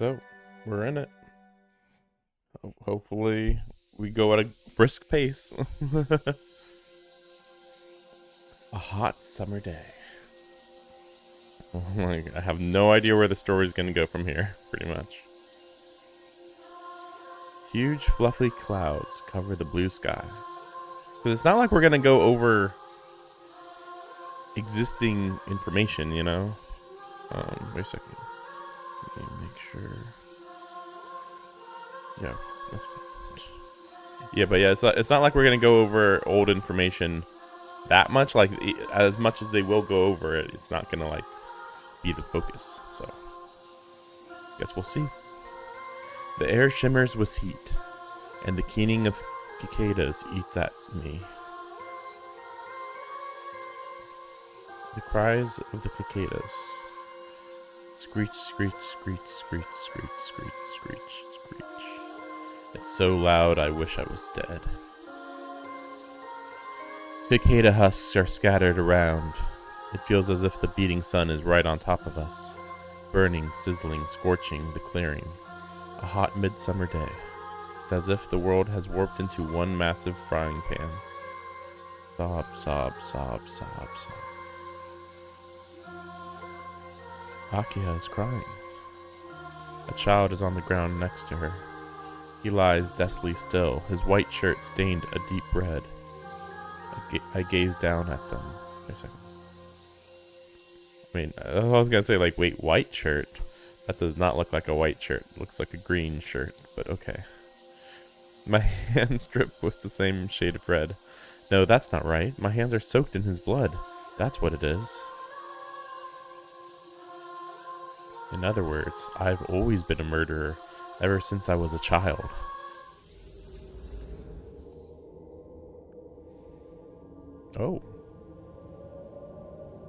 So, we're in it. Hopefully, we go at a brisk pace. A hot summer day. I have no idea where the story's gonna go from here, pretty much. Huge fluffy clouds cover the blue sky. Because it's not like we're gonna go over existing information, you know? Wait a second. Let me make sure. Yeah. Yeah, but yeah, it's not like we're gonna go over old information that much. Like, as much as they will go over it, it's not gonna, like, be the focus. So, guess we'll see. The air shimmers with heat, and the keening of cicadas eats at me. The cries of the cicadas. Screech, screech, screech, screech, screech, screech, screech, screech. It's so loud I wish I was dead. Cicada husks are scattered around. It feels as if the beating sun is right on top of us, burning, sizzling, scorching the clearing. A hot midsummer day. It's as if the world has warped into one massive frying pan. Sob, sob, sob, sob, sob. Akia is crying. A child is on the ground next to her. He lies deathly still, his white shirt stained a deep red. I gaze down at them. Wait a second. I mean, I was gonna say, like, wait, white shirt? That does not look like a white shirt. It looks like a green shirt, but okay. My hands drip with the same shade of red. No, that's not right. My hands are soaked in his blood. That's what it is. In other words, I've always been a murderer, ever since I was a child. Oh.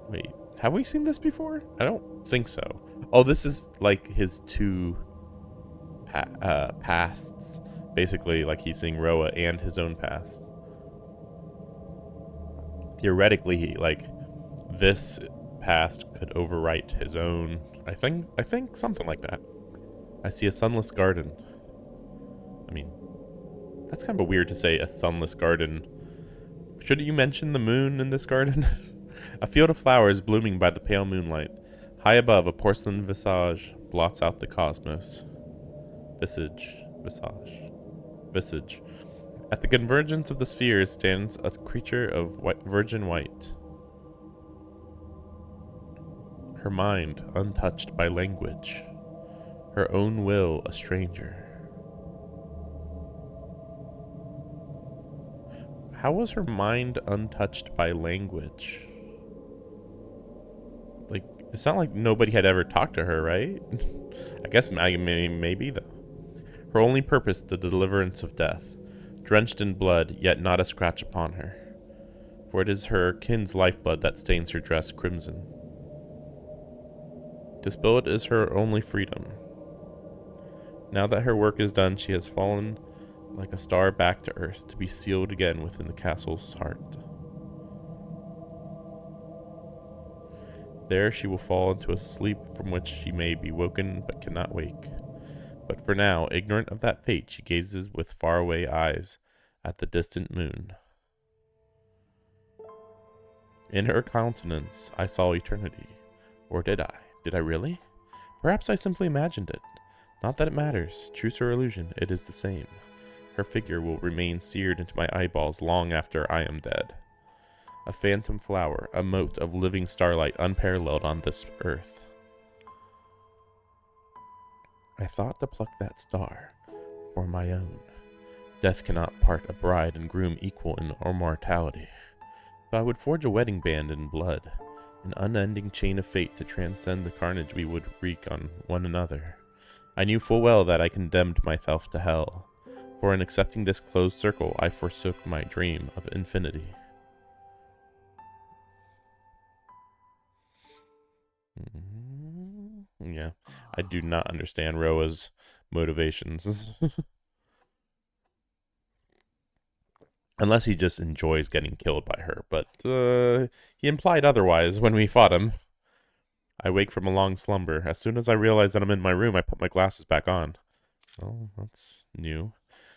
Wait, have we seen this before? I don't think so. Oh, this is like his two pasts. Basically, like he's seeing Roa and his own past. Theoretically, like, this past could overwrite his own. I think something like that. I see a sunless garden. I mean, that's kind of weird to say, a sunless garden. Should you mention the moon in this garden? A field of flowers blooming by the pale moonlight. High above, a porcelain visage blots out the cosmos. Visage. At the convergence of the spheres stands a creature of virgin white. Her mind untouched by language. Her own will a stranger. How was her mind untouched by language? Like, it's not like nobody had ever talked to her, right? I guess maybe, though. Her only purpose, the deliverance of death. Drenched in blood, yet not a scratch upon her. For it is her kin's lifeblood that stains her dress crimson. To spill it is her only freedom. Now that her work is done, she has fallen like a star back to earth, to be sealed again within the castle's heart. There she will fall into a sleep from which she may be woken but cannot wake. But for now, ignorant of that fate, she gazes with faraway eyes at the distant moon. In her countenance I saw eternity. Or did I? Did I really? Perhaps I simply imagined it. Not that it matters. Truth or illusion, it is the same. Her figure will remain seared into my eyeballs long after I am dead. A phantom flower, a mote of living starlight unparalleled on this earth. I thought to pluck that star for my own. Death cannot part a bride and groom equal in immortality. So I would forge a wedding band in blood, an unending chain of fate to transcend the carnage we would wreak on one another. I knew full well that I condemned myself to hell, for in accepting this closed circle I forsook my dream of infinity. Yeah, I do not understand Roa's motivations. Unless he just enjoys getting killed by her, but he implied otherwise when we fought him. I wake from a long slumber. As soon as I realize that I'm in my room, I put my glasses back on. Oh, that's new.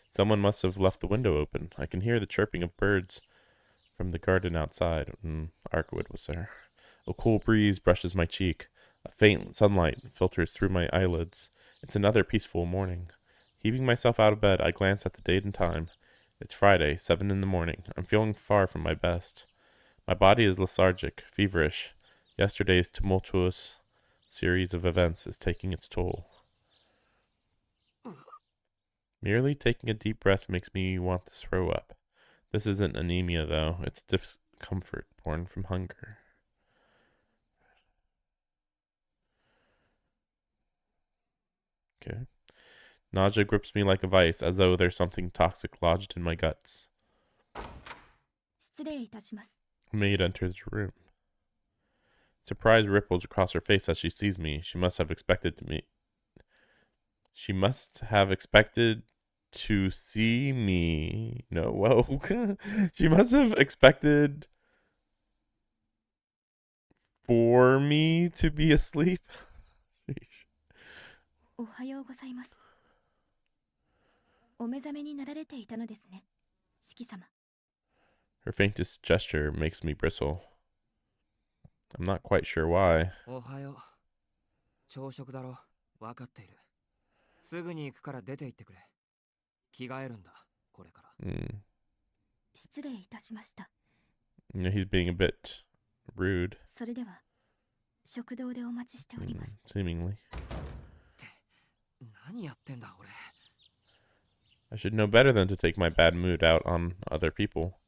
Someone must have left the window open. I can hear the chirping of birds from the garden outside. Arkwood was there. A cool breeze brushes my cheek. A faint sunlight filters through my eyelids. It's another peaceful morning. Heaving myself out of bed, I glance at the date and time. It's Friday, 7 in the morning. I'm feeling far from my best. My body is lethargic, feverish. Yesterday's tumultuous series of events is taking its toll. Merely taking a deep breath makes me want to throw up. This isn't anemia, though. It's discomfort born from hunger. Okay. Nausea grips me like a vice, as though there's something toxic lodged in my guts. A maid enters the room. Surprise ripples across her face as she sees me. She must have expected to see me. No, whoa. She must have expected for me to be asleep. Her faintest gesture makes me bristle. I'm not quite sure why. He's being a bit rude. Seemingly. I should know better than to take my bad mood out on other people.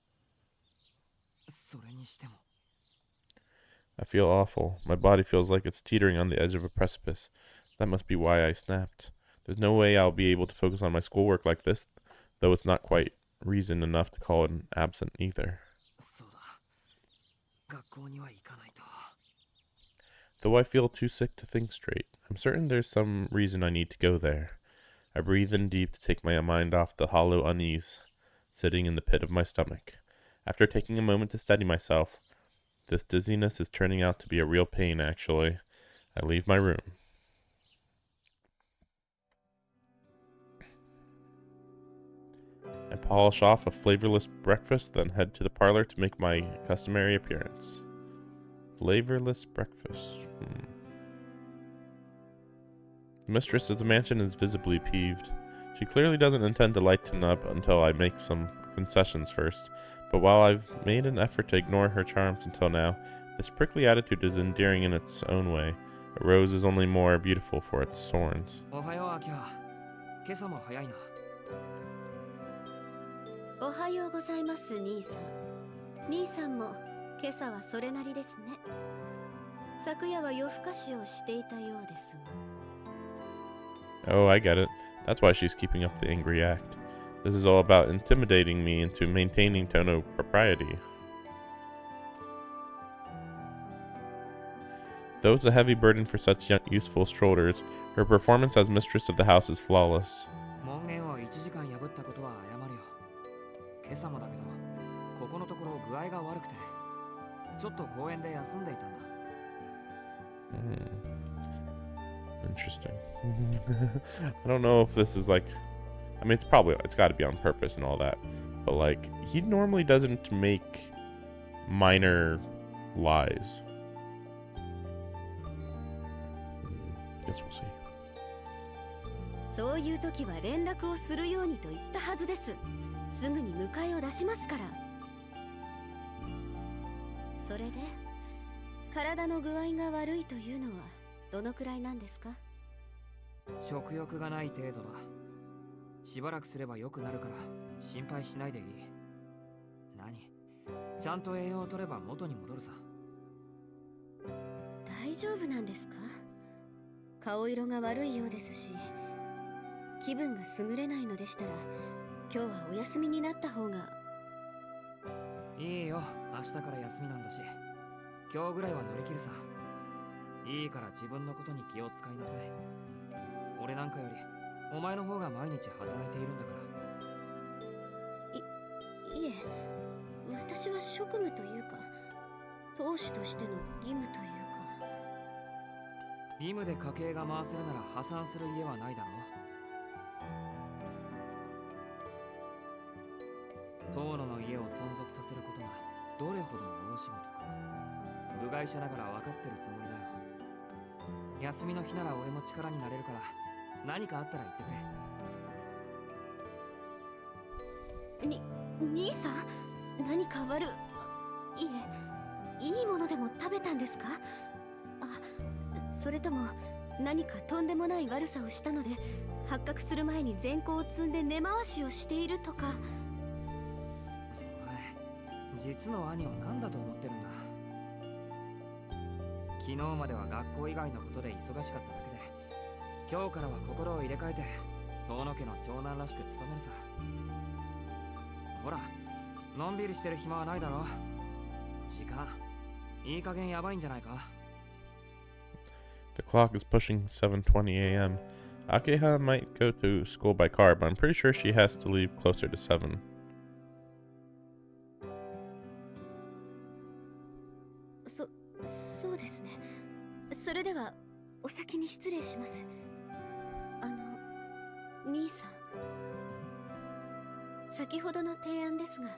I feel awful. My body feels like it's teetering on the edge of a precipice. That must be why I snapped. There's no way I'll be able to focus on my schoolwork like this, though it's not quite reason enough to call it absent either. Though I feel too sick to think straight, I'm certain there's some reason I need to go there. I breathe in deep to take my mind off the hollow unease sitting in the pit of my stomach. After taking a moment to steady myself, this dizziness is turning out to be a real pain, actually. I leave my room. I polish off a flavorless breakfast, then head to the parlor to make my customary appearance. Flavorless breakfast. The mistress of the mansion is visibly peeved. She clearly doesn't intend to lighten up until I make some concessions first, but while I've made an effort to ignore her charms until now, this prickly attitude is endearing in its own way. A rose is only more beautiful for its thorns. Oh, I get it. That's why she's keeping up the angry act. This is all about intimidating me into maintaining tone of propriety. Though it's a heavy burden for such youthful strollers, her performance as mistress of the house is flawless. Interesting. I don't know if this is like, I mean, it's got to be on purpose and all that, but like, he normally doesn't make minor lies. Guess we'll see. そういう時は連絡をするようにと言ったはずです。すぐに迎えを出しますから。それで、体の具合が悪いというのはどのくらいなんですか？食欲がない程度だ。しばらくすれば良くなるから心配しないでいい。何？ちゃんと栄養を取れば元に戻るさ。大丈夫なんですか？顔色が悪いようですし、気分が優れないのでしたら今日はお休みになった方が。いいよ、明日から休みなんだし、今日ぐらいは乗り切るさ。いいから自分のことに気を使いなさい。俺なんかよりお前の方が毎日働いているんだから。いえ、私は職務というか、当主としての義務というか。義務で家計が回せるなら破産する家はないだろう。遠野の家を存続させることがどれほどの大仕事か部外者ながら分かってるつもりだよ。休みの日なら俺も力になれるから何かあったら言ってくれ。兄さん、何かいえ、いいものでも食べたんですか？それとも何かとんでもない悪さをしたので発覚する前に善行を積んで根回しをしているとか。お前、実の兄を何だと思ってるんだ。昨日までは学校以外のことで忙しかっただけで、今日からは心を入れ替えて遠野家の長男らしく務めるさ。ほら、のんびりしてる暇はないだろ。時間いい加減やばいんじゃないか。 The clock is pushing 7:20 a.m. Akeha might go to school by car, but I'm pretty sure she has to leave closer to 7. そうですね。それではお先に失礼します。兄さん、先ほどの提案ですが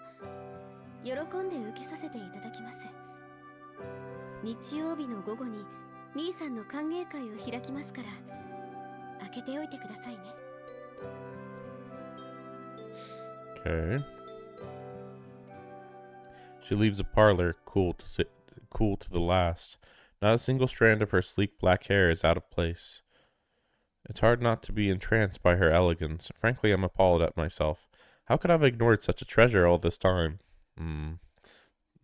喜んで受けさせていただきます。日曜日の午後に兄さんの歓迎会を開きますから開けておいてくださいね。 Okay. She leaves the parlor, cool to the last. Not a single strand of her sleek black hair is out of place. It's hard not to be entranced by her elegance. Frankly, I'm appalled at myself. How could I have ignored such a treasure all this time?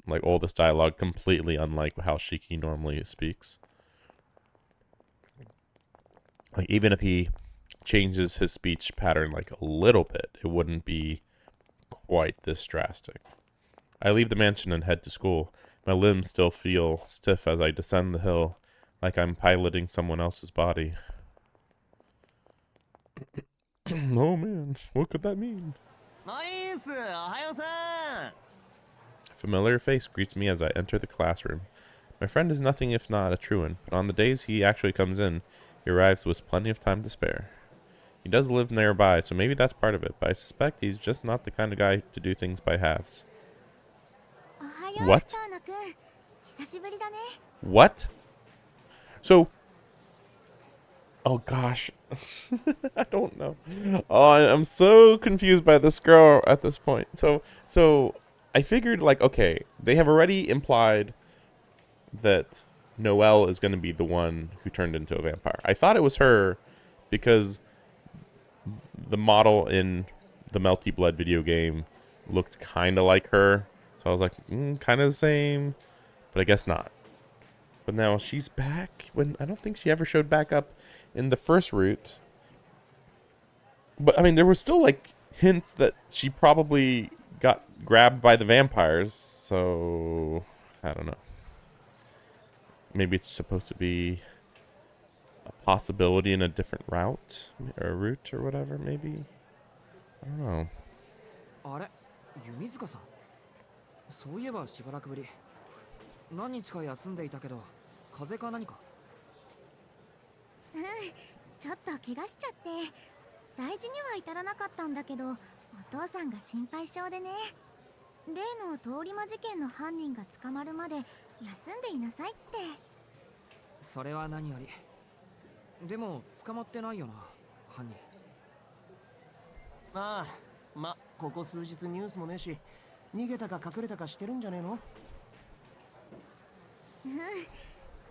Like all this dialogue, completely unlike how Shiki normally speaks. Like even if he changes his speech pattern like a little bit, it wouldn't be quite this drastic. I leave the mansion and head to school. My limbs still feel stiff as I descend the hill, like I'm piloting someone else's body. Oh man, what could that mean? A familiar face greets me as I enter the classroom. My friend is nothing if not a truant, but on the days he actually comes in, he arrives with plenty of time to spare. He does live nearby, so maybe that's part of it, but I suspect he's just not the kind of guy to do things by halves. What? What? So, oh gosh, I don't know. Oh, I'm so confused by this girl at this point. So I figured like, okay, they have already implied that Noelle is going to be the one who turned into a vampire. I thought it was her because the model in the Melty Blood video game looked kind of like her. So I was like, kind of the same, but I guess not. But now she's back when I don't think she ever showed back up in the first route. But I mean, there was still like hints that she probably got grabbed by the vampires. So I don't know. Maybe it's supposed to be a possibility in a different route or route or whatever. Maybe I don't know. あれ、弓塚さん。そういえばしばらくぶり。何日か休んでいたけど、風邪か何か。ちょっと怪我しちゃって大事には至らなかったんだけど、お父さんが心配性でね。例の通り魔事件の犯人が捕まるまで休んでいなさいって。それは何より。でも捕まってないよな、犯人。ああ、ま、ここ数日ニュースもねえし、逃げたか隠れたかしてるんじゃねえの？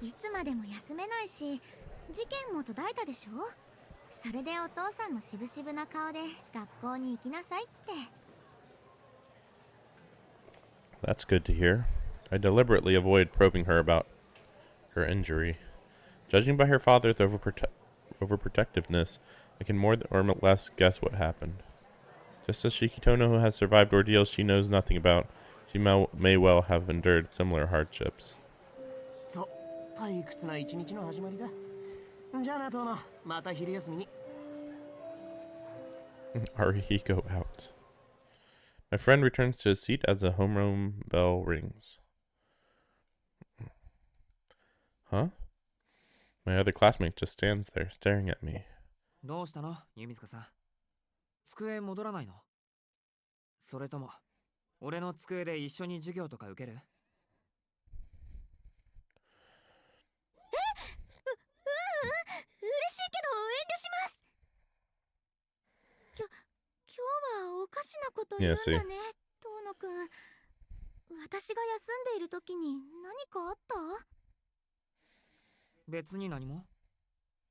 いつまでも休めないし、事件も途絶えたでしょ。それでお父さんもしぶしぶな顔で学校に行きなさいって。That's good to hear. I deliberately avoid probing her about her injury. Judging by her father's overprotectiveness, I can more or less guess what happened. Just as Shikitono has survived ordeals she knows nothing about, she may well have endured similar hardships. と、退屈な一日の始まりだ。じゃあな、トノ、また昼休みに。Arihiko out. My friend returns to his seat as the homeroom bell rings. Huh? My other classmate just stands there, staring at me. どうしたの弓塚さん。机戻らないの？それとも、俺の机で一緒に授業とか受ける？嬉しいけど遠慮します。今日はおかしなこと言うんだね、遠野くん。私が休んでいる時に何かあった？別に何も。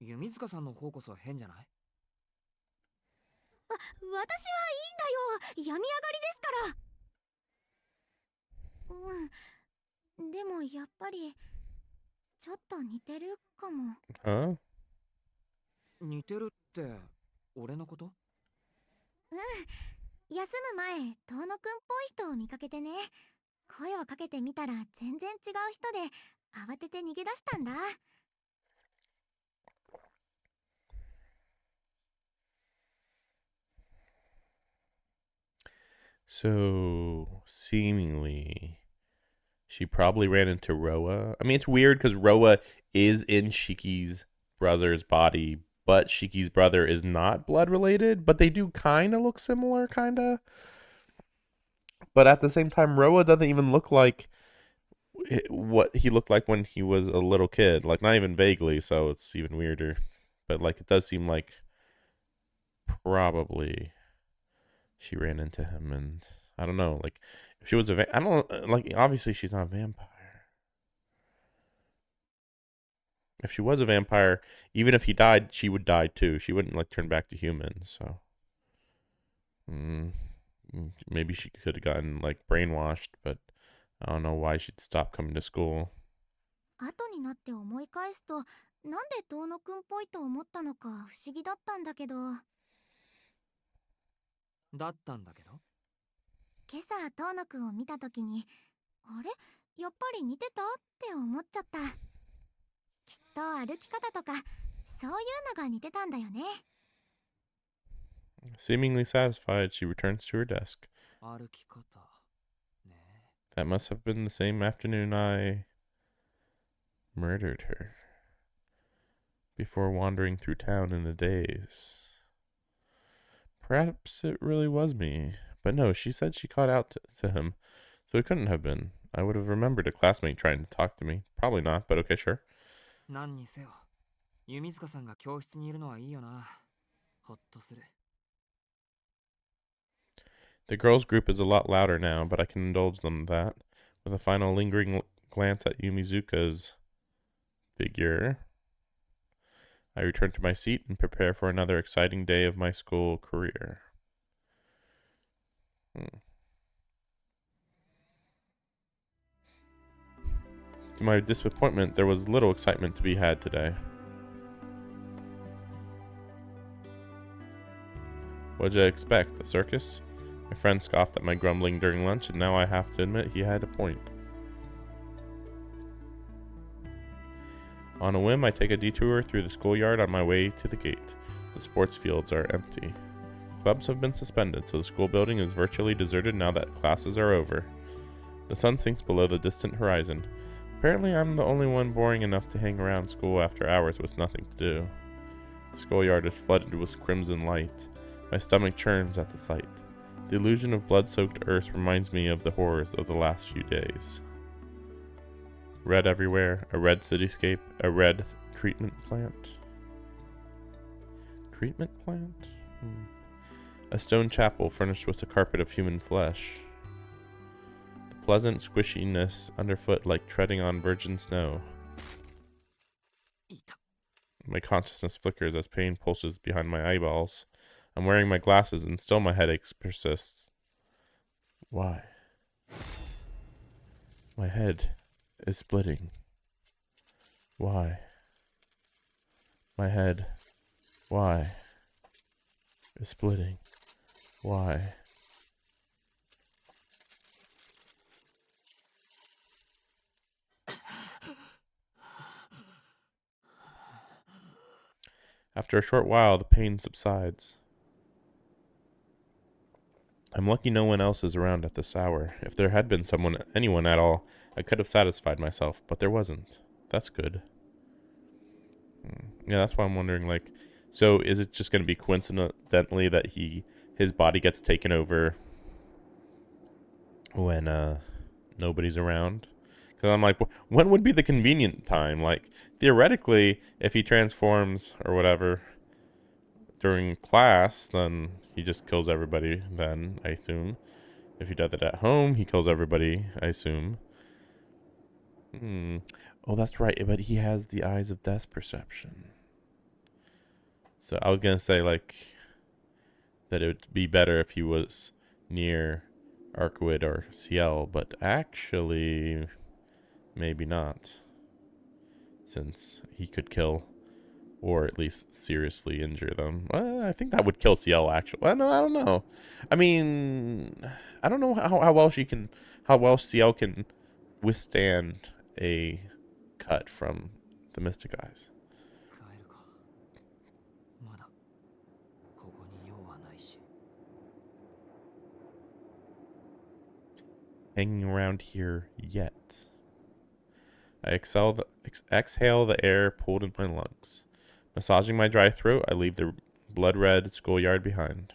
弓塚さんの方こそ変じゃない？私はいいんだよ。病み上がりですから。でもやっぱりちょっと似てるかも。Huh? 似てるって俺のこと？休む前、遠野くんっぽい人を見かけてね。声をかけてみたら全然違う人で、慌てて逃げ出したんだ。So, seemingly, she probably ran into Roa. I mean, it's weird because Roa is in Shiki's brother's body, but Shiki's brother is not blood related, but they do kind of look similar, kind of. But at the same time, Roa doesn't even look like what he looked like when he was a little kid. Like, not even vaguely, so it's even weirder. But, like, it does seem like probably she ran into him, and I don't know, like, if she was I don't, like, obviously she's not a vampire. If she was a vampire, even if he died, she would die too. She wouldn't, like, turn back to humans, so. Maybe she could have gotten, like, brainwashed, but I don't know why she'd stop coming to school. 後になって思い返すと、なんで遠野くんっぽいと思ったのか不思議だったんだけど。だったんだけど。今朝遠野くんを見た時に、あれ、やっぱり似てたって思っちゃった。きっと歩き方とかそういうのが似てたんだよね。Seemingly satisfied, she returns to her desk. 歩き方ね。 That must have been the same afternoon I murdered her before wandering through town in a daze. Perhaps it really was me. But no, she said she caught out to him, so it couldn't have been. I would have remembered a classmate trying to talk to me. Probably not, but okay, sure. 何にせよ、弓塚さんが教室にいるのはいいよな。ほっとする。The girls' group is a lot louder now, but I can indulge them that. With a final lingering glance at Yumizuka's figure, I return to my seat and prepare for another exciting day of my school career. To my disappointment, there was little excitement to be had today. What'd you expect, a circus? My friend scoffed at my grumbling during lunch, and now I have to admit he had a point. On a whim, I take a detour through the schoolyard on my way to the gate. The sports fields are empty. Clubs have been suspended, so the school building is virtually deserted now that classes are over. The sun sinks below the distant horizon. Apparently, I'm the only one boring enough to hang around school after hours with nothing to do. The schoolyard is flooded with crimson light. My stomach churns at the sight. The illusion of blood-soaked earth reminds me of the horrors of the last few days. Red everywhere, a red cityscape, a red treatment plant. Treatment plant? A stone chapel furnished with a carpet of human flesh. The pleasant squishiness underfoot like treading on virgin snow. My consciousness flickers as pain pulses behind my eyeballs. I'm wearing my glasses and still my headache persists. Why? My head is splitting. Why? My head, why? Is splitting. Why? After a short while, the pain subsides. I'm lucky no one else is around at this hour. If there had been anyone at all, I could have satisfied myself, but there wasn't. That's good. Yeah, that's why I'm wondering, like, so is it just going to be coincidentally that his body gets taken over when nobody's around? Because I'm like, when would be the convenient time? Like, theoretically, if he transforms or whatever during class, then he just kills everybody. Then I assume, if he does it at home, he kills everybody. I assume. Oh, that's right. But he has the eyes of death perception. So I was gonna say like that it would be better if he was near Arcuid or Ciel, but actually maybe not, since he could kill or at least seriously injure them. I think that would kill Ciel actually. Well, no, I don't know. I mean, I don't know how well Ciel can withstand a cut from the Mystic Eyes. 帰るか。まだここに用はないし。 Hanging around here yet. I exhale the air pulled in my lungs. Massaging my dry throat, I leave the blood-red schoolyard behind.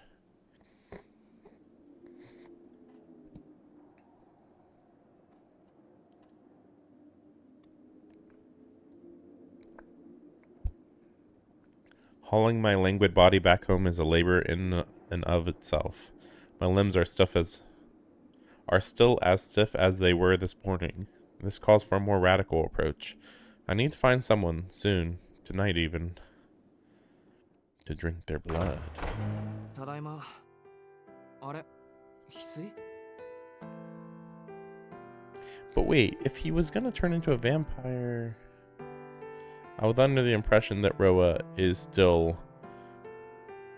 Hauling my languid body back home is a labor in and of itself. My limbs are still as stiff as they were this morning. This calls for a more radical approach. I need to find someone, soon, tonight even, to drink their blood. ただいま。あれ、翡翠？ But wait, if he was gonna turn into a vampire... I was under the impression that Roa is still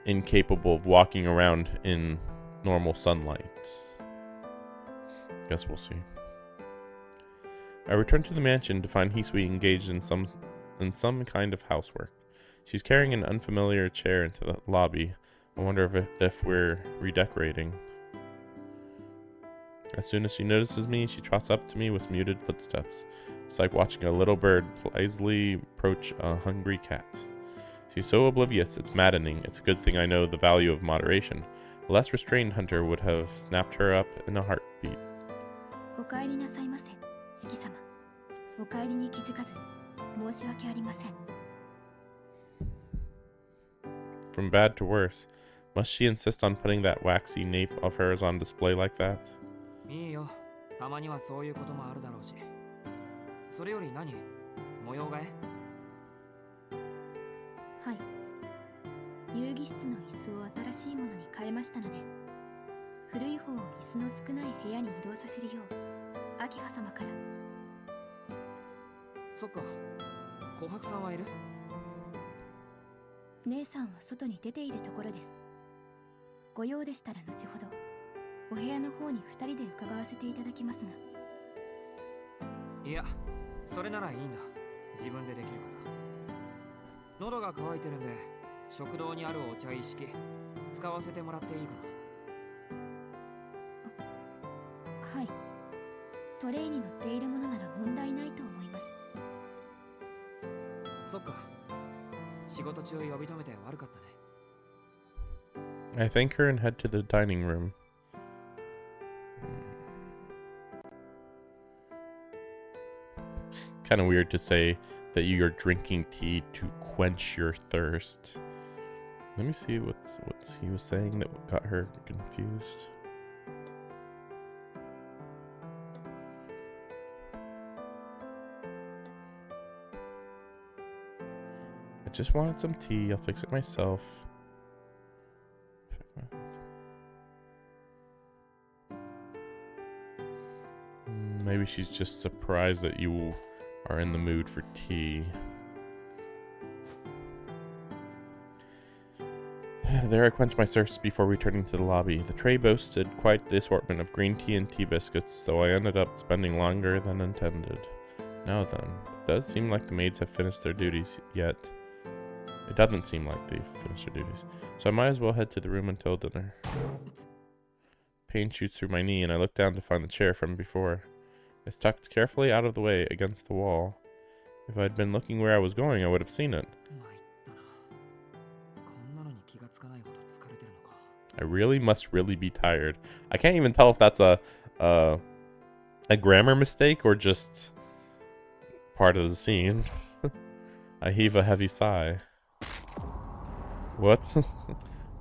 incapable of walking around in normal sunlight. Guess we'll see. I return to the mansion to find Hisui engaged in some kind of housework. She's carrying an unfamiliar chair into the lobby. I wonder if we're redecorating. As soon as she notices me, she trots up to me with muted footsteps. It's like watching a little bird lazily approach a hungry cat. She's so oblivious, it's maddening. It's a good thing I know the value of moderation. A less restrained hunter would have snapped her up in a heartbeat. お帰りなさいませ、四季様。お帰りに気づかず、申し訳ありません。 From bad to worse. Must she insist on putting that waxy nape of hers on display like that? いいよ。たまにはそういうこともあるだろうし。それより何？模様替え？はい。遊戯室の椅子を新しいものに変えましたので、古い方を椅子の少ない部屋に移動させるよう、明葉様から。そっか。琥珀さんはいる？姉さんは外に出ているところです。ご用でしたら後ほどお部屋の方に2人で伺わせていただきますが。いや、それならいいんだ。自分でできるから。喉が渇いてるんで、食堂にあるお茶一式使わせてもらっていいかな。はい。トレイに乗っているものなら問題ないと思います。そっか。仕事中呼び止めて悪かったね。I thank her and head to the dining room. Kind of weird to say that you're drinking tea to quench your thirst. Let me see what he was saying that got her confused. I just wanted some tea. I'll fix it myself. Maybe she's just surprised that you are in the mood for tea. There I quenched my thirst before returning to the lobby. The tray boasted quite the assortment of green tea and tea biscuits, so I ended up spending longer than intended. Now then, it does seem like the maids have finished their duties yet. It doesn't seem like they've finished their duties, so I might as well head to the room until dinner. Pain shoots through my knee, and I look down to find the chair from before. It's tucked carefully out of the way against the wall. If I'd been looking where I was going, I would have seen it. 参ったな。こんなのに気がつかないほど疲れてるのか。 I must really be tired. I can't even tell if that's a grammar mistake or just part of the scene. I heave a heavy sigh. What?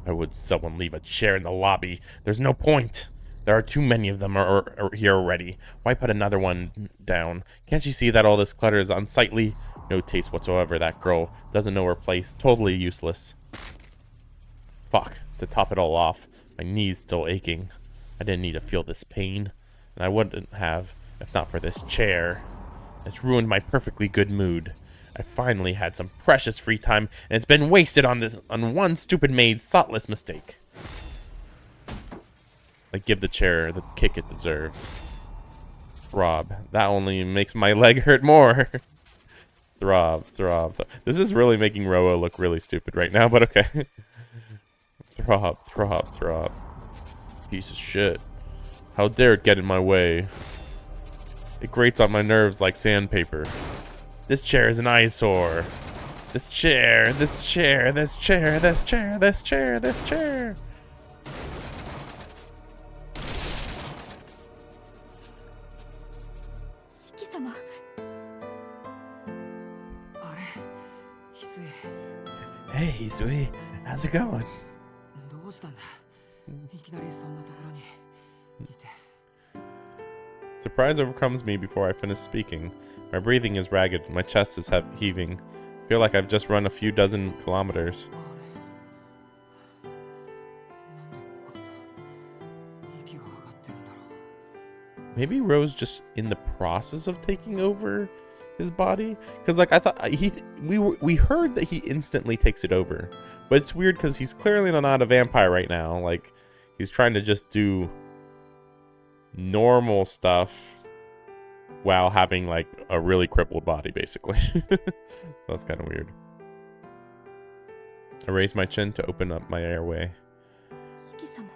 Why would someone leave a chair in the lobby? There's no point. There are too many of them are here already. Why put another one down? Can't you see that all this clutter is unsightly? No taste whatsoever. That girl doesn't know her place. Totally useless. Fuck. To top it all off, my knee's still aching. I didn't need to feel this pain. And I wouldn't have if not for this chair. It's ruined my perfectly good mood. I finally had some precious free time, and it's been wasted on one stupid maid's thoughtless mistake. Like, give the chair the kick it deserves. Throb. That only makes my leg hurt more. Throb, throb. This is really making Roa look really stupid right now, but okay. Throb, throb, throb. Piece of shit. How dare it get in my way? It grates on my nerves like sandpaper. This chair is an eyesore. This chair, this chair, this chair, this chair, this chair, this chair. Shiki-sama. あれ、翡翠。 Hey, Hisui. How's it going? どうしたんだ。いきなりそんなところにいて。 Surprise overcomes me before I finish speaking. My breathing is ragged, my chest is heaving. I feel like I've just run a few dozen kilometers. あれ。なんでこんな息が上がってるんだろう。 Maybe Rose just in the process of taking over his body, because like I thought we heard that he instantly takes it over, but it's weird because he's clearly not a vampire right now. Like he's trying to just do normal stuff while having like a really crippled body, basically. So that's kind of weird. I raise my chin to open up my airway. Shiki-sama.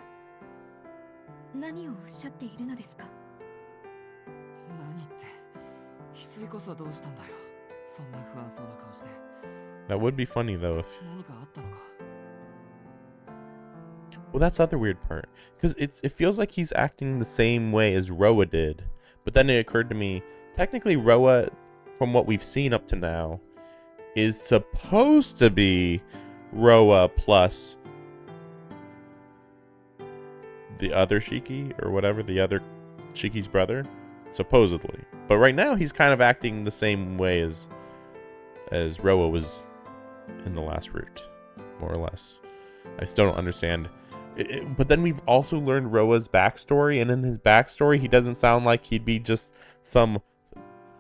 何をおっしゃっているのですか？何って。翡翠こそどうしたんだよ。そんな不安そうな顔して。 That would be funny though if. 何かあったのか。 Well, that's the other weird part, because it feels like he's acting the same way as Roa did, but then it occurred to me, technically Roa, from what we've seen up to now, is supposed to be Roa plus the other Shiki, or whatever, the other Shiki's brother, supposedly. But right now he's kind of acting the same way as Roa was in the last route, more or less. I still don't understand. But then we've also learned Roa's backstory, and in his backstory, he doesn't sound like he'd be just some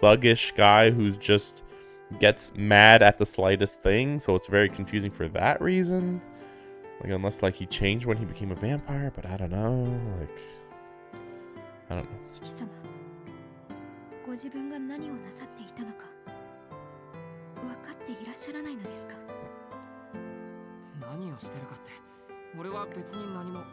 thuggish guy who's just gets mad at the slightest thing, so it's very confusing for that reason. Like, unless, like, he changed when he became a vampire, but I don't know, like, I don't know. Shiki-sama. ご自分が何をなさっていたのか分かっていらっしゃらないのですか？ 何をしてるかって。俺は別に何も。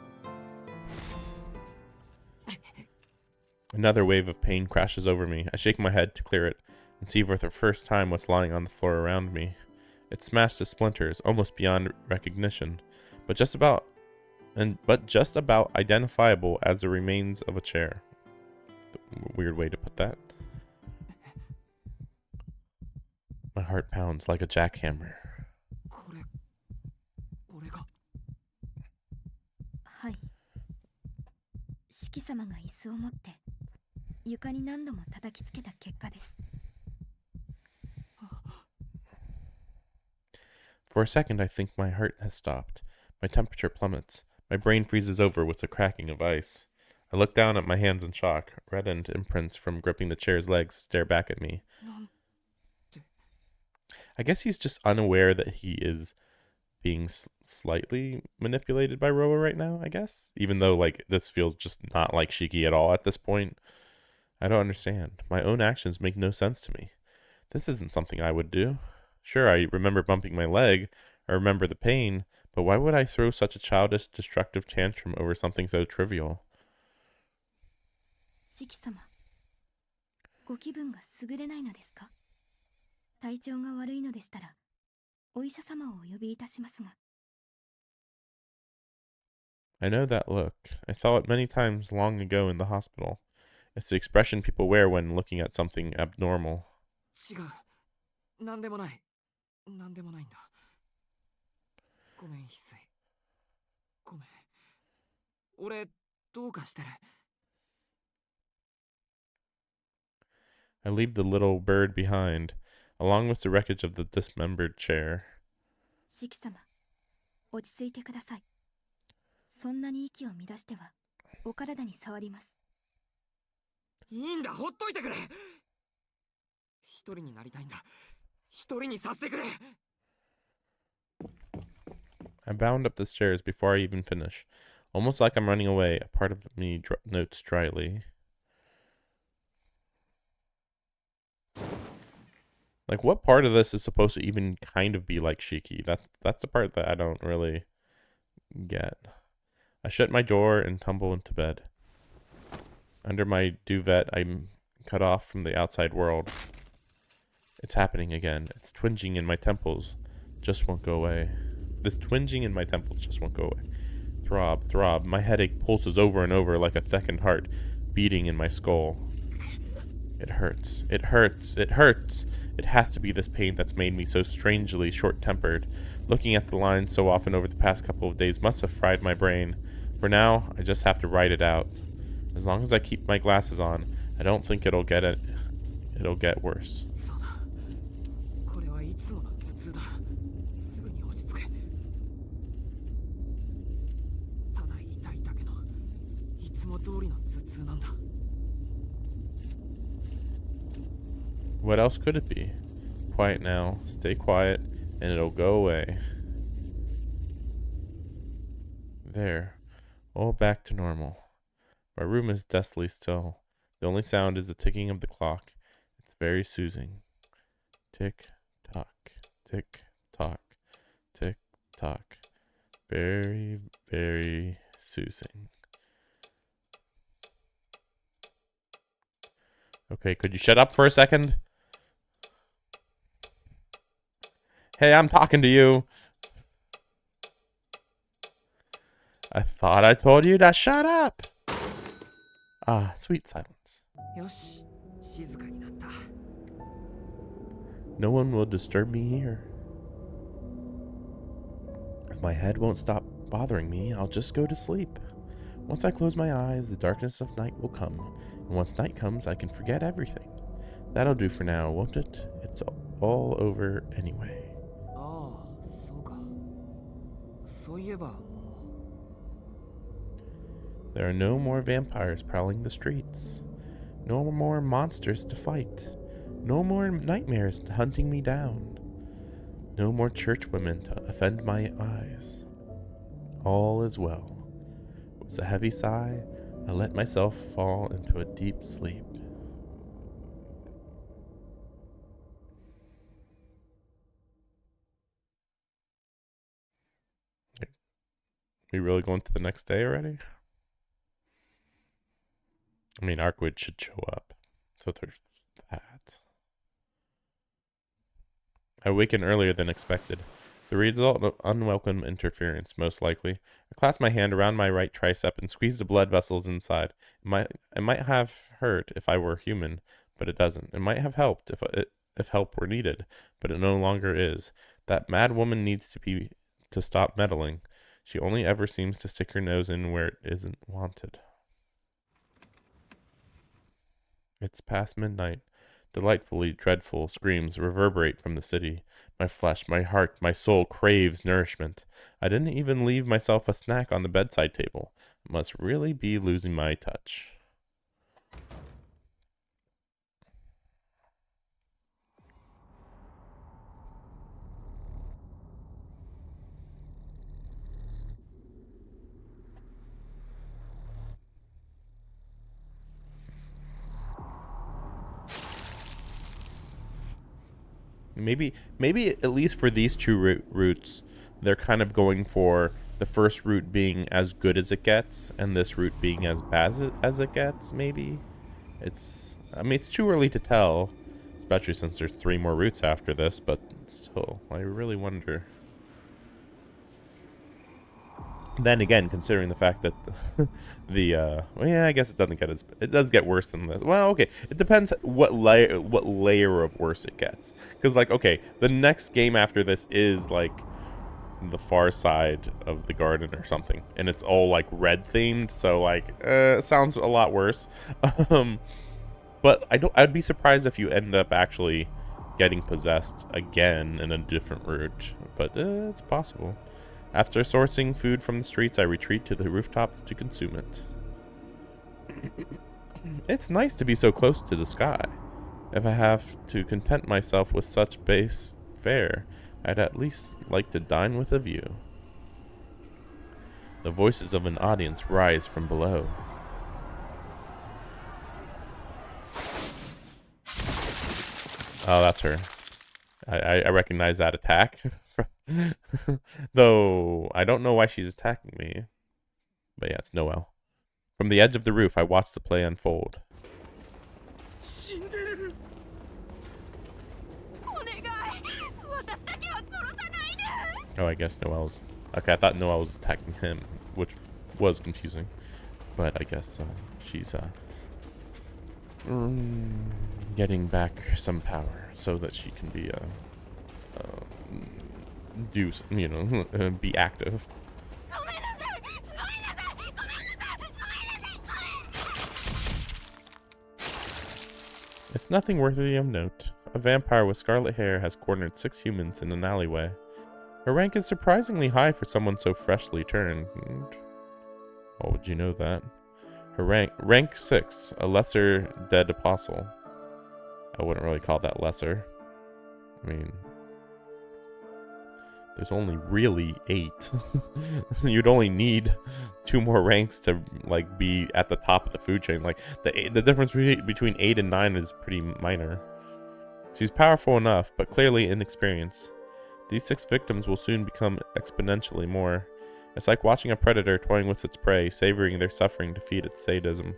Another wave of pain crashes over me. I shake my head to clear it and see for the first time what's lying on the floor around me. It's smashed to splinters, almost beyond recognition, but just about identifiable as the remains of a chair. Weird way to put that. My heart pounds like a jackhammer. これ、俺が。 はい。Shiki-samaが椅子を持って床に何度も叩きつけた結果です。 For a second, I think my heart has stopped. My temperature plummets. My brain freezes over with the cracking of ice. I look down at my hands in shock. Reddened imprints from gripping the chair's legs stare back at me. I guess he's just unaware that he is being slightly manipulated by Roa right now, I guess. Even though, like, this feels just not like Shiki at all at this point. I don't understand. My own actions make no sense to me. This isn't something I would do. Sure, I remember bumping my leg. I remember the pain. But why would I throw such a childish, destructive tantrum over something so trivial? Shiki-sama. ご気分が優れないのですか？体調が悪いのでしたらお医者様をお呼びいたしますが。 I know that look. I saw it many times long ago in the hospital. It's the expression people wear when looking at something abnormal. 違う。なんでもない。なんでもないんだ。ごめん、翡翠。ごめん。俺、どうかしてる。I leave the little bird behind, along with the wreckage of the dismembered chair. シキ様、落ち着いてください。そんなに息を乱してはお体に触ります。いいんだ、ほっといてくれ。一人になりたいんだ。一人にさせてくれ。I bound up the stairs before I even finish, almost like I'm running away. A part of me notes dryly. Like, what part of this is supposed to even kind of be like Shiki? That's the part that I don't really get. I shut my door and tumble into bed. Under my duvet, I'm cut off from the outside world. It's happening again. It's twinging in my temples. Just won't go away. This twinging in my temples just won't go away. Throb, throb. My headache pulses over and over like a second heart beating in my skull. It hurts. It hurts. It hurts. It has to be this pain that's made me so strangely short-tempered. Looking at the lines so often over the past couple of days must have fried my brain. For now, I just have to write it out. As long as I keep my glasses on, I don't think it'll get worse. そうだ。これはいつもの頭痛だ。すぐに落ち着く。ただ痛いだけのいつも通りの頭痛なんだ。What else could it be? Quiet now. Stay quiet, and it'll go away. There. All back to normal. My room is deathly still. The only sound is the ticking of the clock. It's very soothing. Tick, tock, tick, tock, tick, tock. Very, very soothing. Okay, could you shut up for a second? Hey, I'm talking to you. I thought I told you to shut up. Ah, sweet silence. よし、静かになった。 No one will disturb me here. If my head won't stop bothering me, I'll just go to sleep. Once I close my eyes, the darkness of night will come. And once night comes, I can forget everything. That'll do for now, won't it? It's all over anyway. ああ、そうか。そういえば、 There are no more vampires prowling the streets. No more monsters to fight. No more nightmares hunting me down. No more churchwomen to offend my eyes. All is well. With a heavy sigh, I let myself fall into a deep sleep. We really going to the next day already? I mean, Arkwood should show up. So there's that. I awaken earlier than expected. The result of unwelcome interference, most likely. I clasp my hand around my right tricep and squeeze the blood vessels inside. It might have hurt if I were human, but it doesn't. It might have helped if help were needed, but it no longer is. That mad woman needs to stop meddling. She only ever seems to stick her nose in where it isn't wanted. It's past midnight. Delightfully dreadful screams reverberate from the city. My flesh, my heart, my soul craves nourishment. I didn't even leave myself a snack on the bedside table. I must really be losing my touch. Maybe at least for these two routes, they're kind of going for the first route being as good as it gets, and this route being as bad as it gets. Maybe it's. I mean, it's too early to tell, especially since there's 3 more routes after this, but still, I really wonder. Then again, considering the fact that well, yeah, I guess it doesn't get it does get worse than this. Well, okay, it depends what layer of worse it gets. Because like, okay, the next game after this is like the far side of the garden or something, and it's all like red themed, so like it sounds a lot worse. But I'd be surprised if you end up actually getting possessed again in a different route, but it's possible. After sourcing food from the streets, I retreat to the rooftops to consume it. It's nice to be so close to the sky. If I have to content myself with such base fare, I'd at least like to dine with a view. The voices of an audience rise from below. Oh, that's her. I recognize that attack. Though I don't know why she's attacking me. But yeah, it's Noelle. From the edge of the roof, I watch the play unfold. Oh, I guess Noelle's... Okay, I thought Noelle was attacking him, which was confusing. But I guess she's getting back some power so that she can be be active. It's nothing worthy of note. A vampire with scarlet hair has cornered 6 humans in an alleyway. Her rank is surprisingly high for someone so freshly turned. How would you know that? Her rank 6, a lesser dead apostle. I wouldn't really call that lesser. I mean, there's only really 8. You'd only need 2 more ranks to like be at the top of the food chain. Like the difference between 8 and 9 is pretty minor. She's powerful enough, but clearly inexperienced. These 6 victims will soon become exponentially more. It's like watching a predator toying with its prey, savoring their suffering to feed its sadism.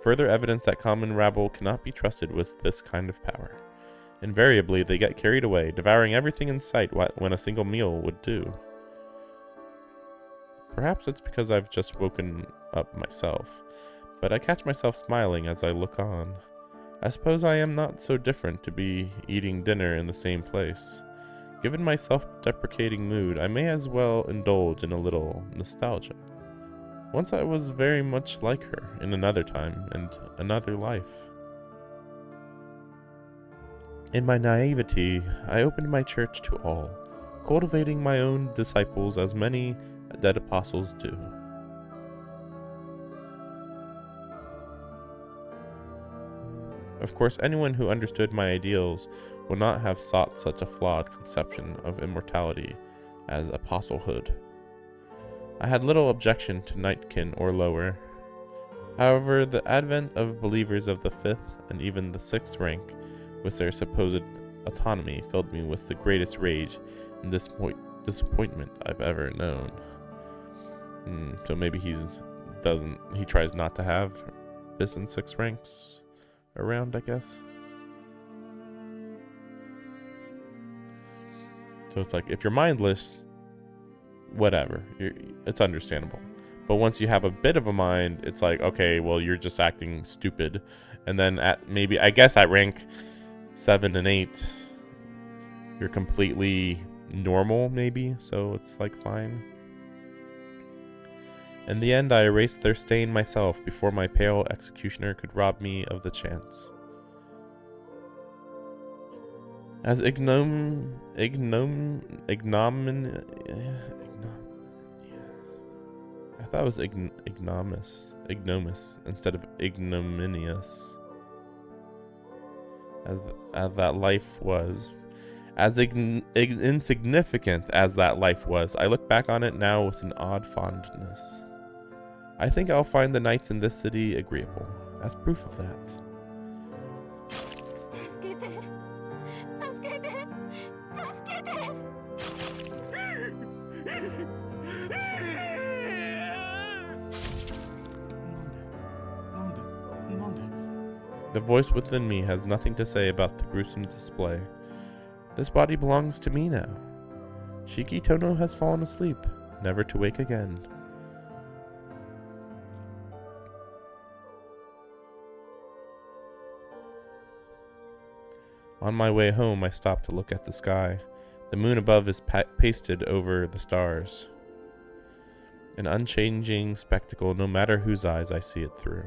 Further evidence that common rabble cannot be trusted with this kind of power. Invariably, they get carried away, devouring everything in sight when a single meal would do. Perhaps it's because I've just woken up myself, but I catch myself smiling as I look on. I suppose I am not so different to be eating dinner in the same place. Given my self-deprecating mood, I may as well indulge in a little nostalgia. Once I was very much like her, in another time and another life. In my naivety, I opened my church to all, cultivating my own disciples as many dead apostles do. Of course, anyone who understood my ideals would not have sought such a flawed conception of immortality as apostlehood. I had little objection to knightkin or lower. However, the advent of believers of the 5th and even the 6th rank, with their supposed autonomy, filled me with the greatest rage and disappointment I've ever known. So maybe he tries not to have 5th and 6th ranks around, I guess. So it's like, if you're mindless, whatever, it's understandable. But once you have a bit of a mind, it's like, okay, well, you're just acting stupid. And then at rank 7 and 8, you're completely normal, maybe. So it's like fine. In the end, I erased their stain myself before my pale executioner could rob me of the chance. As ignominious I thought it was ignomous instead of ignominious. As that life was, as insignificant as that life was, I look back on it now with an odd fondness. I think I'll find the nights in this city agreeable, as proof of that. The voice within me has nothing to say about the gruesome display. This body belongs to me now. Shiki Tono has fallen asleep, never to wake again. On my way home, I stopped to look at the sky. The moon above is pasted over the stars. An unchanging spectacle, no matter whose eyes I see it through.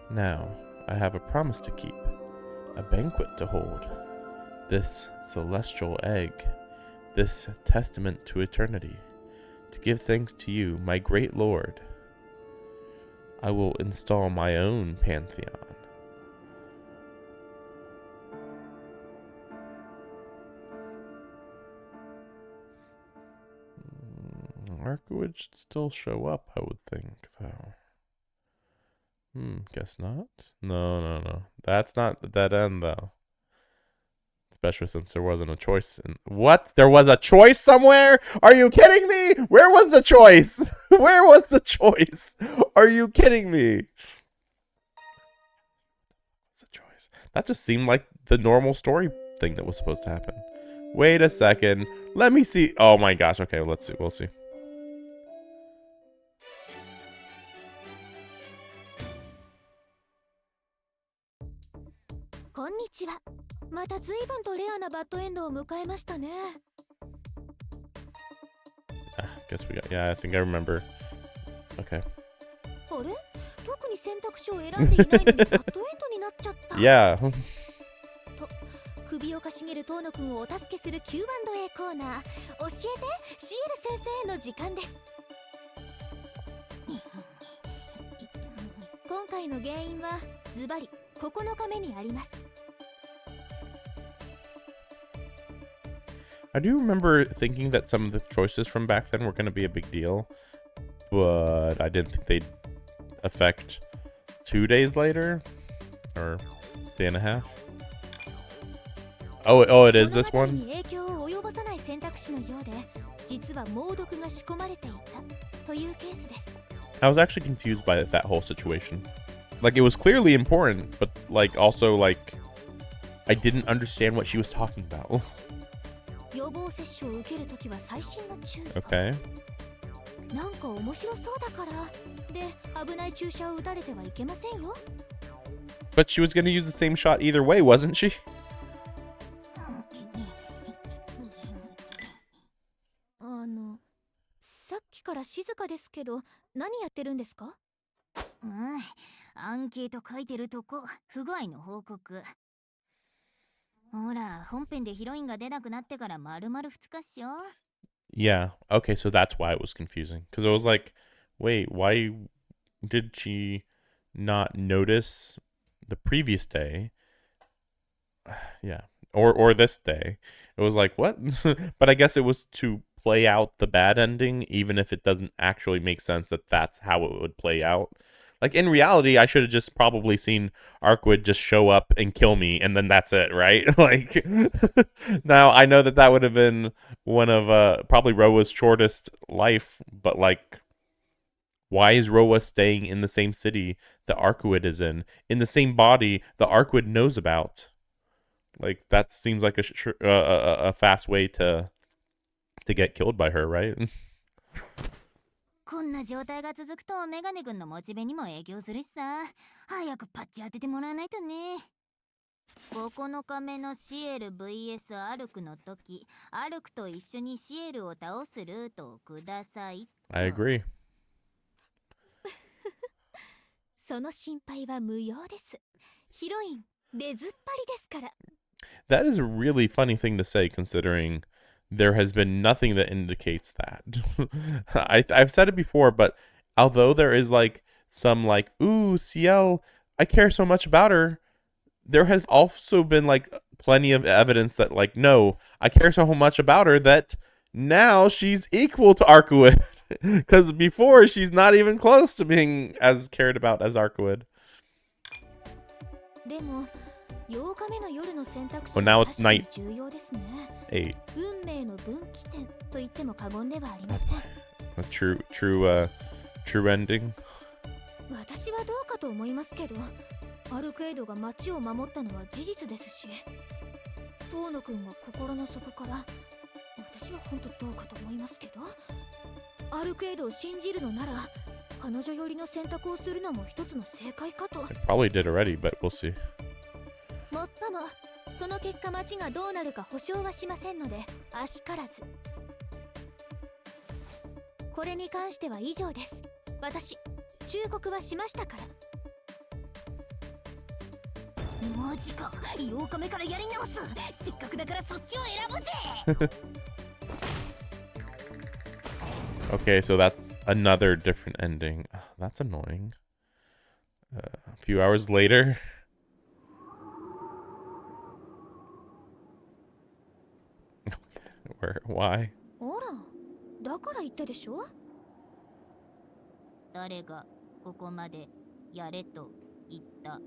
Now, I have a promise to keep, a banquet to hold. This celestial egg, this testament to eternity, to give thanks to you, my great Lord. I will install my own pantheon. Arkwood should still show up, I would think, though. Guess not. No. That's not the dead end, though. Especially since there wasn't a choice. What? There was a choice somewhere? Are you kidding me? Where was the choice? Where was the choice? Are you kidding me? What's the choice? That just seemed like the normal story thing that was supposed to happen. Wait a second. Let me see. Oh my gosh. Okay, let's see. We'll see. Konnichiwa. また随分とレアなバッドエンドを迎えましたね。Guess we got. Yeah, I think I remember. Okay. あれ？特に選択肢を選んでいないのにバッドエンドになっちゃった。Yeah. と首をかしげる遠野くんをお助けする Q&A コーナー。教えて、シエル先生への時間です。今回の原因はズバリ9日目にあります。I do remember thinking that some of the choices from back then were going to be a big deal, but I didn't think they'd affect 2 days later, or day and a half. Oh, it is this one? I was actually confused by that whole situation. Like, it was clearly important, but, like, also, like, I didn't understand what she was talking about. Okay. But she was going to use the same shot either way, wasn't she? さっきから静かですけど、何やってるんですか？アンケート書いてるとこ、不具合の報告。ほら、本編でヒロインが出なくなってから丸々2日っしょ。Yeah, okay, so that's why it was confusing. Because it was like, wait, why did she not notice the previous day? Yeah, or this day. It was like, what? But I guess it was to play out the bad ending, even if it doesn't actually make sense that that's how it would play out. Like, in reality, I should have just probably seen Arkwood just show up and kill me, and then that's it, right? Like, now, I know that that would have been one of, probably Roa's shortest life, but, like, why is Roa staying in the same city that Arkwood is in the same body that Arkwood knows about? Like, that seems like a fast way to get killed by her, right? こんな状態が続くとメガネ君のモチベにも影響するしさ。早くパッチ当ててもらわないとね。9日目のシエル vs アルクの時、アルクと一緒にシエルを倒すルートをください。I agree. その心配は無用です。ヒロイン、出ずっぱりですから。That is a really funny thing to say, considering there has been nothing that indicates that. I've said it before, but although there is like some like, ooh, Ciel, I care so much about her, there has also been like plenty of evidence that like, no, I care so much about her that now she's equal to Arkwood. Because before, she's not even close to being as cared about as Arkwood. Well, now it's night 8. A true true ending? 私はどうかと思いますけど、アルクエイドが町を守ったのは事実ですし、遠野くんが心の底から、私は本当どうかと思いますけど、アルクエイドを信じるのなら、彼女寄りの選択をするのも一つの正解かと。I probably did already, but we'll see. もっとも、その結果町がどうなるか保証はしませんので、あしからず。これに関しては以上です。私、忠告はしましたから。マジか、8日目からやり直す。せっかくだからそっちを選ぶぜ。Okay, so that's another different ending. That's annoying. A few hours later. Why? あら、だから言ったでしょ。誰がここまでやれと言った。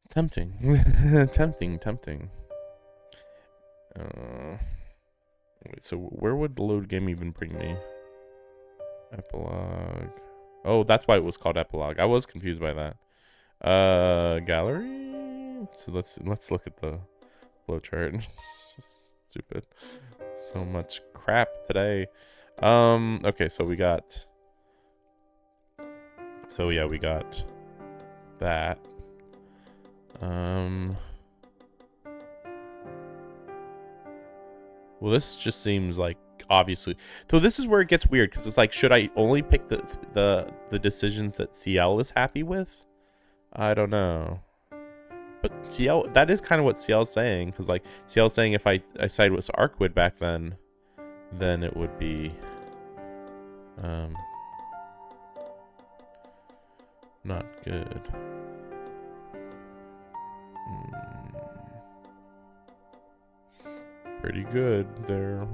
Tempting. tempting. Wait, so where would the load game even bring me? Epilogue. Oh, that's why it was called epilogue. I was confused by that. Gallery. So let's look at the flowchart. It's just stupid. So much crap today. Okay, so we got. So yeah, we got that. Well, this just seems like obviously. So this is where it gets weird because it's like, should I only pick the decisions that Ciel is happy with? I don't know. But Ciel, that is kind of what Ciel's saying, because like Ciel's saying if I sided with Arkwood back then it would be not good. Pretty good there.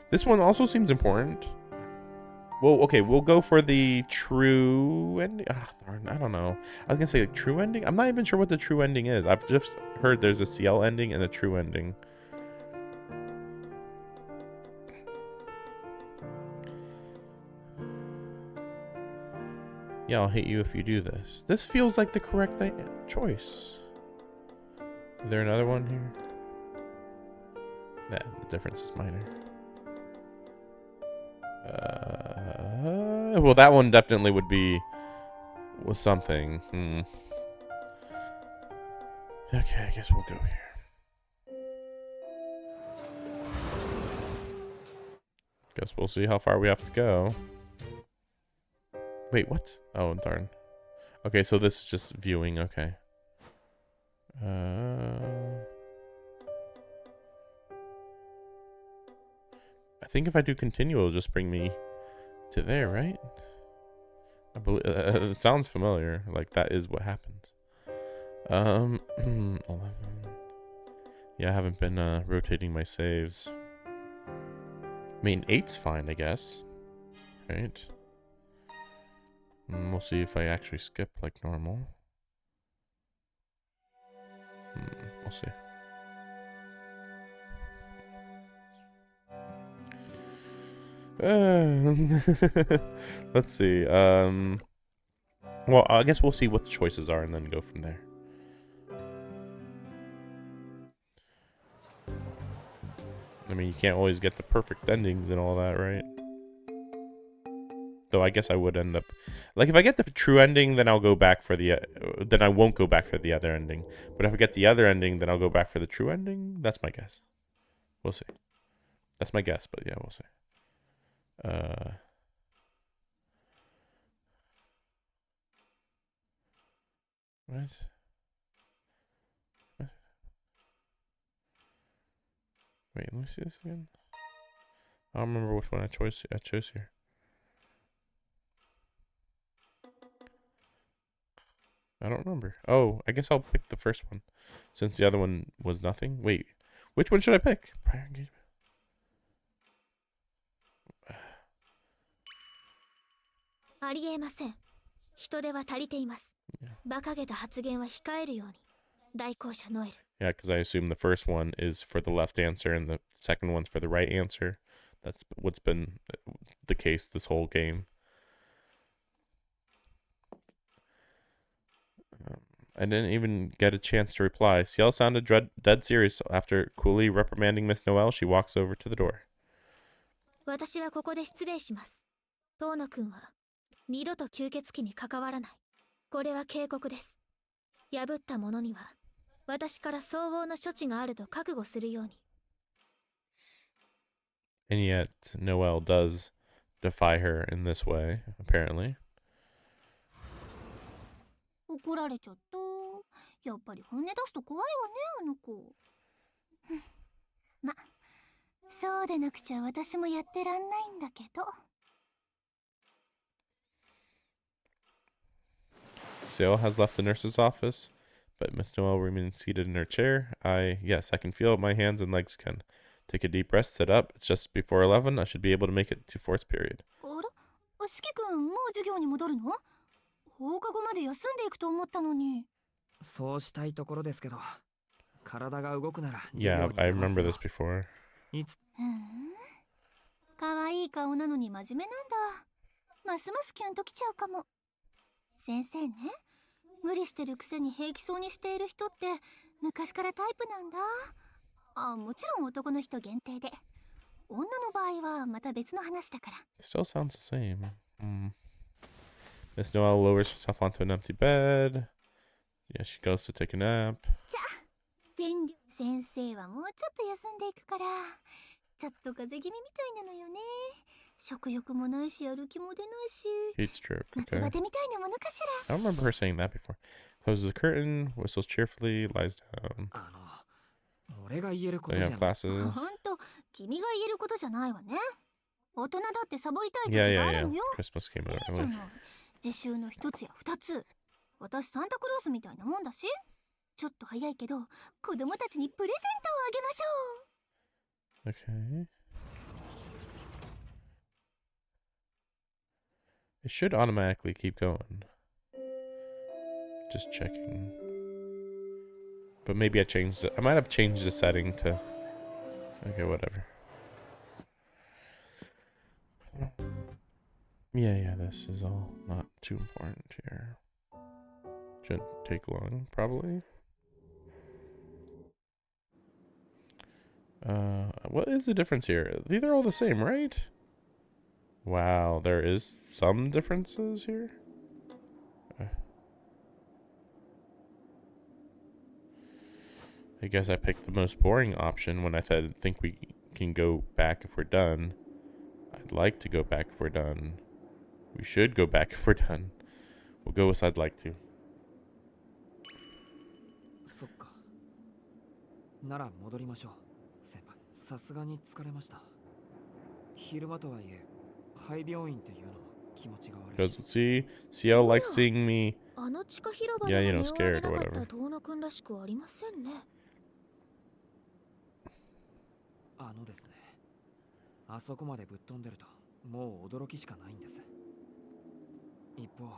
This one also seems important. Well, okay, we'll go for the true ending. Darn, I don't know. I was gonna say the true ending. I'm not even sure what the true ending is. I've just heard there's a Ciel ending and a true ending. Yeah, I'll hate you if you do this. This feels like the correct choice. Is there another one here? Yeah, the difference is minor. Well, that one definitely would be with something. Okay, I guess we'll go here. Guess we'll see how far we have to go. Wait, what? Oh, darn. Okay, so this is just viewing. Okay. I think if I do continue, it'll just bring me to there, right? I believe it sounds familiar. Like that is what happens. 11. Yeah, I haven't been rotating my saves. I mean, 8's fine, I guess. Right? We'll see if I actually skip like normal. We'll see. Let's see. Well, I guess we'll see what the choices are and then go from there. I mean, you can't always get the perfect endings and all that, right? Though I guess I would end up... Like, if I get the true ending, then I'll go back for the... then I won't go back for the other ending. But if I get the other ending, then I'll go back for the true ending. That's my guess. We'll see. That's my guess, but yeah, we'll see. What? Wait, let me see this again. I don't remember which one I chose here. I don't remember. Oh, I guess I'll pick the first one, since the other one was nothing. Wait, which one should I pick? Prior engagement. ありえません。人手は足りています。馬鹿げた発言は控えるように。代行者ノエル。 Yeah, because I assume the first one is for the left answer and the second one's for the right answer. That's what's been the case this whole game. I didn't even get a chance to reply. Ciel sounded dead serious. After coolly reprimanding Miss Noel, she walks over to the door. 私はここで失礼します。遠野くんは二度と吸血鬼に関わらない。これは警告です。破った者には私から相応の処置があると覚悟するように。 And yet, Noel does defy her in this way, apparently. 怒られちゃった。やっぱり本音出すと怖いわね、あの子。ま、そうでなくちゃ私もやってらんないんだけど。Ciel has left the nurse's office, but Miss Noel remains seated in her chair. Yes, I can feel my hands and legs again. Take a deep breath, sit up. It's just before 11. I should be able to make it to fourth period. あら、四季くんもう授業に戻るの？放課後まで休んでいくと思ったのに。そうしたいところですけど、体が動くなら。Yeah, I remember this before. いつ。可愛い顔なのに真面目なんだ。ますますキュンときちゃうかも。先生ね、無理してるくせに平気そうにしている人って昔からタイプなんだ。もちろん男の人限定で。女の場合はまた別の話だから。Still sounds the same. Miss Noel lowers herself onto an empty bed. Yeah, she goes to take a nap. じゃあ、全力。先生はもうちょっと休んでいくから。ちょっと風邪気味みたいなのよね。食欲もないし、やる気も出ないし。Heat stroke. 夏バテみたいなものかしら。I don't remember her saying that before. Closes the curtain, whistles cheerfully, lies down. 俺が言えること They じゃ have ない。classes. ほんと、君が言えることじゃないわね。大人だってサボりたい時 Yeah, があ yeah, る yeah. のよ。 Christmas came い out いじゃ early. ない。自習の一つや二つ。私サンタクロースみたいなもんだし。ちょっと早いけど、子供たちにプレゼントをあげましょう。 Okay. It should automatically keep going. Just checking. But maybe I changed it. I might have changed the setting to... Okay, whatever. Yeah, this is all not too important here. Shouldn't take long, probably. What is the difference here? These are all the same, right? Wow, there is some differences here. I guess I picked the most boring option when I think we can go back if we're done. I'd like to go back if we're done. We should go back if we're done. We'll go with I'd like to. そっか。なら戻りましょう。先輩、さすがに疲れました。昼間とはいえ、廃病院っていうのも気持ちが悪いし。See, Ciel likes seeing me. あの地下広場 Yeah, で you も know, 音を上 scared げ or なかった whatever. 遠野くんらしくありませんね。ですね。あそこまでぶっ飛んでると、もう驚きしかないんです。一方、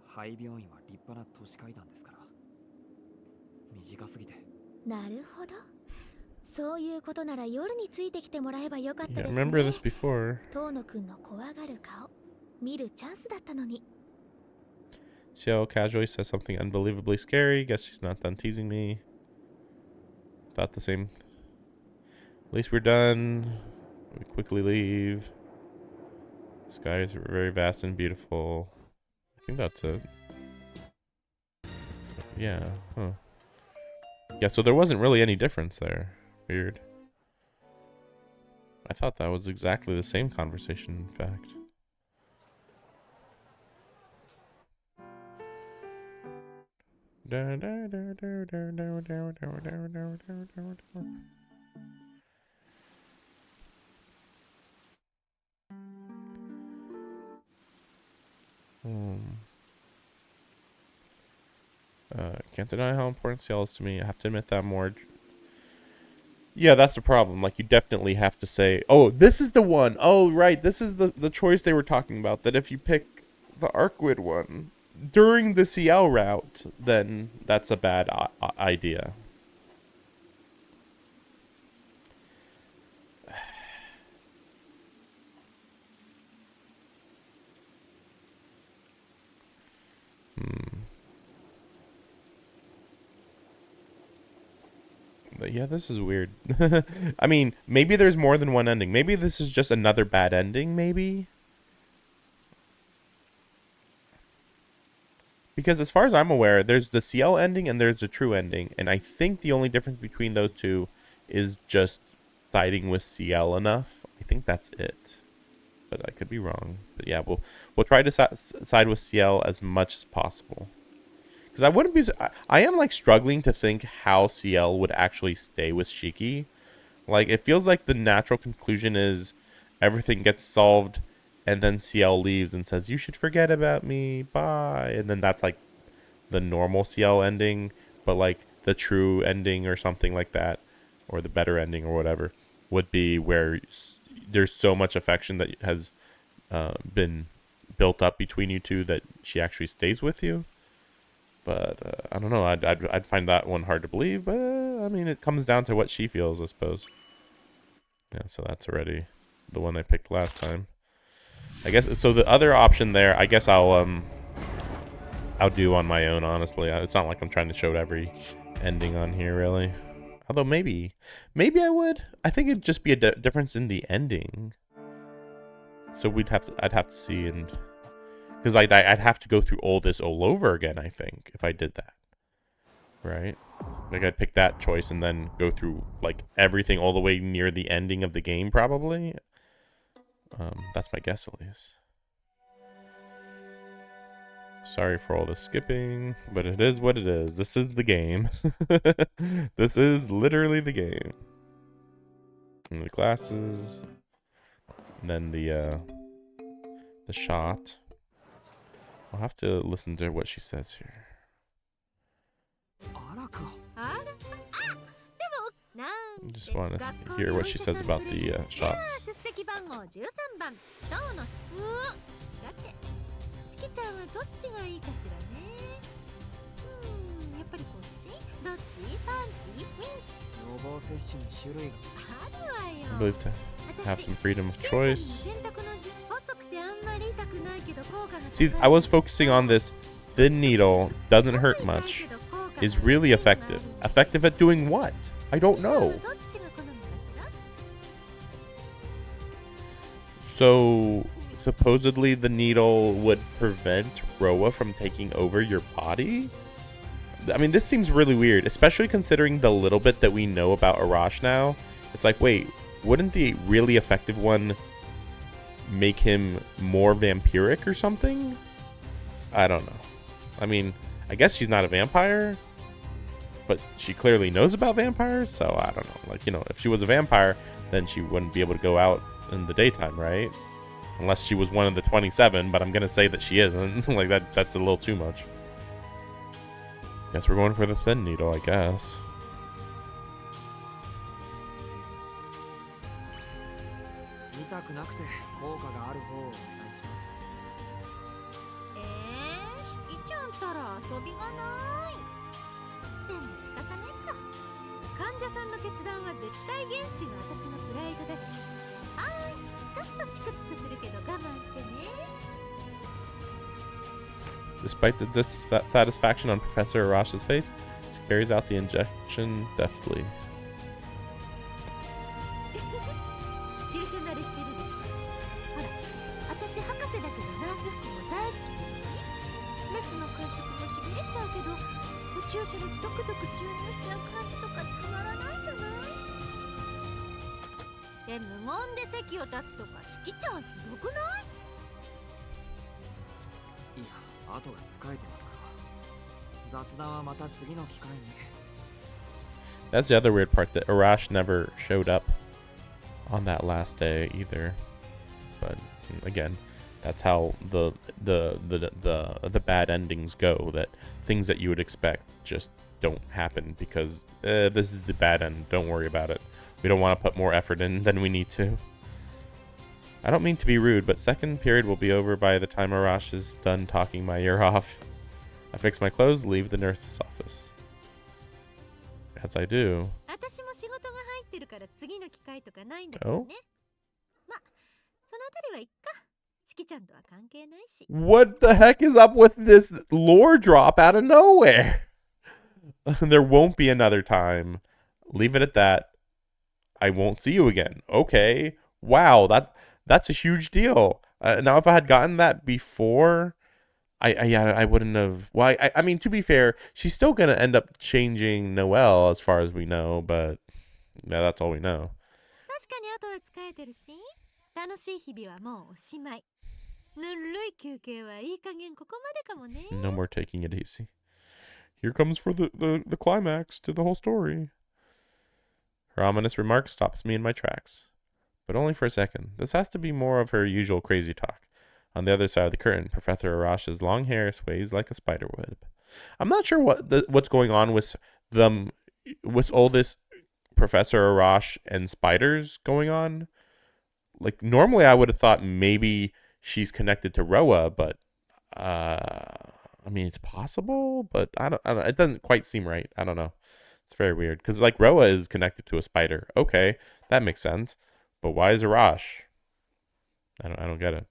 廃病院は立派な都市階段ですから。短すぎて。なるほど。そういうことなら夜についてきてもらえばよかったです Yeah, ね。 remember this before. 遠野くんの怖がる顔、見るチャンスだったのに。Ciel casually says something unbelievably scary. Guess she's not done teasing me. Thought the same. At least we're done. We quickly leave. Sky is very vast and beautiful. I think that's it. Yeah, huh. Yeah, so there wasn't really any difference there. Weird. I thought that was exactly the same conversation, in fact. Can't deny how important Ciel is to me. I have to admit that more. Yeah, that's the problem. Like, you definitely have to say, oh, this is the one. Oh, right. This is the choice they were talking about. That if you pick the Arcwood one, during the Ciel route, then that's a bad idea. But yeah, this is weird. I mean, maybe there's more than one ending. Maybe this is just another bad ending, maybe? Because as far as I'm aware, there's the Ciel ending and there's the true ending. And I think the only difference between those two is just siding with Ciel enough. I think that's it. But I could be wrong. But yeah, we'll try to side with Ciel as much as possible. Because I wouldn't be... I am, like, struggling to think how Ciel would actually stay with Shiki. Like, it feels like the natural conclusion is everything gets solved, and then Ciel leaves and says, you should forget about me, bye. And then that's, like, the normal Ciel ending. But, like, the true ending or something like that, or the better ending or whatever, would be where there's so much affection that has been built up between you two that she actually stays with you. But I don't know. I'd find that one hard to believe. But I mean, it comes down to what she feels, I suppose. Yeah. So that's already the one I picked last time. I guess. So the other option there, I guess I'll do on my own. Honestly, it's not like I'm trying to show every ending on here, really. Although maybe I would. I think it'd just be a difference in the ending. So I'd have to see and. Because I'd have to go through all this all over again, I think, if I did that. Right? Like, I'd pick that choice and then go through, like, everything all the way near the ending of the game, probably. That's my guess, at least. Sorry for all the skipping, but it is what it is. This is the game. This is literally the game. And the glasses. And then the shot. I'll have to listen to what she says here. Just want to hear what she says about the shots. I believe to have some freedom of choice. See, I was focusing on this. Thin needle doesn't hurt much. Is really effective. Effective at doing what? I don't know. So, supposedly the needle would prevent Roa from taking over your body? I mean, this seems really weird, especially considering the little bit that we know about Arash now. It's like, wait, wouldn't the really effective one make him more vampiric or something? I don't know. I mean, I guess she's not a vampire, but she clearly knows about vampires, so I don't know. Like, you know, if she was a vampire, then she wouldn't be able to go out in the daytime, right? Unless she was one of the 27, but I'm gonna say that she isn't. Like, that's a little too much. Guess we're going for the thin needle, I guess. Despite the dissatisfaction on Professor Arash's face, she carries out the injection deftly. That's the other weird part, that Arash never showed up on that last day either. But again, that's how the bad endings go. That things that you would expect just don't happen because this is the bad end. Don't worry about it. We don't want to put more effort in than we need to. I don't mean to be rude, but second period will be over by the time Arash is done talking my ear off. I fix my clothes, leave the nurse's office. As I do. 私も仕事が入ってるから次の機会とかないんだけどね。ま、そのあたりはいっか。チキちゃんとは関係ないし。What the heck is up with this lore drop out of nowhere? There won't be another time. Leave it at that. I won't see you again. Okay. Wow, that's a huge deal. Now, if I had gotten that before, I wouldn't have. Well, I mean, to be fair, she's still gonna end up changing Noelle as far as we know, but yeah, that's all we know. 確かに後は使えてるし、楽しい日々はもうおしまい。ぬるい休憩はいい加減ここまでかもね。No more taking it easy. Here comes for the climax to the whole story. Her ominous remark stops me in my tracks. But only for a second. This has to be more of her usual crazy talk. On the other side of the curtain, Professor Arash's long hair sways like a spider web. I'm not sure what's going on with them, with all this Professor Arash and spiders going on. Like, normally I would have thought maybe she's connected to Roa, but I mean, it's possible, but I don't. It doesn't quite seem right. I don't know. It's very weird because like Roa is connected to a spider. Okay, that makes sense. But why is Arash? I don't get it.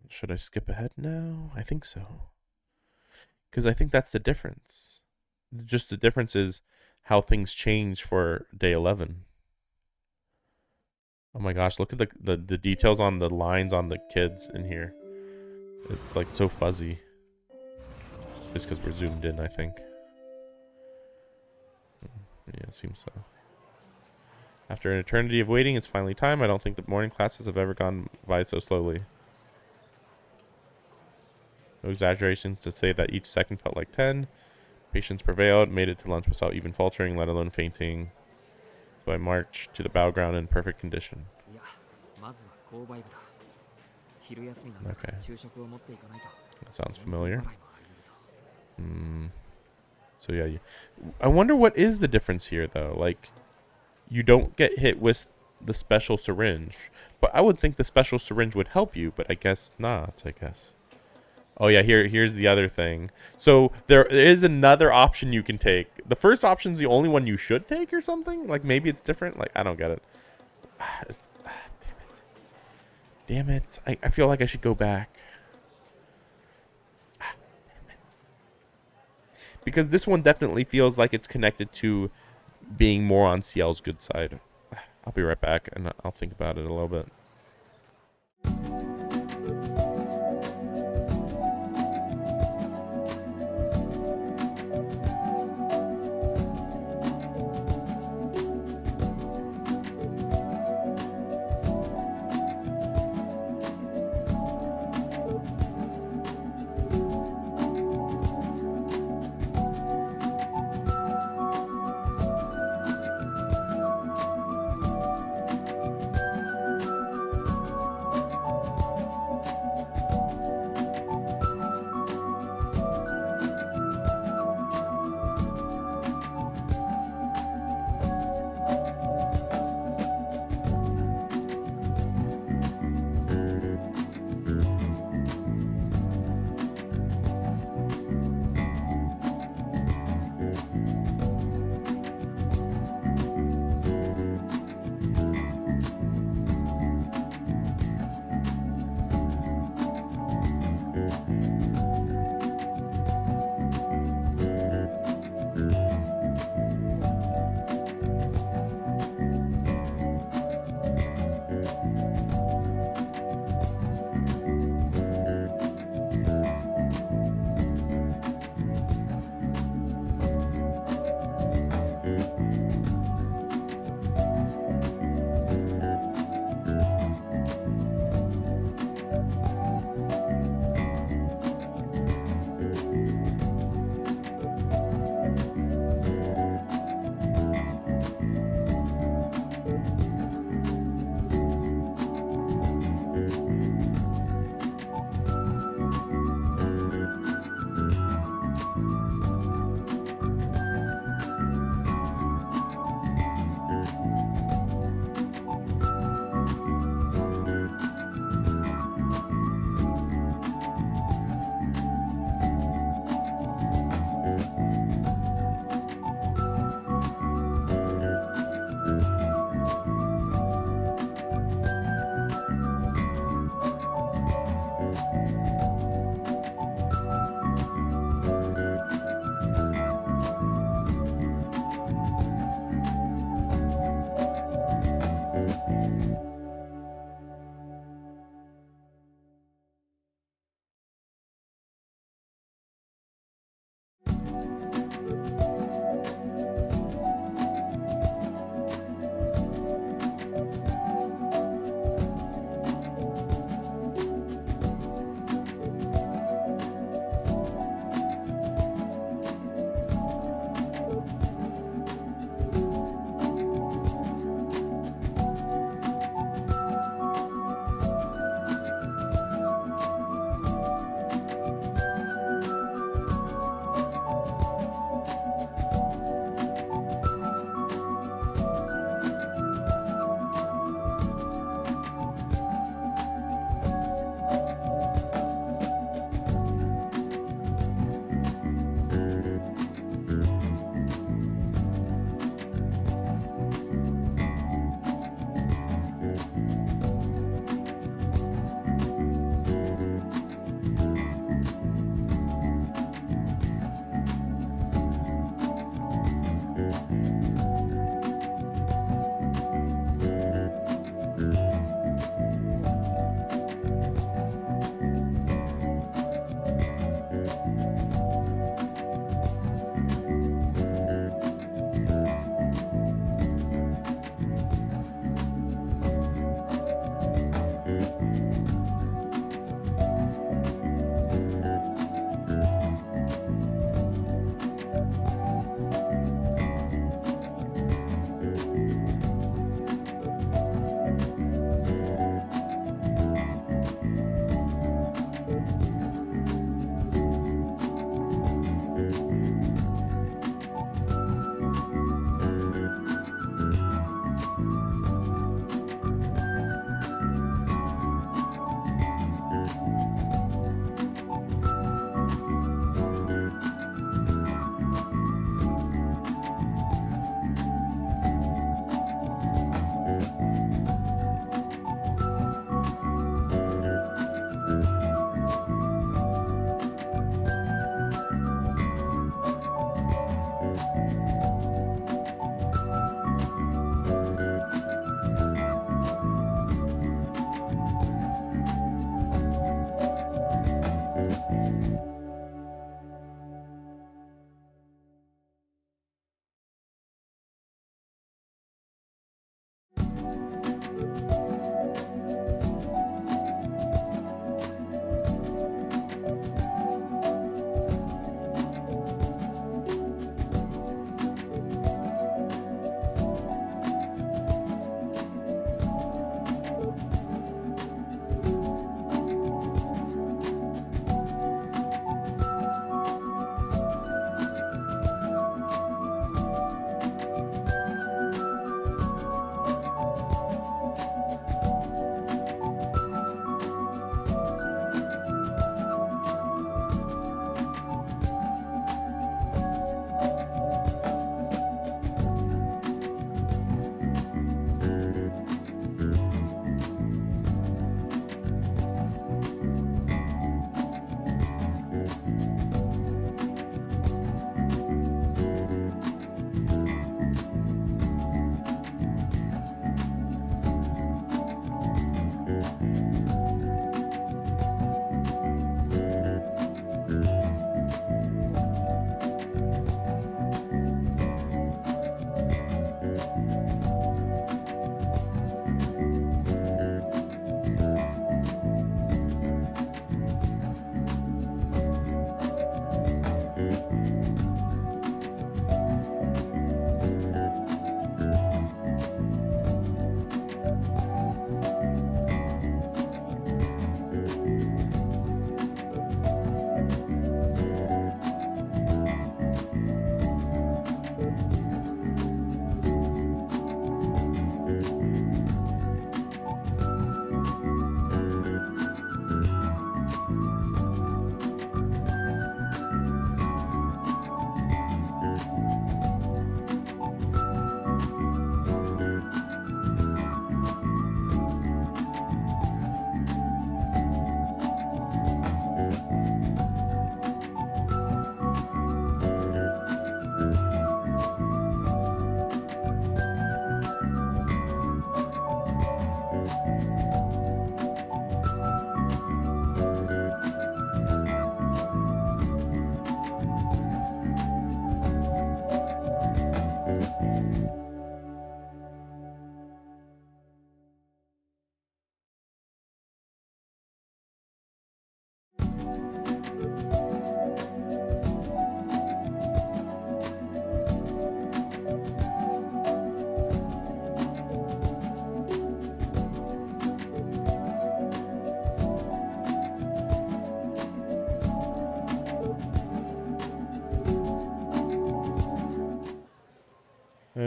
Should I skip ahead now? I think so. Because I think that's the difference. Just the difference is how things change for day 11. Oh my gosh, look at the details on the lines on the kids in here. It's like so fuzzy. Just because we're zoomed in, I think. Yeah, it seems so. After an eternity of waiting, it's finally time. I don't think the morning classes have ever gone by so slowly. No exaggeration to say that each second felt like 10. Patience prevailed, made it to lunch without even faltering, let alone fainting. So I marched to the bow ground in perfect condition. Okay. That sounds familiar. So yeah, I wonder what is the difference here though. Like, you don't get hit with the special syringe, but I would think the special syringe would help you, but I guess not, I guess. Oh yeah, here's the other thing. So there is another option you can take. The first option's the only one you should take or something? Like maybe it's different? Like I don't get it. Damn it. I feel like I should go back. Because this one definitely feels like it's connected to being more on Ciel's good side. I'll be right back and I'll think about it a little bit.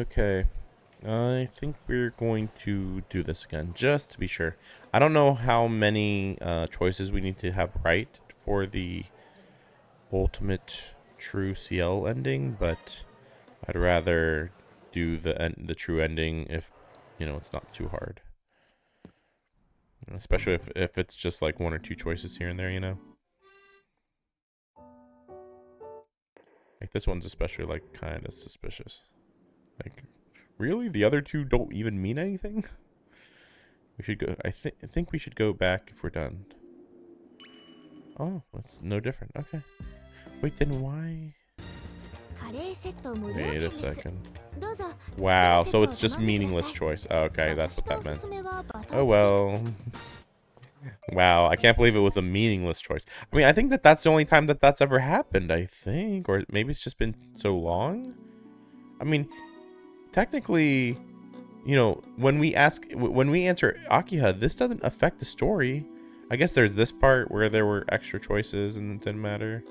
Okay. I think we're going to do this again, just to be sure. I don't know how many choices we need to have right for the ultimate true Ciel ending, but I'd rather do the true ending if, you know, it's not too hard. Especially if it's just like one or two choices here and there, you know? Like this one's especially like kind of suspicious. Like, really? The other two don't even mean anything? We should go. I think we should go back if we're done. Oh, it's no different. Okay. Wait, then why? カレーセット無料 Wait 券 a です second. どうぞ Wow, 好き so な it's セッ just トを頼んでくだ meaningless さい choice. Oh, okay, that's 私 what の that おす meant. すめはバターチ Oh キン well. Wow, I can't believe it was a meaningless choice. I mean, I think that that's the only time that that's ever happened, I think. Or maybe it's just been so long. I mean, technically, you know, when we answer Akiha, this doesn't affect the story. I guess there's this part where there were extra choices and it didn't matter.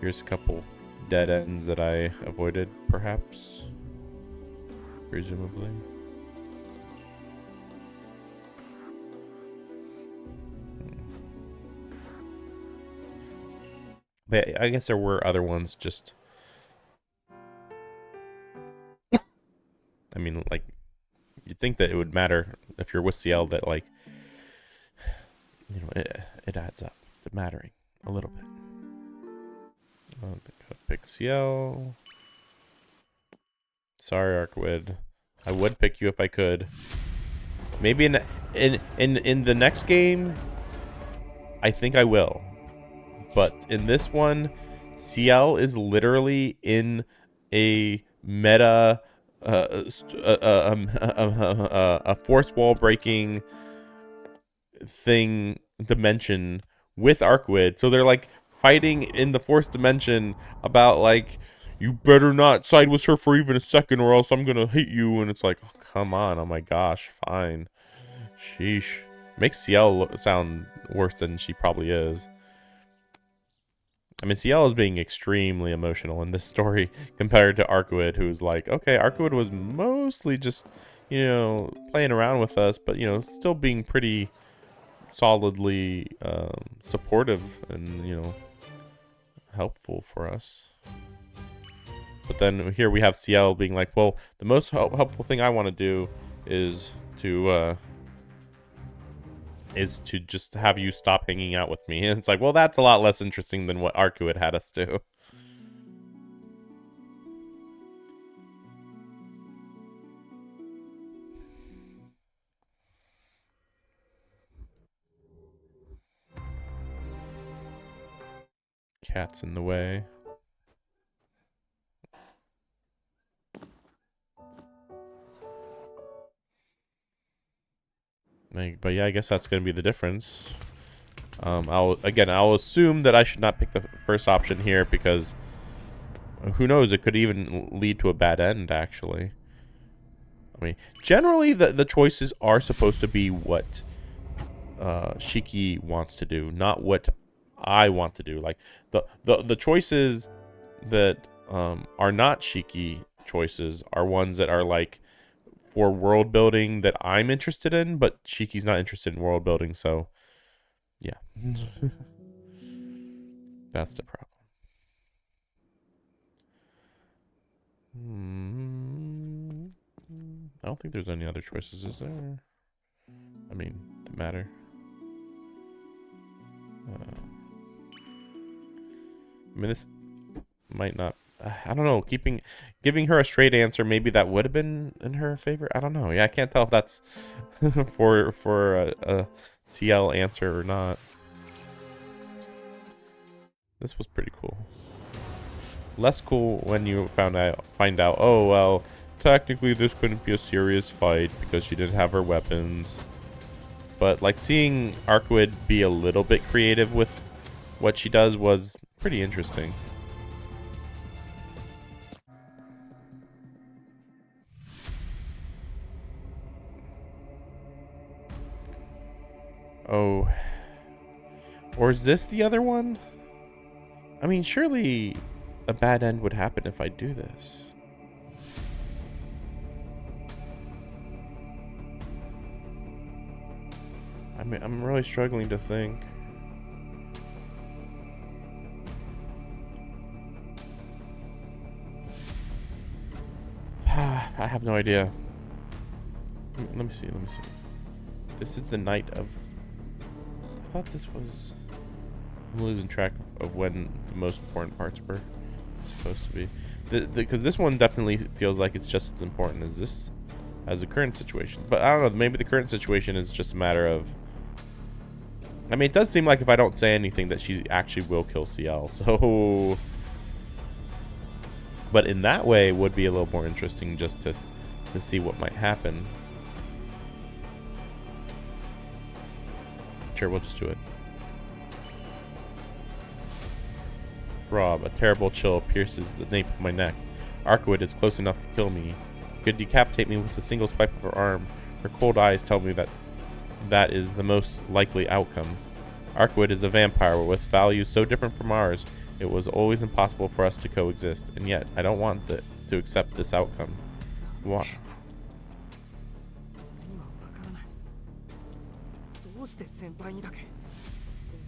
Here's a couple dead ends that I avoided, perhaps. Presumably. But I guess there were other ones just... I mean, like, you'd think that it would matter if you're with Ciel that, like, you know, it adds up to mattering a little bit. I don't think I'd pick Ciel. Sorry, Arkwood. I would pick you if I could. Maybe in the next game, I think I will. But in this one, Ciel is literally in a meta, a fourth wall breaking dimension with Arkwood. So they're like fighting in the fourth dimension about like, you better not side with her for even a second or else I'm gonna hate you. And it's like, oh, come on. Oh my gosh, fine. Sheesh. Makes Ciel sound worse than she probably is. I mean, Ciel is being extremely emotional in this story compared to Arkwood, who's like, okay, Arkwood was mostly just, you know, playing around with us, but, you know, still being pretty solidly supportive and, you know, helpful for us. But then here we have Ciel being like, well, the most helpful thing I want to do is to just have you stop hanging out with me. And it's like, well, that's a lot less interesting than what Arkwood had us do. Cat's in the way. But yeah, I guess that's going to be the difference. I'll assume that I should not pick the first option here because who knows, it could even lead to a bad end, actually. I mean, generally the choices are supposed to be what Shiki wants to do, not what I want to do. Like the choices that are not Shiki choices are ones that are like for world building that I'm interested in, but Shiki's not interested in world building, so yeah. That's the problem. I don't think there's any other choices, is there? I mean, that matter. I mean, this might not. I don't know. Giving her a straight answer, maybe that would have been in her favor. I don't know. Yeah, I can't tell if that's for a Ciel answer or not. This was pretty cool. Less cool when you find out. Oh well, technically this couldn't be a serious fight because she didn't have her weapons. But like seeing Arkwood be a little bit creative with what she does was pretty interesting. Oh. Or is this the other one? I mean, surely a bad end would happen if I do this. I mean, I'm really struggling to think. I have no idea. Let me see. This is the night of... I thought this was... I'm losing track of when the most important parts were supposed to be. Because this one definitely feels like it's just as important as this, as the current situation. But I don't know, maybe the current situation is just a matter of... I mean, it does seem like if I don't say anything that she actually will kill Ciel, so... But in that way, it would be a little more interesting just to see what might happen. Sure, we'll just do it. Rob, a terrible chill pierces the nape of my neck. Arkwood is close enough to kill me. She could decapitate me with a single swipe of her arm. Her cold eyes tell me that that is the most likely outcome. Arkwood is a vampire with values so different from ours, it was always impossible for us to coexist, and yet I don't want to accept this outcome. Why? どうして先輩にだけ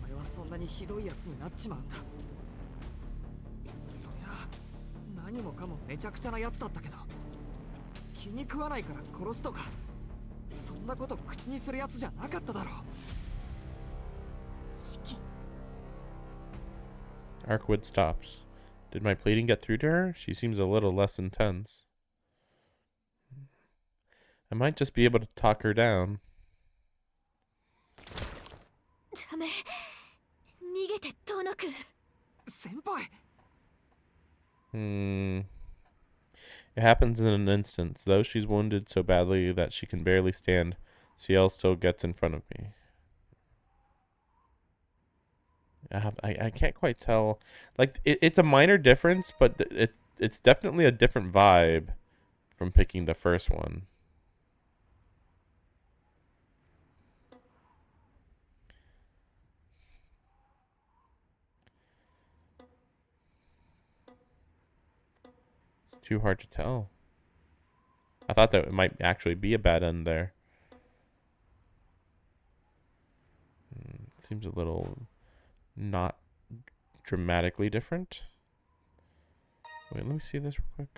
お前はそんなにひどいやつになっちまうんだ。そりゃ何もかもめちゃくちゃなやつだったけど、気に食わないから殺すとかそんなこと口にするやつじゃなかっただろう。四季 Arkwood stops. Did my pleading get through to her? She seems a little less intense. I might just be able to talk her down. ダメ。逃げて遠のく。先輩。It happens in an instant. Though she's wounded so badly that she can barely stand, Ciel still gets in front of me. I can't quite tell. Like, it's a minor difference, but it's definitely a different vibe from picking the first one. It's too hard to tell. I thought that it might actually be a bad end there. Seems a little not dramatically different. Wait, let me see this real quick.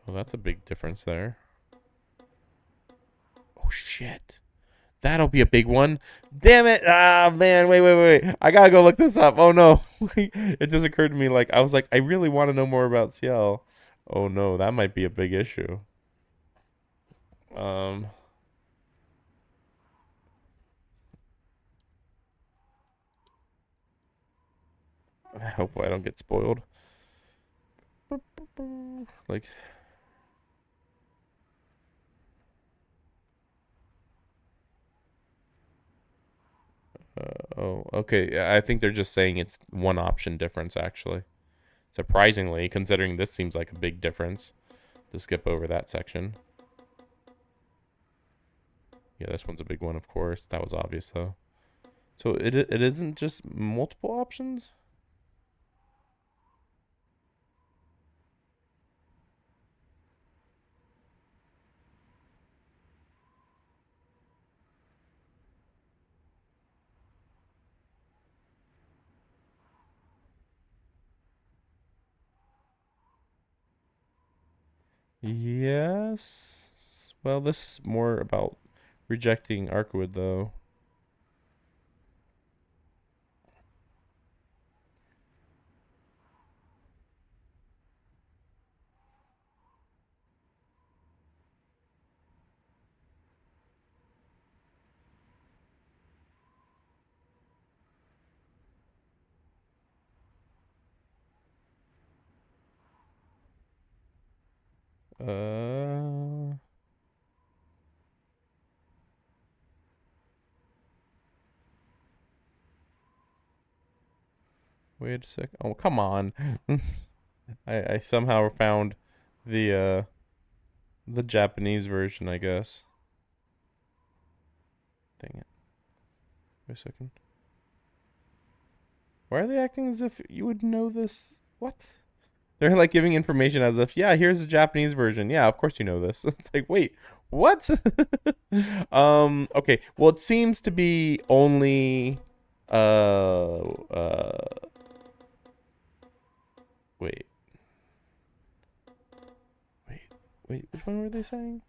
Oh, that's a big difference there. Oh, shit. That'll be a big one. Damn it. Ah, man. Wait. I gotta go look this up. Oh, no. It just occurred to me, like, I was like, I really want to know more about Ciel. Oh, no. That might be a big issue. Hopefully I don't get spoiled. Like... oh, okay. I think they're just saying it's one option difference, actually. Surprisingly, considering this seems like a big difference to skip over that section. Yeah, this one's a big one, of course. That was obvious, though. So it isn't just multiple options? Yes. Well, this is more about rejecting Arkwood, though. Wait a sec. Oh, come on. I somehow found the Japanese version, I guess. Dang it. Wait a second. Why are they acting as if you would know this? What? They're like giving information as if, yeah, here's the Japanese version. Yeah, of course you know this. It's like, wait, what? Okay. Well, it seems to be only wait. Wait. Wait, which one were they saying?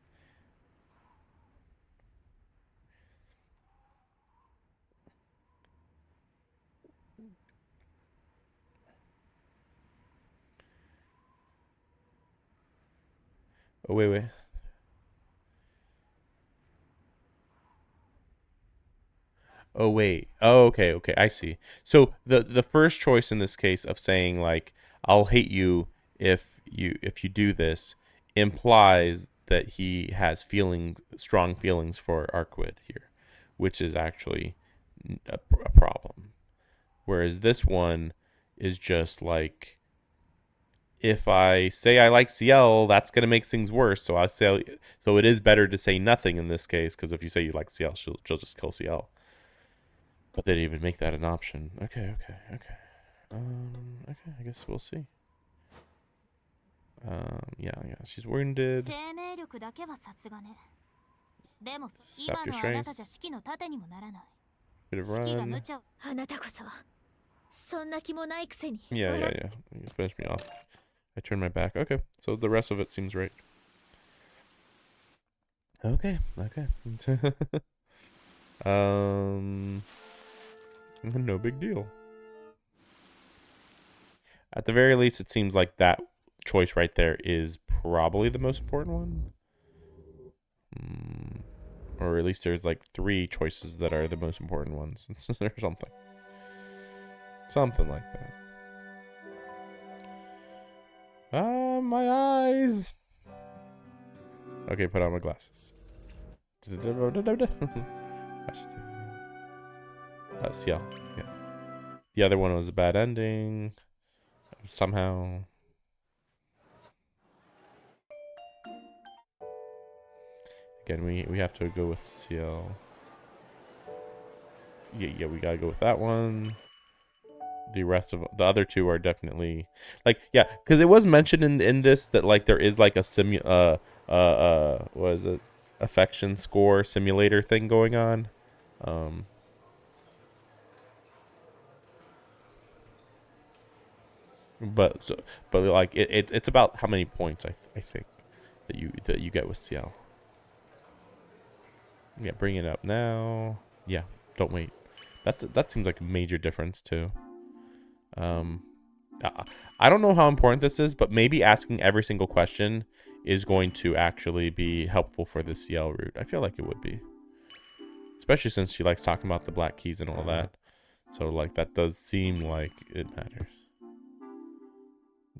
Oh, wait. Oh wait. Oh okay. I see. So the first choice in this case of saying like I'll hate you if you do this implies that he has strong feelings for Arquid here, which is actually a problem. Whereas this one is just like if I say I like Ciel, that's gonna make things worse. So so it is better to say nothing in this case because if you say you like Ciel, she'll just kill Ciel. But they didn't even make that an option. Okay. Okay, I guess we'll see. Yeah, she's wounded. 生命力だけはさすがね。でも Sap 今 your のあなた strength. じゃ士気の盾にもならない。 Bit of 士気が run. 無茶。あなたこそそんな気もないくせに Yeah. You finish me off. I turn my back. Okay, so the rest of it seems right. Okay. No big deal. At the very least, it seems like that choice right there is probably the most important one. Or at least there's like 3 choices that are the most important ones. Or something. Something like that. Ah, my eyes. Okay, put on my glasses. Ciel. Yeah. The other one was a bad ending. Somehow. Again, we have to go with Ciel. Yeah, we gotta go with that one. The rest of the other 2 are definitely like, yeah, because it was mentioned in this that like there is like a what is it, affection score simulator thing going on. But like it's about how many points I think that you get with Ciel. Yeah, bring it up now. Yeah, don't wait. That seems like a major difference too. I don't know how important this is, but maybe asking every single question is going to actually be helpful for the Ciel route. I feel like it would be, especially since she likes talking about the black keys and all that. So like that does seem like it matters.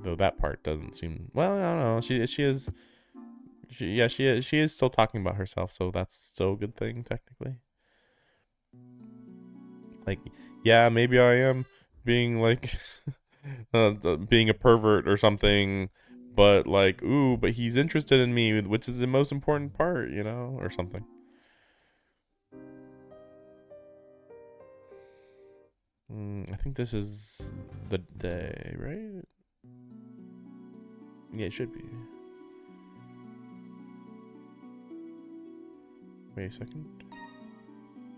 Though that part doesn't seem, well, I don't know. She is still talking about herself, so that's still a good thing technically. Like, yeah, maybe I am being like being a pervert or something, but like, ooh, but he's interested in me, which is the most important part, you know, or something. I think this is the day, right? Yeah, it should be. Wait a second.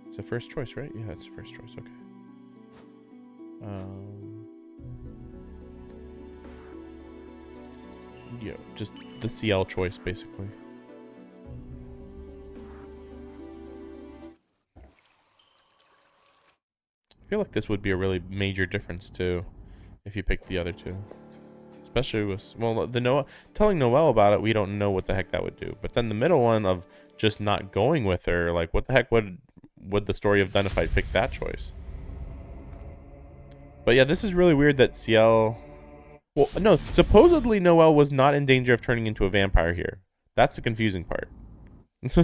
It's the first choice, right? Yeah, it's the first choice. Okay. Yeah, just the Ciel choice, basically. I feel like this would be a really major difference too, if you picked the other 2. Especially with, well, telling Noelle about it, we don't know what the heck that would do. But then the middle one of just not going with her, like what the heck would the story have done if I picked that choice? But yeah, this is really weird that Ciel... Well, no, supposedly Noelle was not in danger of turning into a vampire here. That's the confusing part.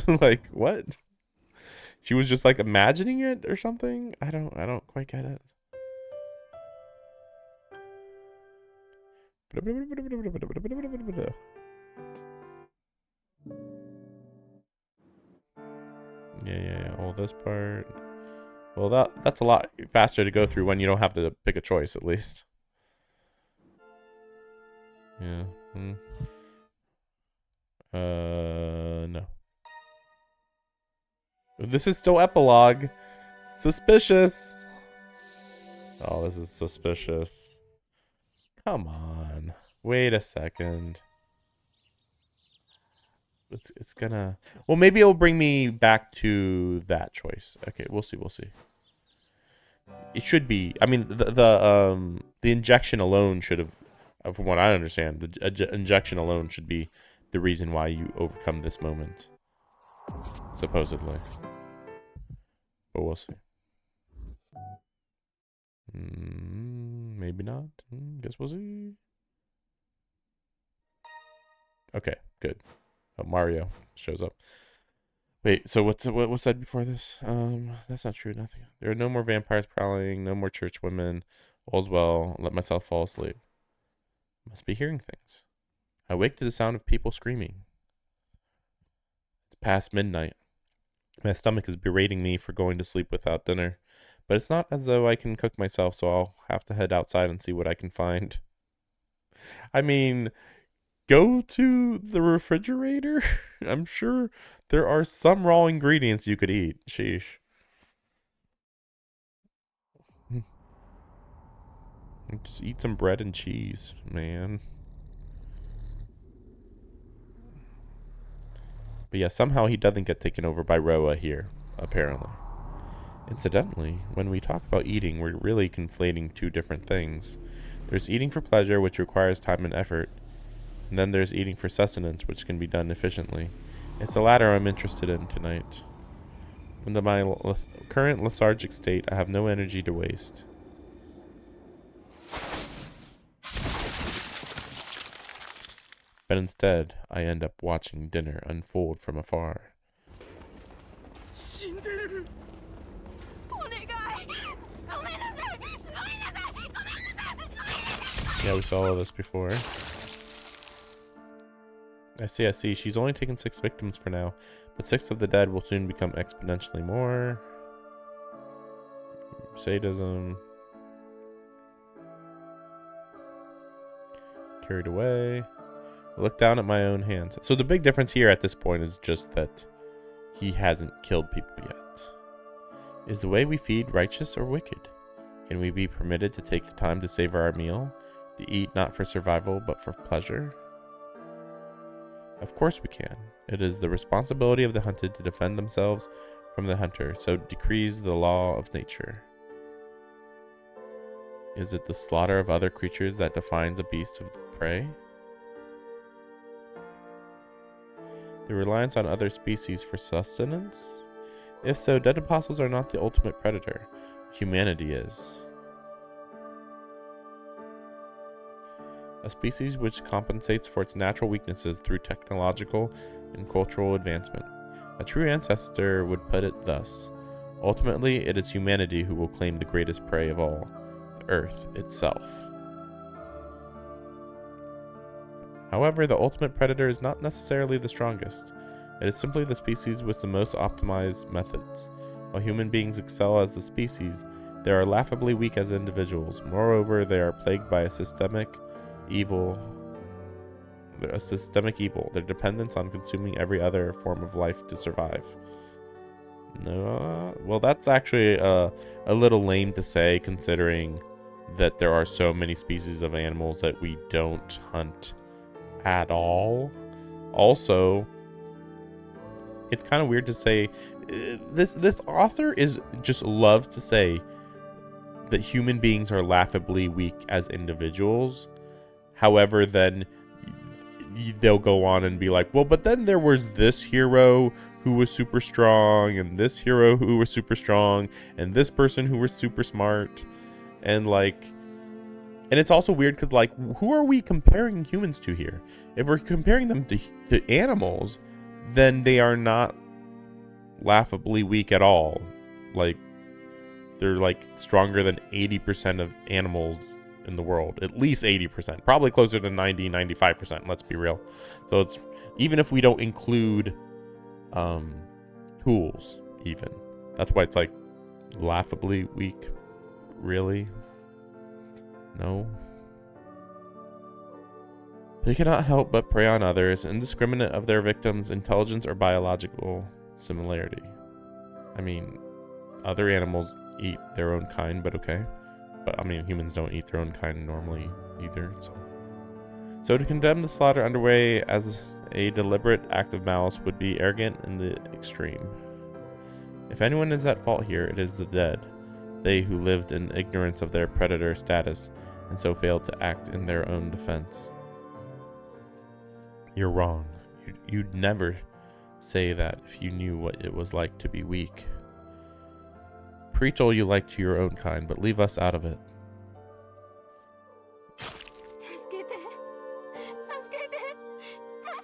Like, what? She was just like imagining it or something? I don't quite get it. Yeah. All this part. Well, that's a lot faster to go through when you don't have to pick a choice, at least. Yeah. No. This is still epilogue. Suspicious. Oh, this is suspicious. Come on. Wait a second. It's gonna... Well, maybe it'll bring me back to that choice. Okay, we'll see. We'll see. It should be... I mean, the injection alone should have... From what I understand, the injection alone should be the reason why you overcome this moment. Supposedly. But we'll see. Maybe not. Guess we'll see. Okay, good. Oh, Mario shows up. Wait, so what's said before this? That's not true. Nothing. There are no more vampires prowling. No more church women. All's well. Let myself fall asleep. Must be hearing things. I wake to the sound of people screaming. It's past midnight. My stomach is berating me for going to sleep without dinner. But it's not as though I can cook myself, so I'll have to head outside and see what I can find. I mean, go to the refrigerator? I'm sure there are some raw ingredients you could eat. Sheesh. Just eat some bread and cheese, man. But yeah, somehow he doesn't get taken over by Roa here, apparently. Incidentally, when we talk about eating, we're really conflating two different things. There's eating for pleasure, which requires time and effort. And then there's eating for sustenance, which can be done efficiently. It's the latter I'm interested in tonight. In my current lethargic state, I have no energy to waste. But instead, I end up watching dinner unfold from afar. Yeah, we saw all of this before. I see. She's only taken 6 victims for now, but 6 of the dead will soon become exponentially more. Sadism. Carried away. I look down at my own hands. So the big difference here at this point is just that he hasn't killed people yet. Is the way we feed righteous or wicked? Can we be permitted to take the time to savor our meal? To eat not for survival, but for pleasure? Of course we can. It is the responsibility of the hunted to defend themselves from the hunter, so decrees the law of nature. Is it the slaughter of other creatures that defines a beast of prey? The reliance on other species for sustenance? If so, dead apostles are not the ultimate predator. Humanity is. A species which compensates for its natural weaknesses through technological and cultural advancement. A true ancestor would put it thus. Ultimately, it is humanity who will claim the greatest prey of all, the Earth itself. However, the ultimate predator is not necessarily the strongest. It is simply the species with the most optimized methods. While human beings excel as a species, they are laughably weak as individuals. Moreover, they are plagued by a systemic evil, their dependence on consuming every other form of life to survive. No, well, that's actually a little lame to say, considering that there are so many species of animals that we don't hunt at all. Also, it's kind of weird to say this author is just loves to say that human beings are laughably weak as individuals. However, then they'll go on and be like, well, but then there was this hero who was super strong, and this hero who was super strong, and this person who was super smart. And like, and it's also weird because, like, who are we comparing humans to here? If we're comparing them to animals, then they are not laughably weak at all. Like, they're like stronger than 80% of animals in the world. At least 80%. Probably closer to 90, 95%, let's be real. So it's, even if we don't include tools, even. That's why it's like, laughably weak. Really? No. They cannot help but prey on others, indiscriminate of their victims' intelligence or biological similarity. I mean, other animals eat their own kind, but okay. But I mean, humans don't eat their own kind normally either. So to condemn the slaughter underway as a deliberate act of malice would be arrogant in the extreme. If anyone is at fault here, it is the dead, they who lived in ignorance of their predator status and so failed to act in their own defense. You're wrong. You'd never say that if you knew what it was like to be weak. Preach all you like to your own kind, but leave us out of it. 助けて助けて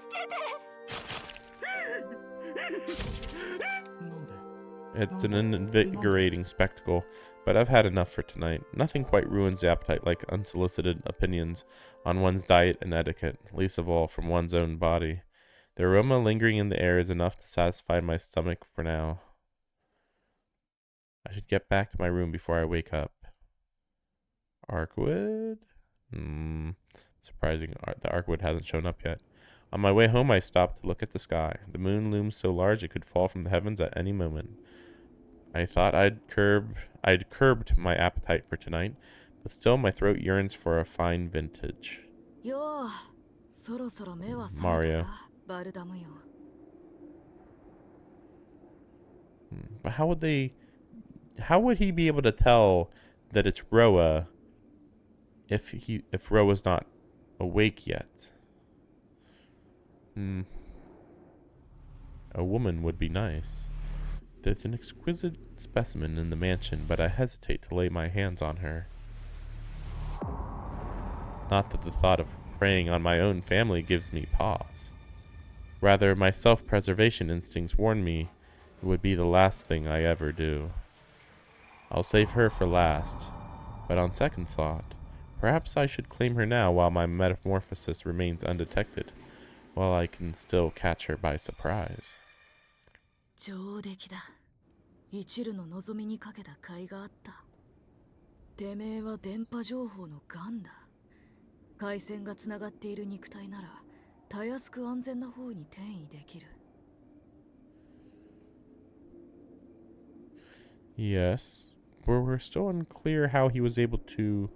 助けて。なんで It's an invigorating spectacle, but I've had enough for tonight. Nothing quite ruins the appetite like unsolicited opinions on one's diet and etiquette, least of all from one's own body. The aroma lingering in the air is enough to satisfy my stomach for now. I should get back to my room before I wake up. Arkwood? Surprising, the Arkwood hasn't shown up yet. On my way home, I stopped to look at the sky. The moon looms so large it could fall from the heavens at any moment. I thought I'd curbed my appetite for tonight, but still my throat yearns for a fine vintage. Mario. But how would he be able to tell that it's Roa if Roa's not awake yet? A woman would be nice. There's an exquisite specimen in the mansion, but I hesitate to lay my hands on her. Not that the thought of preying on my own family gives me pause. Rather, my self-preservation instincts warn me it would be the last thing I ever do. I'll save her for last, but on second thought, perhaps I should claim her now while my metamorphosis remains undetected, while I can still catch her by surprise. 上出来だ。一縷の望みにかけた甲斐があった。てめえは電波情報のガンだ。回線がつながっている肉体なら、たやすく安全な方に転移できる。Yes, but we're still unclear how he was able to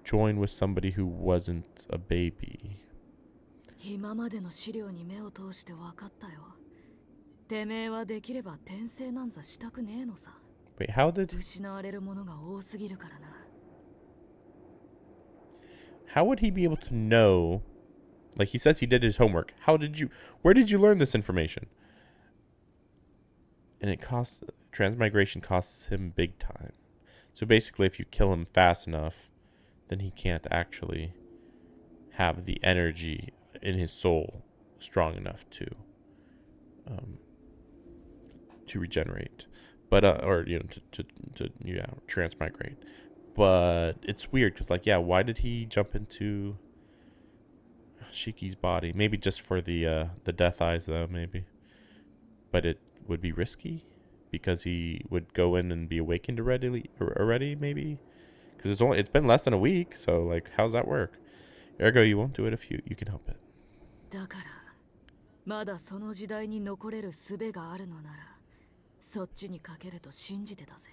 join with somebody who wasn't a baby. 今までの資料に目を通して分かったよ。てめえはできれば転生なんざしたくねえのさ。Wait, how did... 失われるものが多すぎるからな。How would he be able to know? Like, he says he did his homework. Where did you learn this information? And it costs... Transmigration costs him big time. So basically, if you kill him fast enough, then he can't actually have the energy in his soul strong enough to regenerate, but or to transmigrate. But it's weird because, like, yeah, why did he jump into Shiki's body? Maybe just for the death eyes, though, maybe. But it would be risky because he would go in and be awakened already, maybe. Because it's been less than a week, so like, how's that work? Ergo, you won't do it if you can help it. だから、まだその時代に残れる術があるのなら、そっちにかけると信じてたぜ。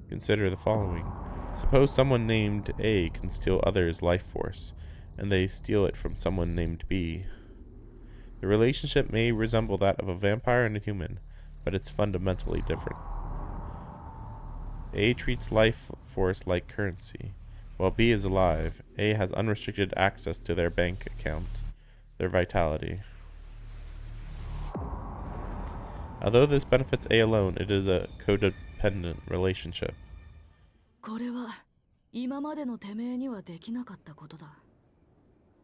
Consider the following. Suppose someone named A can steal others' life force, and they steal it from someone named B. The relationship may resemble that of a vampire and a human, but it's fundamentally different. A treats life force like currency. While B is alive, A has unrestricted access to their bank account, their vitality. Although this benefits A alone, it is a codependent relationship. これは今までのてめえにはできなかったことだ。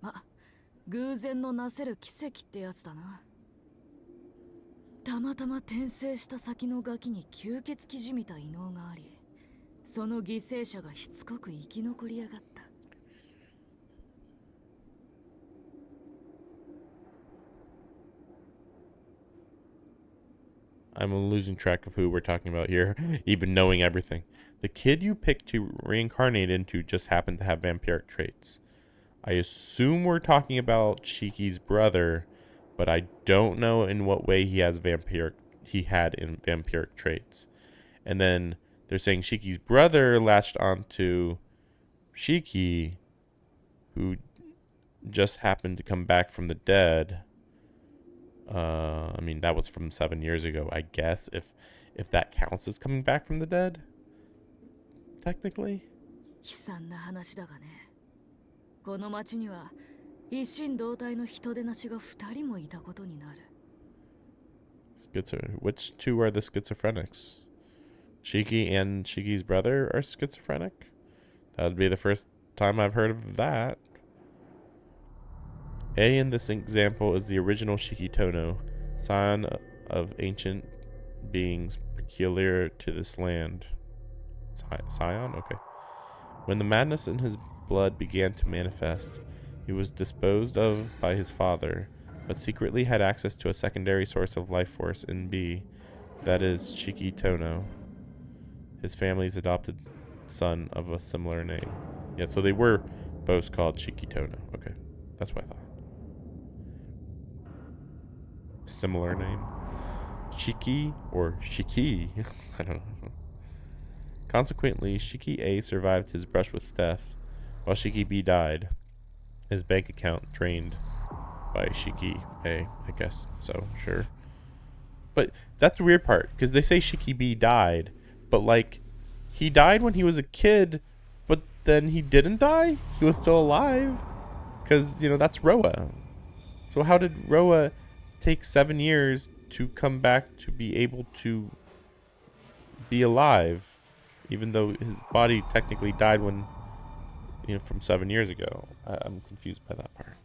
ま、偶然のなせる奇跡ってやつだな。たまたま転生した先のガキに吸血鬼じみた異能があり、その犠牲者がしつこく生き残りやがった。I'm losing track of who we're talking about here, even knowing everything. The kid you picked to reincarnate into just happened to have vampiric traits. I assume we're talking about Shiki's brother, but I don't know in what way he had vampiric traits. And then they're saying Shiki's brother latched onto Shiki, who just happened to come back from the dead. I mean, that was from 7 years ago, I guess, if that counts as coming back from the dead, technically. 悲惨な話だがね。この町には一心同体の人でなしが2人もいたことになる。Which two are the schizophrenics? Shiki and Shiki's brother are schizophrenic? That would be the first time I've heard of that. A in this example is the original Shiki Tono, scion of ancient beings peculiar to this land. Scion? Okay. When the madness in his blood began to manifest, he was disposed of by his father, but secretly had access to a secondary source of life force in B, that is Shiki Tono, his family's adopted son of a similar name. Yeah, so they were both called Shiki Tono. Okay, that's what I thought. Similar name. Shiki or Shiki? I don't know. Consequently, Shiki A survived his brush with death, while Shiki B died. His bank account drained by Shiki A, I guess. So, sure. But that's the weird part, because they say Shiki B died, but like, he died when he was a kid, but then he didn't die? He was still alive? Because, you know, that's Roa. So how did Roa take 7 years to come back to be able to be alive, even though his body technically died when, you know, from 7 years ago? I'm confused by that part.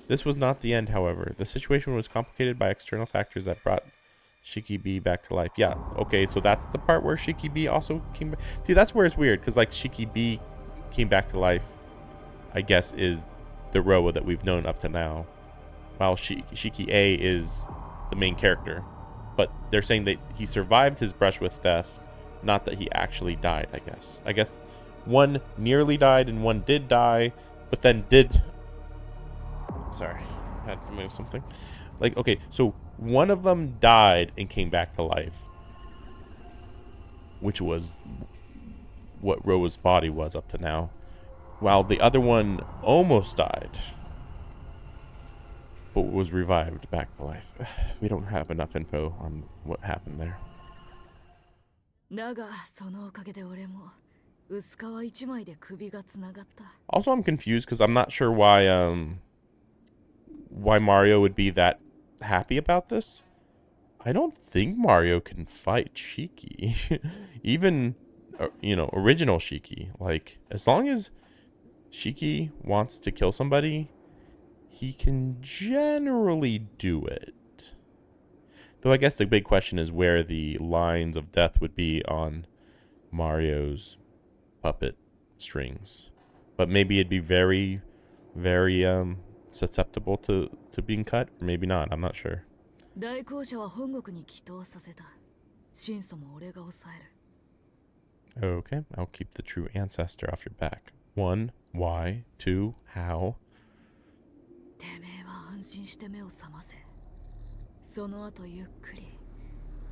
This was not the end, however. The situation was complicated by external factors that brought Shiki B back to life. Yeah, okay, so that's the part where Shiki B also came back. See, that's where it's weird, because like Shiki B came back to life, I guess, is the Roa that we've known up to now, while Shiki A is the main character. But they're saying that he survived his brush with death, not that he actually died, I guess. I guess one nearly died and one did die, but then did... Sorry, I had to move something. Like, okay, so one of them died and came back to life, which was what Roa's body was up to now, while the other one almost died, but was revived back to life. We don't have enough info on what happened there. だがそのおかげで俺も薄皮一枚で首がつながった。 Also, I'm confused because I'm not sure why Mario would be that happy about this. I don't think Mario can fight Shiki. Even, you know, original Shiki. Like, as long as Shiki wants to kill somebody, he can generally do it. Though I guess the big question is where the lines of death would be on Mario's puppet strings. But maybe it'd be very, very susceptible to being cut, or maybe not. I'm not sure. 大公社は本国に祈祷させた。神祖も俺が抑える。 Okay, I'll keep the true ancestor off your back. 1, why? 2, how? てめえは安心して目を覚ませ。その後ゆっくり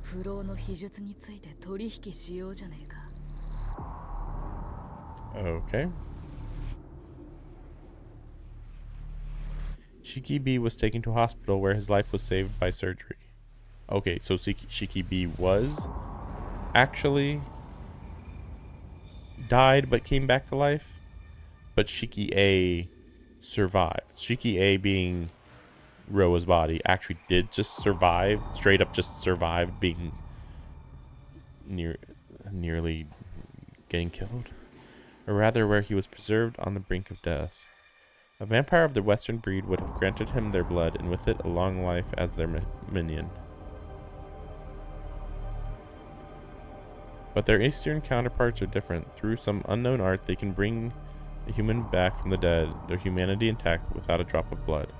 不老の秘術について取引しようじゃねえか。 Okay. Shiki B was taken to a hospital where his life was saved by surgery. Okay, so Shiki B was actually died but came back to life, but Shiki A survived. Shiki A, being Roa's body, actually did just survive, straight up just survived being nearly getting killed, or rather where he was preserved on the brink of death. A vampire of the Western breed would have granted him their blood, and with it a long life as their minion. But their Eastern counterparts are different. Through some unknown art, they can bring a human back from the dead, their humanity intact without a drop of blood.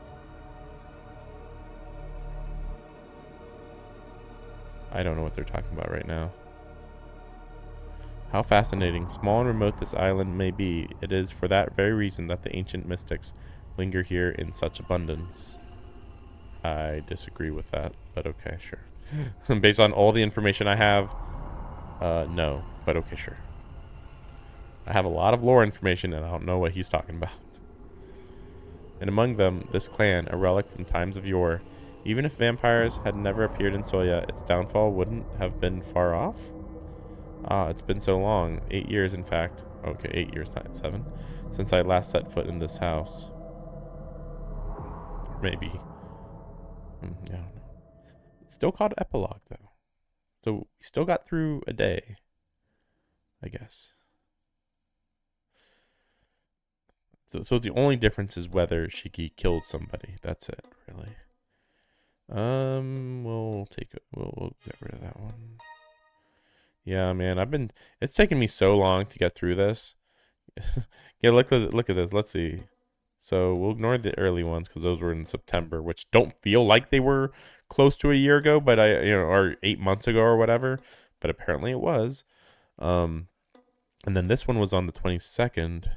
I don't know what they're talking about right now. How fascinating. Small and remote this island may be, it is for that very reason that the ancient mystics linger here in such abundance. I disagree with that, but okay, sure. Based on all the information I have, no, but okay, sure. I have a lot of lore information and I don't know what he's talking about. And among them, this clan, a relic from times of yore. Even if vampires had never appeared in Soya, its downfall wouldn't have been far off? Ah, it's been so long. 8 years, in fact. Okay, 8 years, not 7. Since I last set foot in this house. Or maybe. I don't know. It's still called Epilogue, though. So we still got through a day. I guess. So the only difference is whether Shiki killed somebody. That's it, really. We'll get rid of that one. Yeah, man, it's taken me so long to get through this. Yeah, look at this. Let's see. So we'll ignore the early ones because those were in September, which don't feel like they were close to a year ago, but or 8 months ago or whatever. But apparently it was. And then this one was on the 22nd.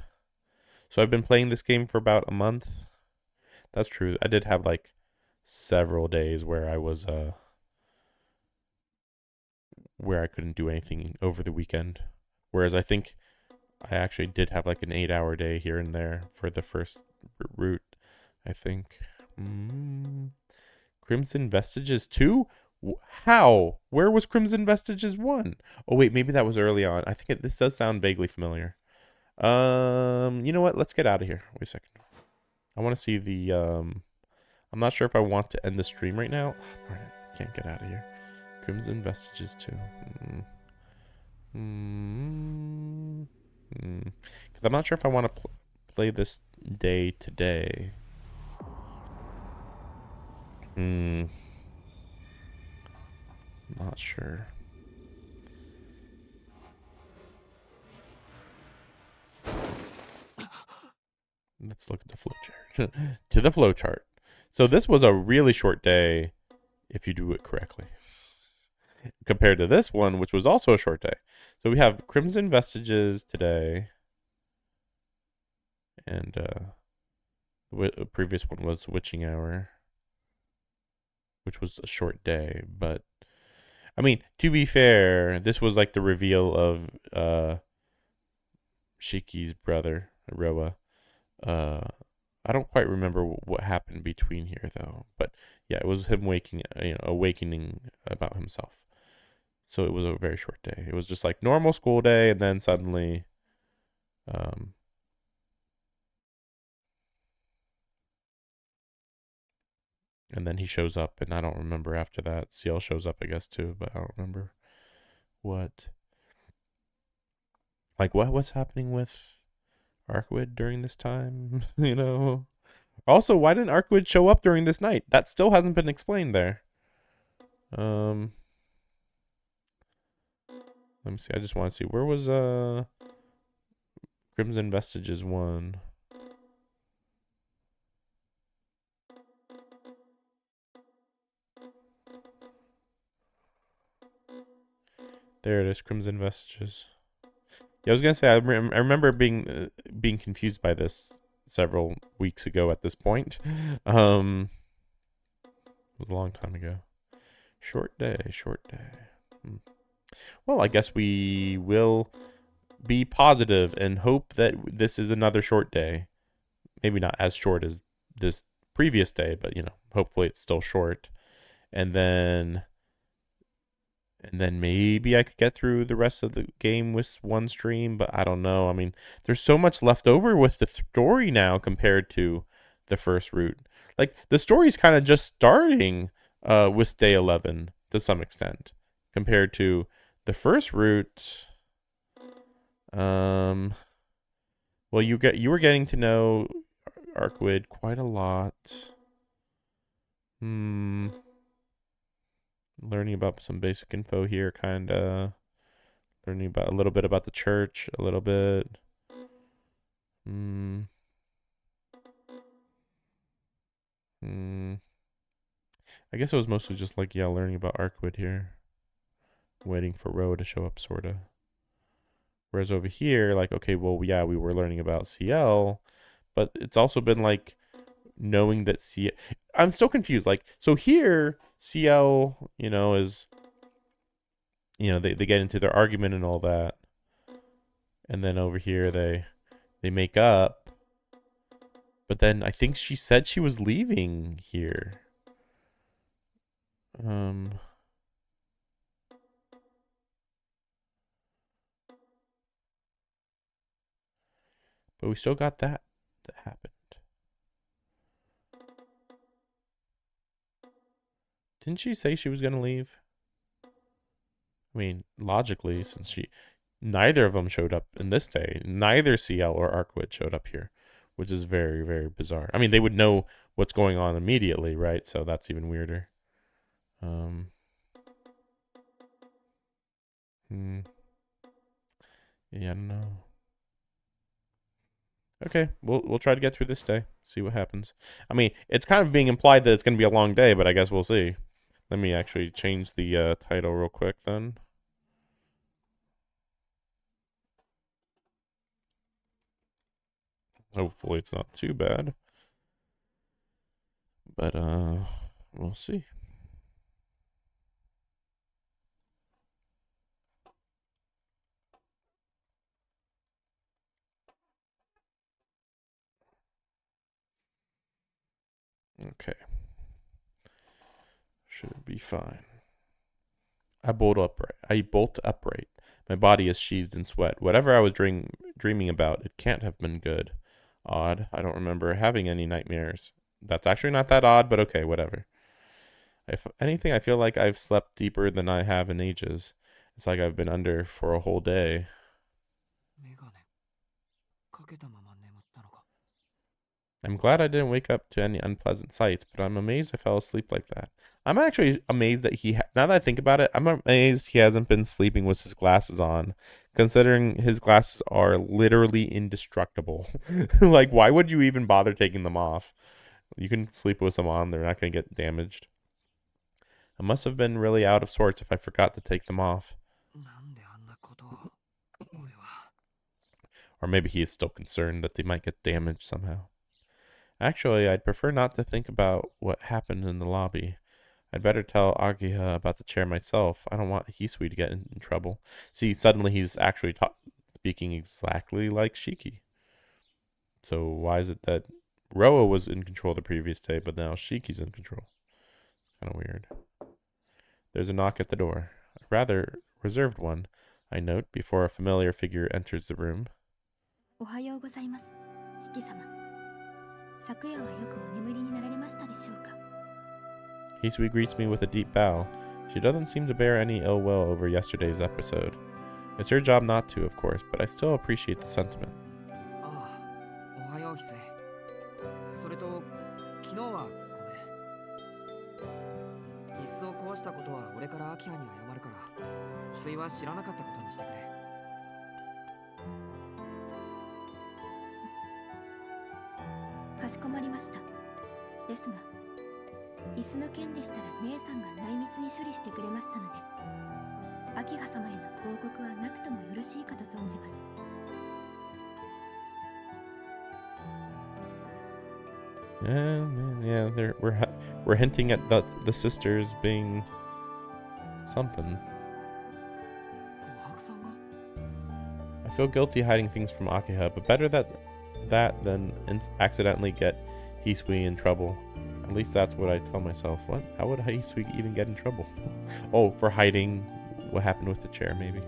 So I've been playing this game for about a month. That's true. I did have like several days where I was where I couldn't do anything over the weekend. Whereas I think I actually did have like an 8-hour day here and there for the first route, I think. Crimson Vestiges 2? How? Where was Crimson Vestiges 1? Oh, wait, maybe that was early on. I think this does sound vaguely familiar. You know what? Let's get out of here. Wait a second. I want to see the, I'm not sure if I want to end the stream right now. All right, can't get out of here. Crimson Vestiges 2. Because I'm not sure if I want to play this day today. Not sure. Let's look at the flowchart. To the flowchart. So this was a really short day if you do it correctly. Compared to this one, which was also a short day. So we have Crimson Vestiges today. And the previous one was Witching Hour, which was a short day. But, I mean, to be fair, this was like the reveal of Shiki's brother, Roa. I don't quite remember what happened between here, though. But, yeah, it was him awakening about himself. So it was a very short day. It was just like normal school day, and then suddenly... and then he shows up, and I don't remember after that. Ciel shows up, I guess, too, but I don't remember what. Like, what's happening with Arkwood during this time? Also, why didn't Arkwood show up during this night? That still hasn't been explained there. Let me see. I just want to see. Where was Crimson Vestiges 1? There it is, Crimson Vestiges. Yeah, I was gonna say I remember being confused by this several weeks ago. At this point, it was a long time ago. Short day. Well, I guess we will be positive and hope that this is another short day. Maybe not as short as this previous day, but hopefully it's still short. And then maybe I could get through the rest of the game with one stream, but I don't know. I mean, there's so much left over with the story now compared to the first route. Like, the story's kind of just starting with day 11 to some extent compared to the first route. Well, you were getting to know Arkwood quite a lot. Learning about some basic info here, kinda. Learning about a little bit about the church, a little bit. I guess it was mostly just like, learning about Arkwood here. waiting for Ro to show up, sorta. Whereas over here, like, okay, well, yeah, we were learning about Ciel, but it's also been like knowing that Ciel. I'm still confused. Like, so here, Ciel, is, they get into their argument and all that, and then over here they make up. But then I think she said she was leaving here. But we still got that happened. Didn't she say she was gonna leave? I mean, logically, since neither of them showed up in this day. Neither Ciel or Arkwood showed up here, which is very, very bizarre. I mean, they would know what's going on immediately, right? So that's even weirder. Yeah, I don't know. Okay, we'll try to get through this day. See what happens. I mean, it's kind of being implied that it's going to be a long day, but I guess we'll see. Let me actually change the title real quick then. Hopefully it's not too bad. But we'll see. Okay. Should be fine. I bolt upright. My body is sheathed in sweat. Whatever I was dreaming about, it can't have been good. Odd. I don't remember having any nightmares. That's actually not that odd, but okay, whatever. If anything, I feel like I've slept deeper than I have in ages. It's like I've been under for a whole day. I'm glad I didn't wake up to any unpleasant sights, but I'm amazed I fell asleep like that. I'm actually amazed that now that I think about it, I'm amazed he hasn't been sleeping with his glasses on, considering his glasses are literally indestructible. Like, why would you even bother taking them off? You can sleep with them on, they're not going to get damaged. I must have been really out of sorts if I forgot to take them off. Or maybe he is still concerned that they might get damaged somehow. Actually, I'd prefer not to think about what happened in the lobby. I'd better tell Agiha about the chair myself. I don't want Hisui to get in trouble. See, suddenly he's actually speaking exactly like Shiki. So why is it that Roa was in control the previous day, but now Shiki's in control? Kind of weird. There's a knock at the door. A rather reserved one, I note, before a familiar figure enters the room. Hisui greets me with a deep bow. She doesn't seem to bear any ill will over yesterday's episode. It's her job not to, of course, but I still appreciate the sentiment. Yeah, we're hinting at the sisters being something. I feel guilty hiding things from Akiha, but better that than accidentally get Hisui in trouble. At least that's what I tell myself. What? How would Hisui even get in trouble? Oh, for hiding what happened with the chair, maybe.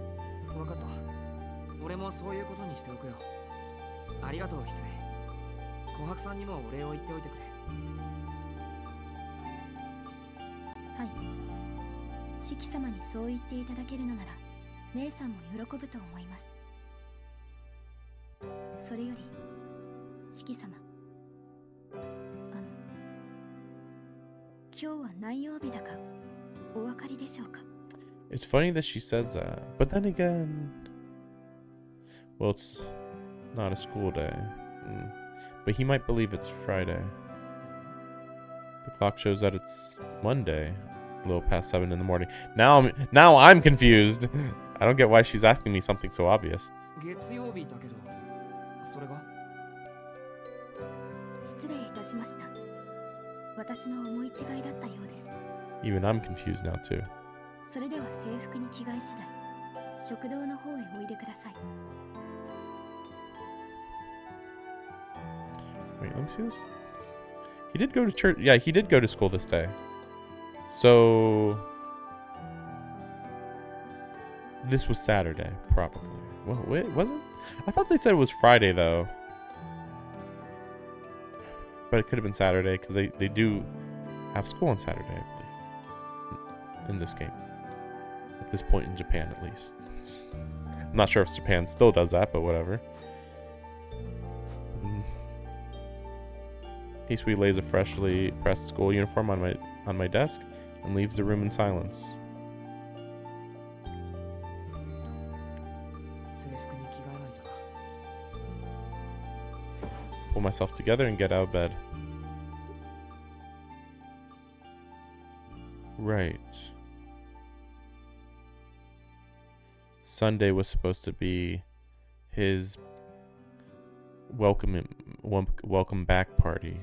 It's funny that she says that, but then again, well, it's not a school day. But he might believe it's Friday. The clock shows that it's Monday. A little past 7 in the morning. Now I'm confused. I don't get why she's asking me something so obvious. 月曜日だけど、それが失礼いたしました。私の思い違いだったようです。 Even I'm confused now too. それでは制服に着替え次第、食堂の方へおいでください。 Wait, let me see this. He did go to church. Yeah, he did go to school this day. So this was Saturday, probably. Well, wait, was it? I thought they said it was Friday though. But it could have been Saturday because they do have school on Saturday, I believe. In this game. At this point in Japan, at least. I'm not sure if Japan still does that, but whatever. Hisui lays a freshly pressed school uniform on my desk and leaves the room in silence. 制服に着替えないとな。 Pull myself together and get out of bed. Right. Sunday was supposed to be his welcome back party.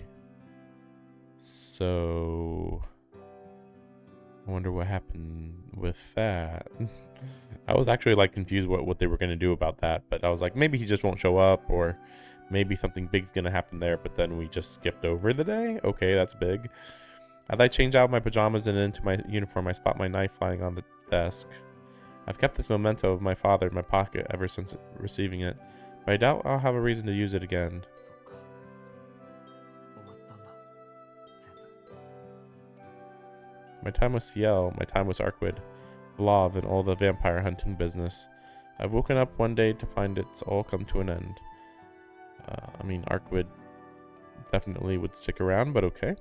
So I wonder what happened with that. I was actually like confused what they were going to do about that, but I was like, maybe he just won't show up, or maybe something big's going to happen there, but then we just skipped over the day. Okay, that's big. As I change out my pajamas and into my uniform, I spot my knife lying on the desk. I've kept this memento of my father in my pocket ever since receiving it, but I doubt I'll have a reason to use it again. そっか。終わったんだ。全部。 My time with Ciel, my time with Arkwood, Vlav, and all the vampire hunting business. I've woken up one day to find it's all come to an end. I mean, Arkwood definitely would stick around, but okay.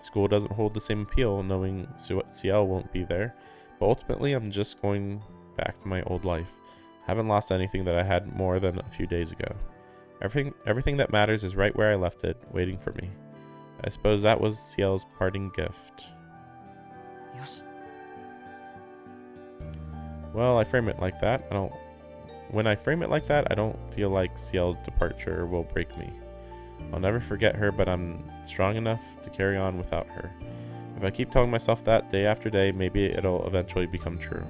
School doesn't hold the same appeal, knowing Ciel won't be there. But ultimately, I'm just going back to my old life. I haven't lost anything that I had more than a few days ago. Everything that matters is right where I left it, waiting for me. I suppose that was Ciel's parting gift. よし。 Well, I frame it like that. When I frame it like that, I don't feel like Ciel's departure will break me. I'll never forget her, but I'm strong enough to carry on without her. If I keep telling myself that day after day, maybe it'll eventually become true.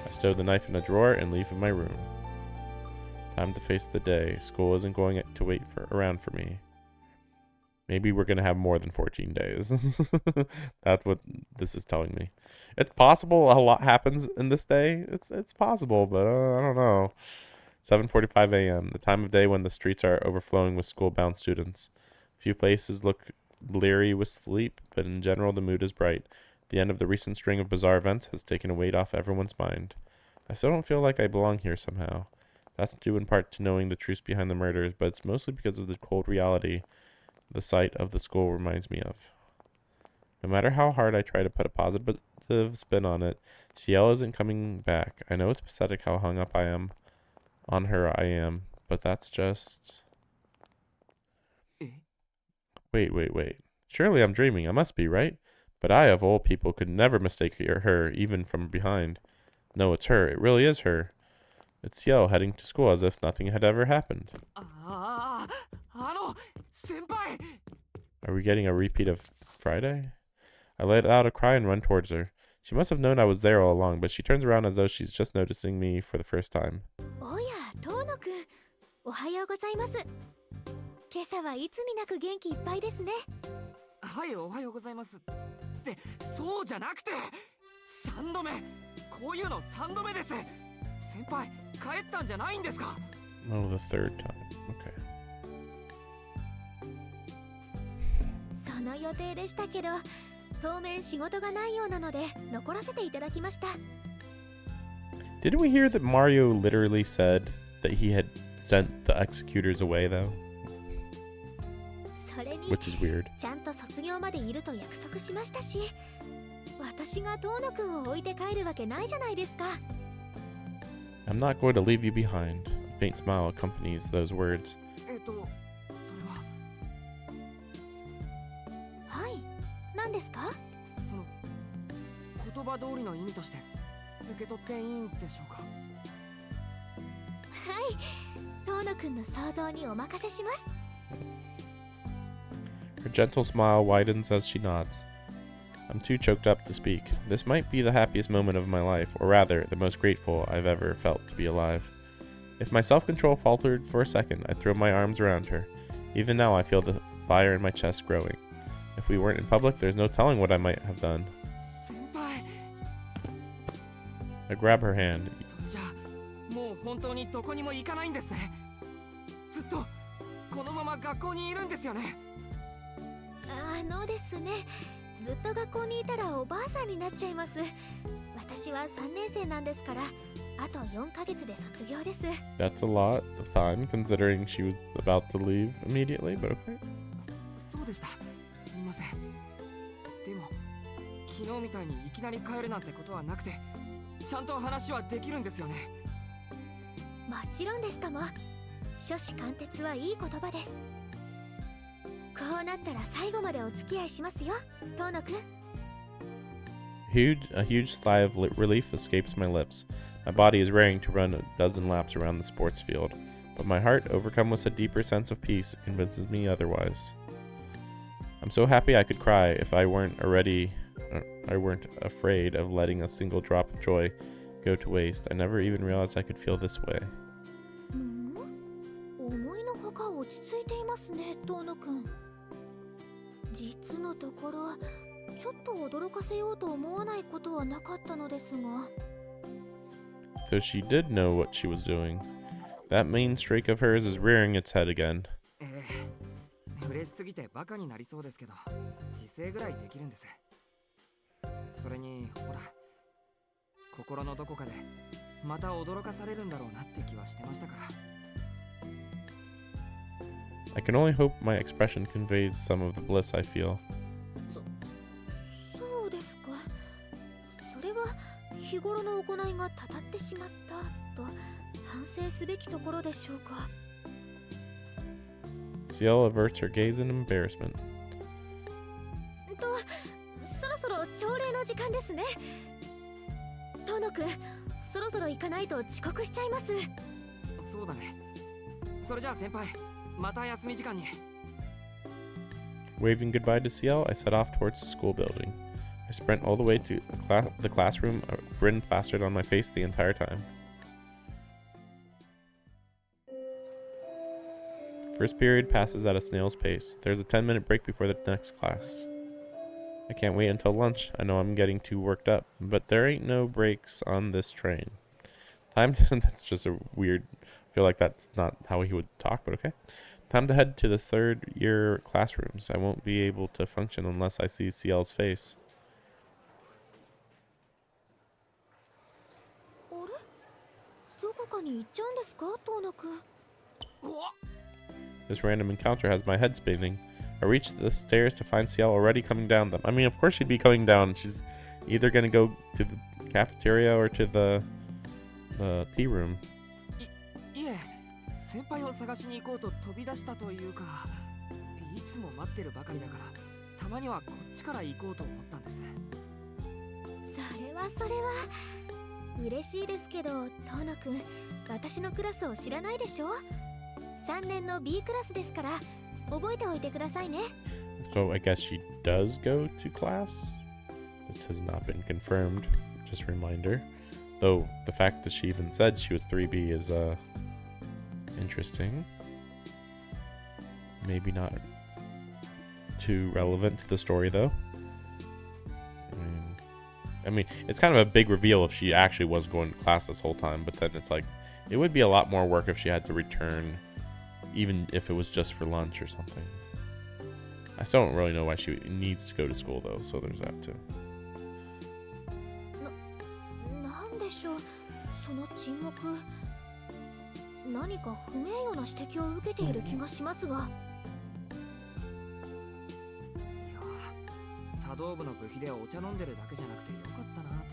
I stow the knife in a drawer and leave my room. Time to face the day. School isn't going to wait around for me. Maybe we're going to have more than 14 days. That's what this is telling me. It's possible a lot happens in this day. It's possible, but I don't know. 7:45 a.m., the time of day when the streets are overflowing with school-bound students. A few faces look bleary with sleep, but in general the mood is bright. The end of the recent string of bizarre events has taken a weight off everyone's mind. I still don't feel like I belong here somehow. That's due in part to knowing the truth behind the murders, but it's mostly because of the cold reality the sight of the school reminds me of. No matter how hard I try to put a positive spin on it, Ciel isn't coming back. I know it's pathetic how hung up I am on her, but that's just... Wait. Surely I'm dreaming. I must be, right? But I, of all people, could never mistake her, even from behind. No, it's her. It really is her. It's Ciel heading to school as if nothing had ever happened. Are we getting a repeat of Friday? I let out a cry and run towards her. She must have known I was there all along, but she turns around as though she's just noticing me for the first time. おや、遠野くん、おはようございます。今朝はいつになく元気いっぱいですね。はい、おはようございます。ってそうじゃなくて、3度目。こういうの3度目です。先輩、帰ったんじゃないんですか? Oh, the third time. Okay. その予定でしたけど、当面仕事がないようなので残らせていただきました。 Didn't we hear that Mario literally said that he had sent the executors away, though? それに Which is weird. ちゃんと卒業までいると約束しましたし、私が遠野くんを置いて帰るわけないじゃないですか。 I'm not going to leave you behind. A faint smile accompanies those words. それは。はい、なんですか？その言葉通りの意味として受け取っていいんでしょうか？はい、遠野くんの想像にお任せします。 Her gentle smile widens as she nods. I'm too choked up to speak. This might be the happiest moment of my life, or rather, the most grateful I've ever felt to be alive. If my self-control faltered for a second, I'd throw my arms around her. Even now, I feel the fire in my chest growing. If we weren't in public, there's no telling what I might have done. 先輩。 I grab her hand. それじゃあもう本当にどこにも行かないんですね。ずっとこのまま学校にいるんですよね。ですね、ずっと学校にいたらおばあさんになっちゃいます。私は3年生なんですから、あと4ヶ月で卒業です。 That's a lot of time considering she was about to leave immediately, but okay. そうでした。すみません。でも昨日みたいにいきなり帰るなんてことはなくて、ちゃんと話はできるんですよね。もちろんですとも。初子貫徹はいい言葉です。こうなったら最後までお付き合いしますよ、遠野くん。A huge sigh of relief escapes my lips. My body is raring to run a dozen laps around the sports field, but my heart, overcome with a deeper sense of peace, convinces me otherwise. I'm so happy I could cry if I weren't afraid of letting a single drop of joy go to waste. I never even realized I could feel this way. 思いのほか落ち着いていますね、遠野くん。実のところ、ちょっと驚かせようと思わないことはなかったのですが。Though she did know what she was doing, that mean streak of hers is rearing its head again. 嬉しすぎてバカになりそうですけど、自制ぐらいできるんです。それにほら、心のどこかでまた驚かされるんだろうなって気はしてましたから。I can only hope my expression conveys some of the bliss I feel. そうですか。それは日頃の行いがたたってしまったと反省すべきところでしょうか。Ciel averts her gaze in embarrassment. そろそろ朝礼の時間ですね。遠野くん、そろそろ行かないと遅刻しちゃいます。そうだね。それじゃあ先輩、また休み時間に。Waving goodbye to Ciel, I set off towards the school building. I sprint all the way to the classroom, a grin plastered on my face the entire time. First period passes at a snail's pace. There's a 10-minute break before the next class. I can't wait until lunch. I know I'm getting too worked up, but there ain't no breaks on this train. That's just a weird, I feel like that's not how he would talk, but okay. Time to head to the third year classrooms. I won't be able to function unless I see Ciel's face. あれ？どこかに行っちゃうんですか、遠野くん。This random encounter has my head spinning. I reach the stairs to find Ciel already coming down them. I mean, of course she'd be coming down. She's either going to go to the cafeteria or to the tea room. いえ、先輩を探しに行こうと飛び出したというか、いつも待ってるばかりだから、たまにはこっちから行こうと思ったんです。それは嬉しいですけど、遠野くん、私のクラスを知らないでしょ。3年の B クラスですから覚えておいてくださいね。 So I guess she does go to class. This has not been confirmed. Just a reminder. Though the fact that she even said she was 3B is interesting. Maybe not too relevant to the story though. I mean, it's kind of a big reveal if she actually was going to class this whole time, but then it's like, it would be a lot more work if she had to return, even if it was just for lunch or something. I still don't really know why she needs to go to school though, so there's that too. なんでしょう、その沈黙。何か不名誉な指摘を受けている気がしますが。いや、茶道部の部費でお茶飲んでるだけじゃなくてよかったなと。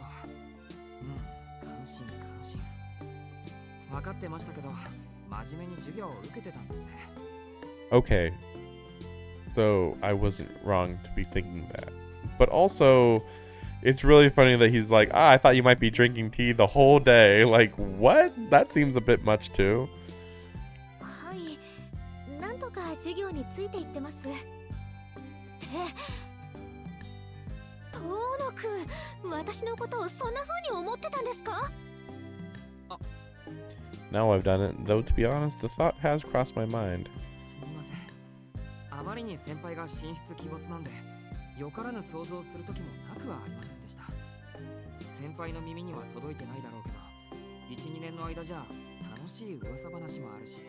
感心感心。分かってましたけど、真面目に授業を受けてたんですね。Okay. So I wasn't wrong to be thinking that. But also, it's really funny that he's like, I thought you might be drinking tea the whole day. Like, what? That seems a bit much too. はい、なんとか授業についていってます。って遠野くん、私のことをそんな風に思ってたんですか？ Now I've done it, though to be honest, the thought has crossed my mind. すみません。あまりに先輩が神出鬼没なんで、よからぬ想像する時もなくはありませんでした。先輩の耳には届いてないだろうけど、1、2年の間じゃ楽しい噂話もあるし。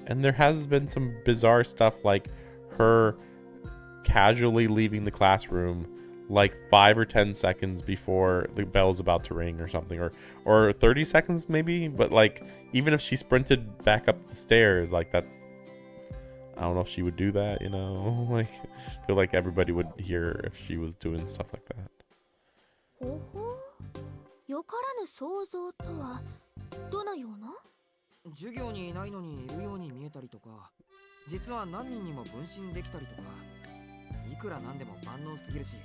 And there has been some bizarre stuff like her casually leaving the classroom like 5 or 10 seconds before the bell's about to ring or something, or 30 seconds maybe, but like even if she sprinted back up the stairs, like that's, I don't know if she would do that, you know. Like I feel like everybody would hear if she was doing stuff like that. ほほ、よからぬ想像とはどのような？授業にいないのにいるように見えたりとか、実は何人にも分身できたりとか、いくらなんでも万能すぎるし、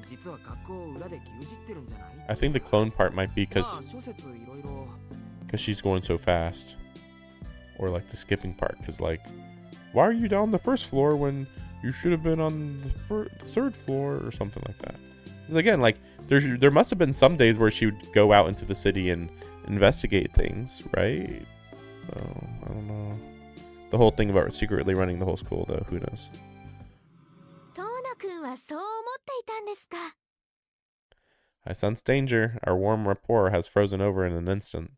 実は学校を裏で牛耳ってるんじゃない？ I think the clone part might be まあ諸説いろいろ。 because she's going so fast, or like the skipping part, because like, why are you down the first floor when you should have been on the third floor or something like that? 'Cause again, like there must have been some days where she would go out into the city and investigate things, right? So I don't know. The whole thing about secretly running the whole school, though, who knows? 遠野くんはそう思っていたんですか？ I sense danger. Our warm rapport has frozen over in an instant.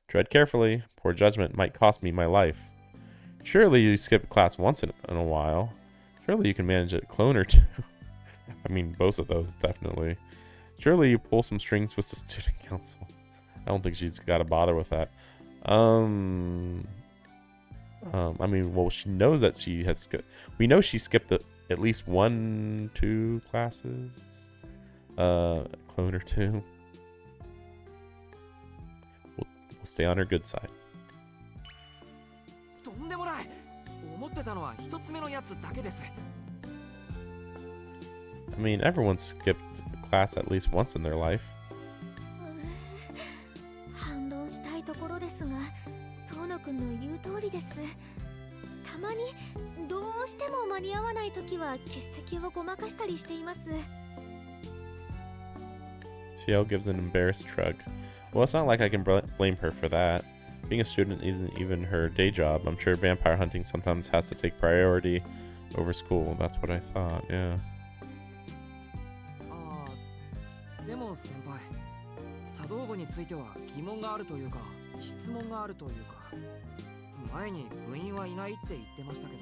Tread carefully. Poor judgment might cost me my life. Surely you skip class once in a while. Surely you can manage a clone or two. I mean, both of those, definitely. Surely you pull some strings with the student council. I don't think she's got to bother with that. I mean, well, she knows that she has skipped. We know she skipped at least 1, 2 classes. Clone or two. We'll stay on her good side. とんでもない。思ってたのは一つ目のやつだけです。 I mean, everyone skipped class at least once in their life. 反論したいところですが、遠野くんの言う通りです。たまにどうしても間に合わないときは欠席をごまかしたりしています。 Ciel gives an embarrassed shrug. Well, it's not like I can blame her for that. Being a student isn't even her day job. I'm sure vampire hunting sometimes has to take priority over school. That's what I thought, yeah. ああ、でも先輩、茶道部については疑問があるというか、質問があるというか、前に部員はいないって言ってましたけど、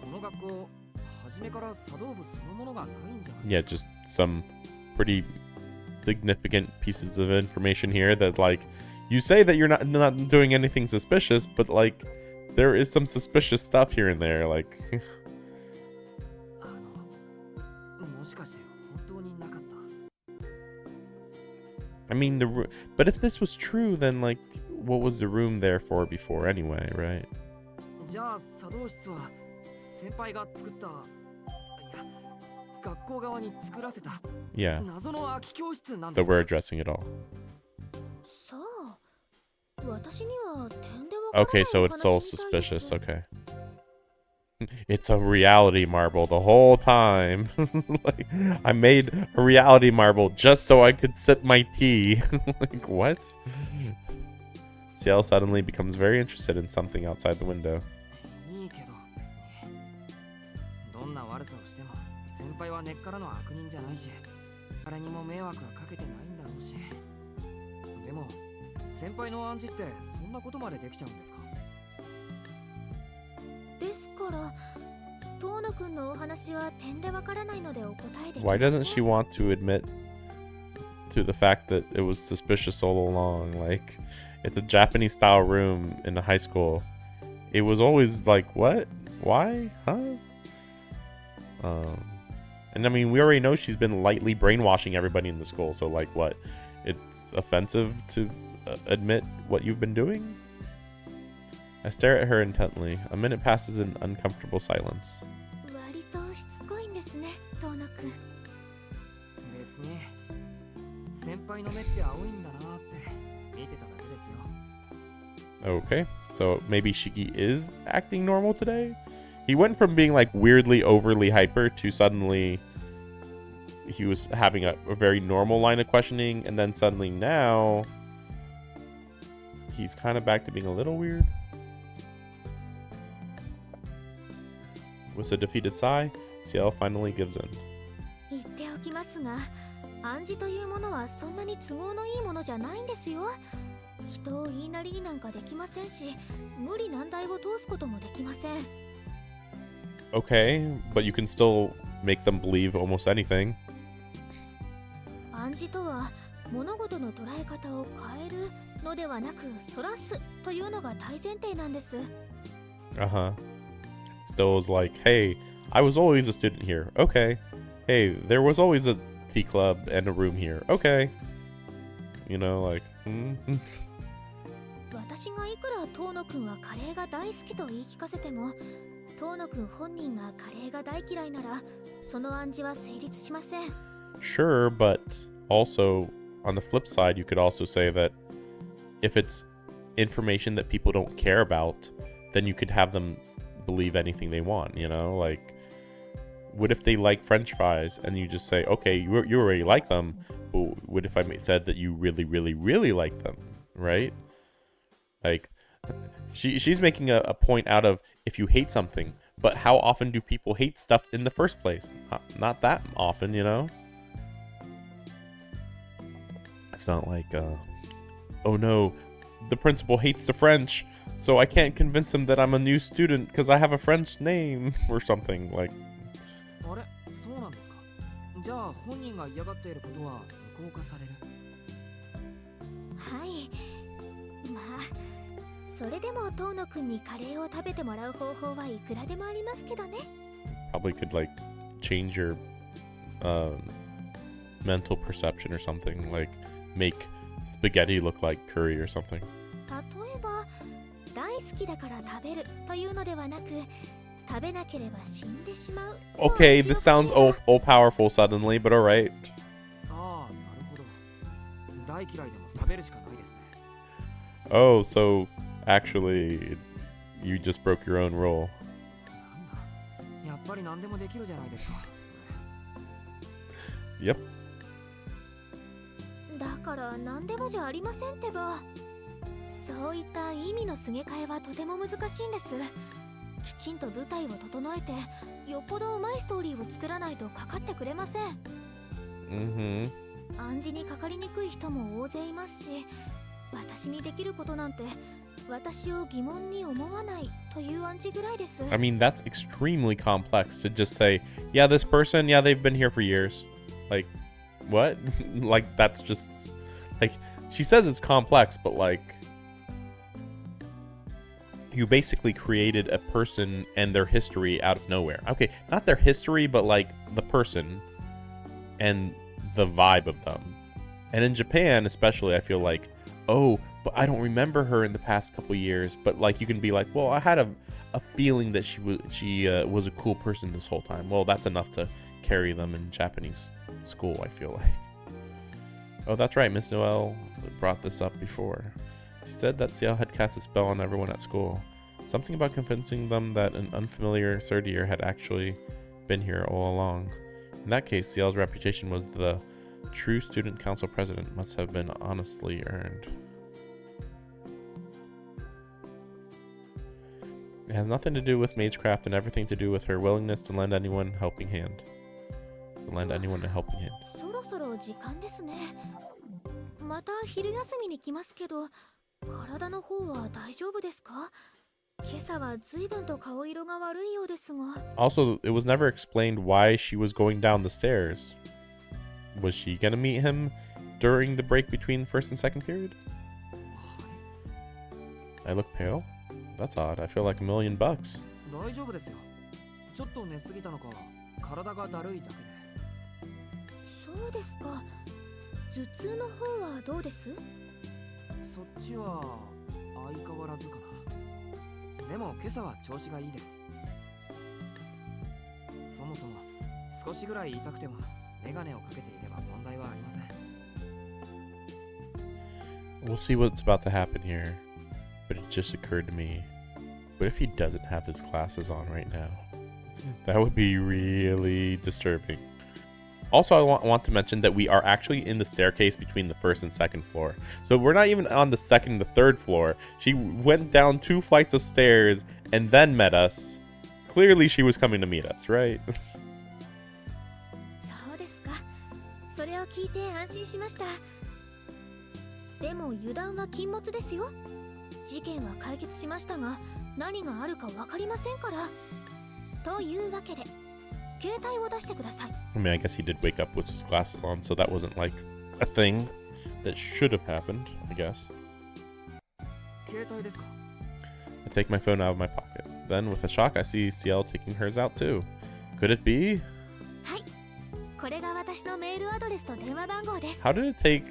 この学校、初めから茶道部そのものがないんじゃない Yeah, just some pretty significant pieces of information here that, like, you say that you're not doing anything suspicious, but like there is some suspicious stuff here and there, like もしかして本当になかった。 I mean but if this was true, then like what was the room there for before anyway, right? じゃあ茶道室は先輩が作った、いや、学校側に作らせた Yeah. 謎の空き教室なんで So すか。 we're addressing it all. さあ、私には点でわからない Okay, so お it's all 話みたいです。 suspicious. Okay. It's a reality marble the whole time. Like, I made a reality marble just so I could sip my tea. Like, what? Ciel suddenly becomes very interested in something outside the window. いいけど別に。どんな悪さをしても先輩は根っからの悪人じゃないし、誰にも迷惑はかけてないんだろうし。でも先輩の暗示ってそんなことまでできちゃうんですか？ですから遠野くんのお話は点でわからないのでお答えでき Why ません。 doesn't she want to admit to the fact that it was suspicious all along? Like, at the Japanese style room in the high school, it was always like, what? Why? Huh? And I mean, we already know she's been lightly brainwashing everybody in the school, so like, what? It's offensive to admit what you've been doing? I stare at her intently. A minute passes in uncomfortable silence. 割としつこいんですね、遠野くん。別に先輩の目って青いんだなって見てただけですよ。 Okay, so maybe Shiki is acting normal today? He went from being like weirdly overly hyper to suddenly he was having a very normal line of questioning, and then suddenly now he's kind of back to being a little weird. With a defeated sigh, Ciel finally gives in. 言っておきますが、暗示というものはそんなに都合のいいものじゃないんですよ。人を言いなりになんかできませんし、無理難題を通すこともできません。Okay, but you can still make them believe almost anything. 暗示とは物事の捉え方を変えるのではなく、そらすというのが大前提なんです。Uh-huh. It still is like, hey, I was always a student here. Okay. Hey, there was always a tea club and a room here. Okay. You know, like, 私がいくら遠野くんはカレーが大好きと言い聞かせても、遠野くん本人がカレーが大嫌いなら、その暗示は成立しません。Sure, but also on the flip side, you could also say that if it's information that people don't care about, then you could have them believe anything they want, you know? Like, what if they like French fries and you just say, okay, you already like them, but what if I said that you really, really, really like them, right? Like, she's making a point out of if you hate something, but how often do people hate stuff in the first place? Not that often, you know? It's not like, oh no, the principal hates the French, so I can't convince him that I'm a new student because I have a French name or something. Like, あれ、そうなんですか。じゃあ本人が嫌がっていることは無効化される。はい。まあ、それでも遠野くんにカレーを食べてもらう方法はいくらでもありますけどね。probably could like change your mental perception or something, like make spaghetti look like curry or something. 例えば、大好きだから食べるというのではなく、食べなければ死んでしまう。Okay, this sounds all powerful suddenly, but alright. ああ、なるほど。大嫌いでも食べるしかないですね。Oh, so actually, you just broke your own rule. なんだ、やっぱり何でもできるじゃないですか。Yep. だから何でもじゃありませんってば。そういった意味のすげ替えはとても難しいんです。きちんと舞台を整えて、よっぽどうまいストーリーを作らないとかかってくれません。Mm-hmm. 暗示にかかりにくい人も大勢いますし、私にできることなんて私を疑問に思わないという暗示ぐらいです。I mean, that's extremely complex to just say, yeah, this person, yeah, they've been here for years. Like, what? Like, that's just, like, she says it's complex, but like, you basically created a person and their history out of nowhere. Okay, not their history, but like the person and the vibe of them. And in Japan, especially, I feel like, oh, but I don't remember her in the past couple years. But like, you can be like, well, I had a feeling that she was a cool person this whole time. Well, that's enough to carry them in Japanese school, I feel like. Oh, that's right, Miss Noel brought this up before. She said that Ciel had cast a spell on everyone at school. Something about convincing them that an unfamiliar third year had actually been here all along. In that case, Ciel's reputation was the true student council president must have been honestly earned. It has nothing to do with magecraft and everything to do with her willingness to lend anyone a helping hand. To lend anyone a helping hand. そろそろ時間ですね。また昼休みに来ますけど、体の方は大丈夫ですか？今朝は随分と顔色が悪いようですが。Also, it was never explained why she was going down the stairs. Was she gonna meet him during the break between first and second period? I look pale? That's odd. I feel like $1,000,000. 大丈夫ですよ。ちょっと寝すぎたのか、体がだるいだけで。そうですか。頭痛の方はどうです？そっちは相変わらずかな。でも今朝は調子がいいです。そもそも少しぐらい痛くてもメガネをかけていれば問題はありません。 We'll see what's about to happen here. But it just occurred to me, what if he doesn't have his glasses on right now? That would be really disturbing. Also, I want to mention that we are actually in the staircase between the first and second floor. So we're not even on the second to third floor. She went down 2 flights of stairs and then met us. Clearly she was coming to meet us, right? そうですか。それを聞いて安心しました。でも油断は禁物ですよ。事件は解決しましたが、何があるかわかりませんから。というわけで、携帯を出してください。I mean, I guess he did wake up with his glasses on, so that wasn't like a thing that should have happened, I guess. 携帯ですか？ I take my phone out of my pocket. Then, with a shock, I see Ciel taking hers out too. Could it be? はい。これが私のメールアドレスと電話番号です。 How did it take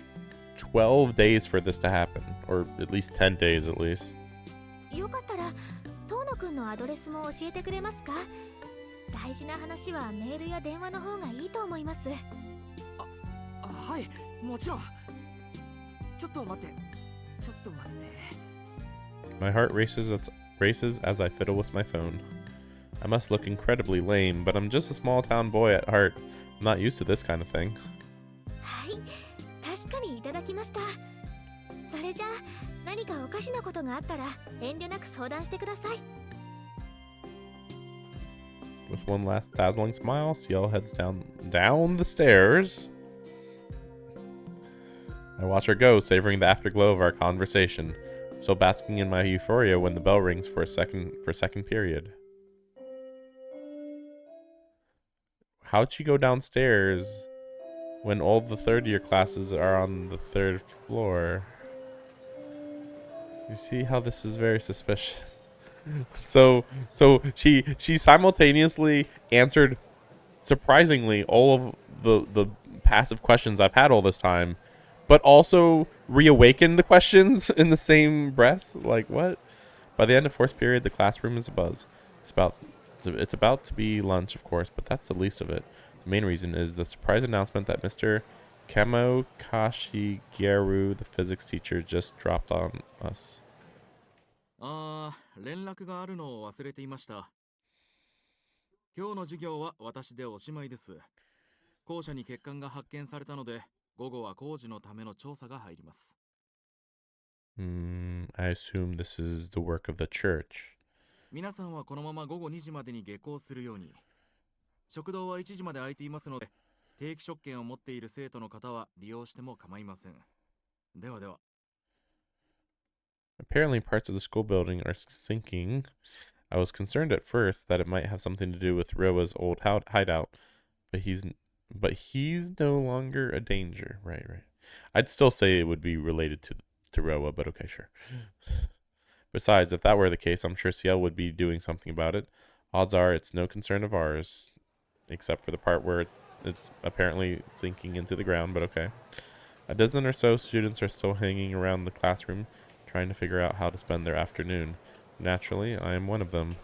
12 days for this to happen? Or at least 10 days at least. よかったら、遠野くんのアドレスも教えてくれますか？大事な話はメールや電話の方がいいと思います。はい、もちろん。ちょっと待って。ちょっと待って。 My heart races as I fiddle with my phone. I must look incredibly lame, but I'm just a small town boy at heart. I'm not used to this kind of thing. はい、確かにいただきました。それじゃあ、何かおかしなことがあったら遠慮なく相談してください。 With one last dazzling smile, Ciel heads down the stairs. I watch her go, savoring the afterglow of our conversation, still basking in my euphoria when the bell rings for second period. How'd she go downstairs when all the third year classes are on the 3rd floor? You see how this is very suspicious. So she simultaneously answered surprisingly all of the passive questions I've had all this time, but also reawakened the questions in the same breath. Like, what? By the end of 4th period, the classroom is abuzz. It's about to be lunch, of course, but that's the least of it. The main reason is the surprise announcement that Mr. Kamo Kashigeru, the physics teacher, just dropped on us. 連絡があるのを忘れていました。今日の授業は私でおしまいです。校舎に欠陥が発見されたので、午後は工事のための調査が入ります。I assume this is the work of the church. 皆さんはこのまま午後2時までに下校するように。食堂は1時まで空いていますので、定期食券を持っている生徒の方は利用しても構いません。ではでは。 Apparently, parts of the school building are sinking. I was concerned at first that it might have something to do with Roa's old hideout, but he's no longer a danger. Right. I'd still say it would be related to Roa, but okay, sure. Besides, if that were the case, I'm sure Ciel would be doing something about it. Odds are it's no concern of ours, except for the part where it's apparently sinking into the ground, but okay. A dozen or so students are still hanging around the classroom, trying to figure out how to spend their afternoon. Naturally, I am one of them.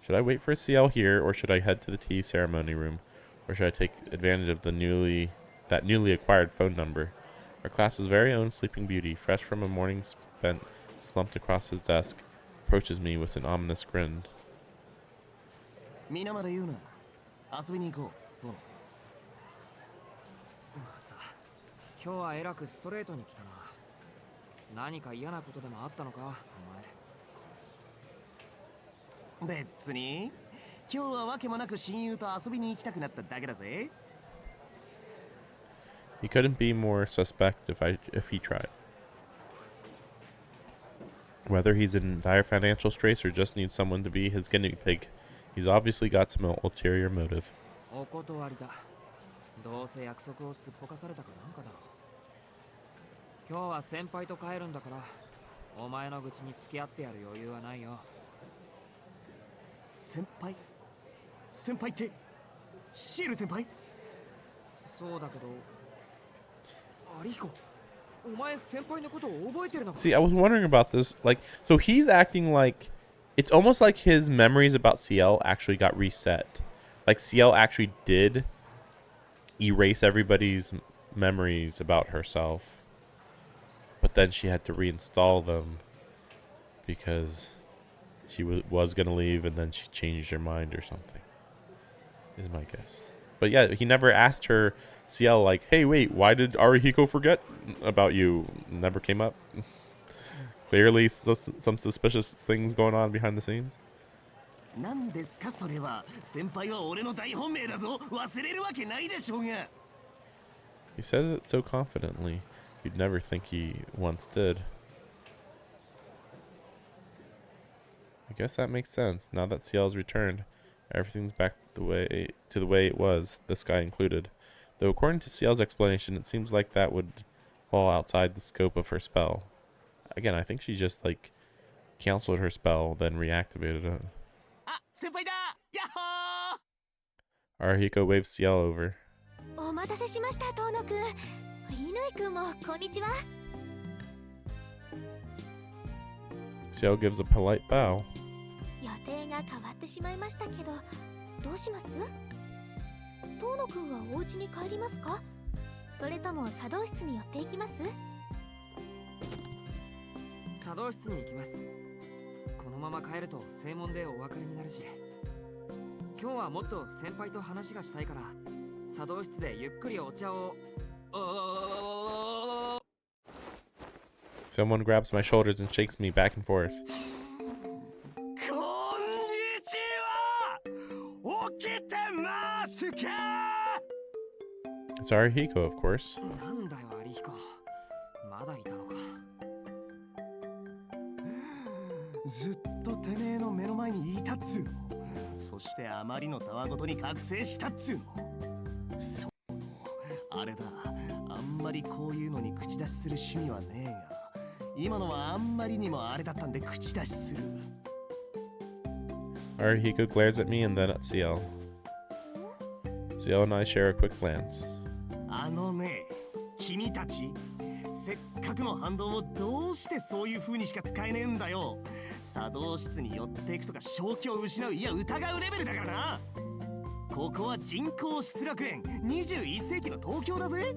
Should I wait for Ciel here, or should I head to the tea ceremony room? Or should I take advantage of that newly acquired phone number? Our class's very own Sleeping Beauty, fresh from a morning spent slumped across his desk, approaches me with an ominous grin. 皆まで言うな。遊びに行こう。今日はえらくストレートに来たな。何か嫌なことでもあったのか、お前。別に。今日はわけもなく親友と遊びに行きたくなっただけだぜ。He couldn't be more suspect if he tried. Whether he's in dire financial straits or just needs someone to be his guinea pig, he's obviously got some ulterior motive. お断りだ。どうせ約束をすっぽかされたかなんかだろう。今日は先輩と帰るんだから、お前の愚痴に付き合ってやる余裕はないよ。先輩？先輩って、シエル先輩？そうだけど、アリヒコ、お前先輩のことを覚えてるのか？ See, I was wondering about this. Like, so he's acting like it's almost like his memories about Ciel actually got reset. Like Ciel actually did erase everybody's memories about herself, but then she had to reinstall them because she was going to leave and then she changed her mind or something, is my guess. But yeah, he never asked her, Ciel, like, hey, wait, why did Arihiko forget about you? Never came up. Clearly some suspicious things going on behind the scenes. なんですかそれは。先輩は俺の大本命だぞ。忘れるわけないでしょうが。He says it so confidently, you'd never think he once did. I guess that makes sense. Now that Ciel's returned, everything's back to the way it was, this guy included. Though according to Ciel's explanation, it seems like that would fall outside the scope of her spell. Again, I think she just like canceled her spell, then reactivated it. あ、先輩だ。やっほー。 Arihiko waves Ciel over. お待たせしました、遠野くん。乾くんもこんにちは。Ciel gives a polite bow. 予定が変わってしまいましたけど、どうします？遠野くんはお家に帰りますか？それとも茶道室に寄っていきます？茶道室に行きます。このまま帰ると正門でお別れになるし、今日はもっと先輩と話がしたいから茶道室でゆっくりお茶を。Someone grabs my shoulders and shakes me back and forth. こんにちは。起きてますか？ It's Arihiko, of course. なんだよアリヒコ、まだいたのか。ずっとてめえの目の前にいたっつうの。そしてあまりのたわごとに覚醒したっつうの。そうあれだ。あんまりこういうのに口出しする趣味はねえが、今のはあんまりにもあれだったんで口出しする。 Arihiko glares at me and then at Ciel. Ciel and I share a quick glance. あのね、君たちせっかくの反動をどうしてそういう風にしか使えねえんだよ。茶道室に寄っていくとか正気を失う、いや疑うレベルだからな。ここは人工失楽園、21世紀の東京だぜ。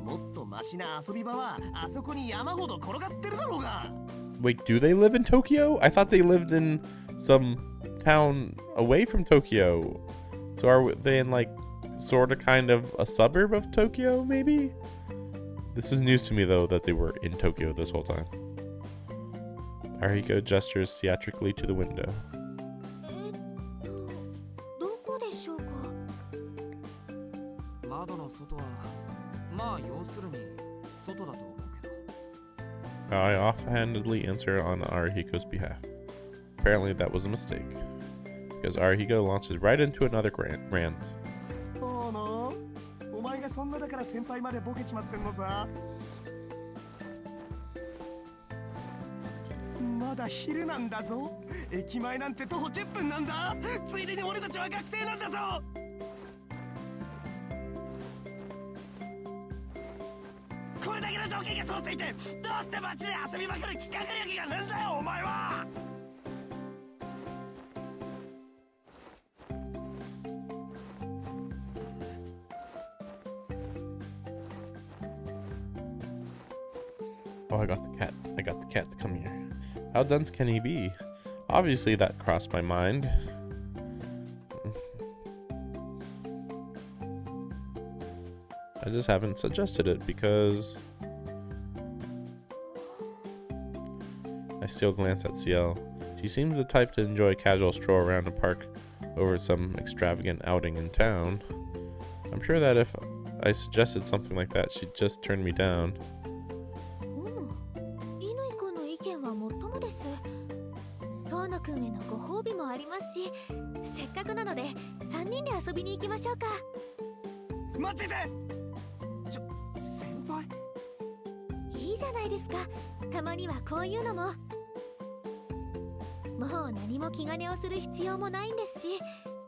もっとマシな遊び場はあそこに山ほど転がってるだろうが。 Wait, do they live in Tokyo? I thought they lived in some town away from Tokyo. So are they in like sort of kind of a suburb of Tokyo, maybe? This is news to me though that they were in Tokyo this whole time. Arihiko gestures theatrically to the window. どこでしょうか？窓の外はまあ要するに外だと思うけど。 I offhandedly answer on Arihiko's behalf. Apparently that was a mistake, because Arihiko launches right into another rant. どうの？お前がそんなだから先輩までボケちまってんのさ。まだ昼なんだぞ。駅前なんて徒歩10分なんだ。ついでに俺たちは学生なんだぞ。これだけの条件が揃っていて、どうして街で遊びまくる企画力がねえんだよお前は。Oh, I got the cat to come here. How dense can he be? Obviously that crossed my mind. I just haven't suggested it because I still glance at Ciel. She seems the type to enjoy a casual stroll around a park over some extravagant outing in town. I'm sure that if I suggested something like that, she'd just turn me down. 乾くんの意見はもっともです。遠野くんへのご褒美もありますし、せっかくなので3人で遊びに行きましょうか。待ってて。先輩。いいじゃないですか。たまにはこういうのも。もう何も気兼ねをする必要もないんですし、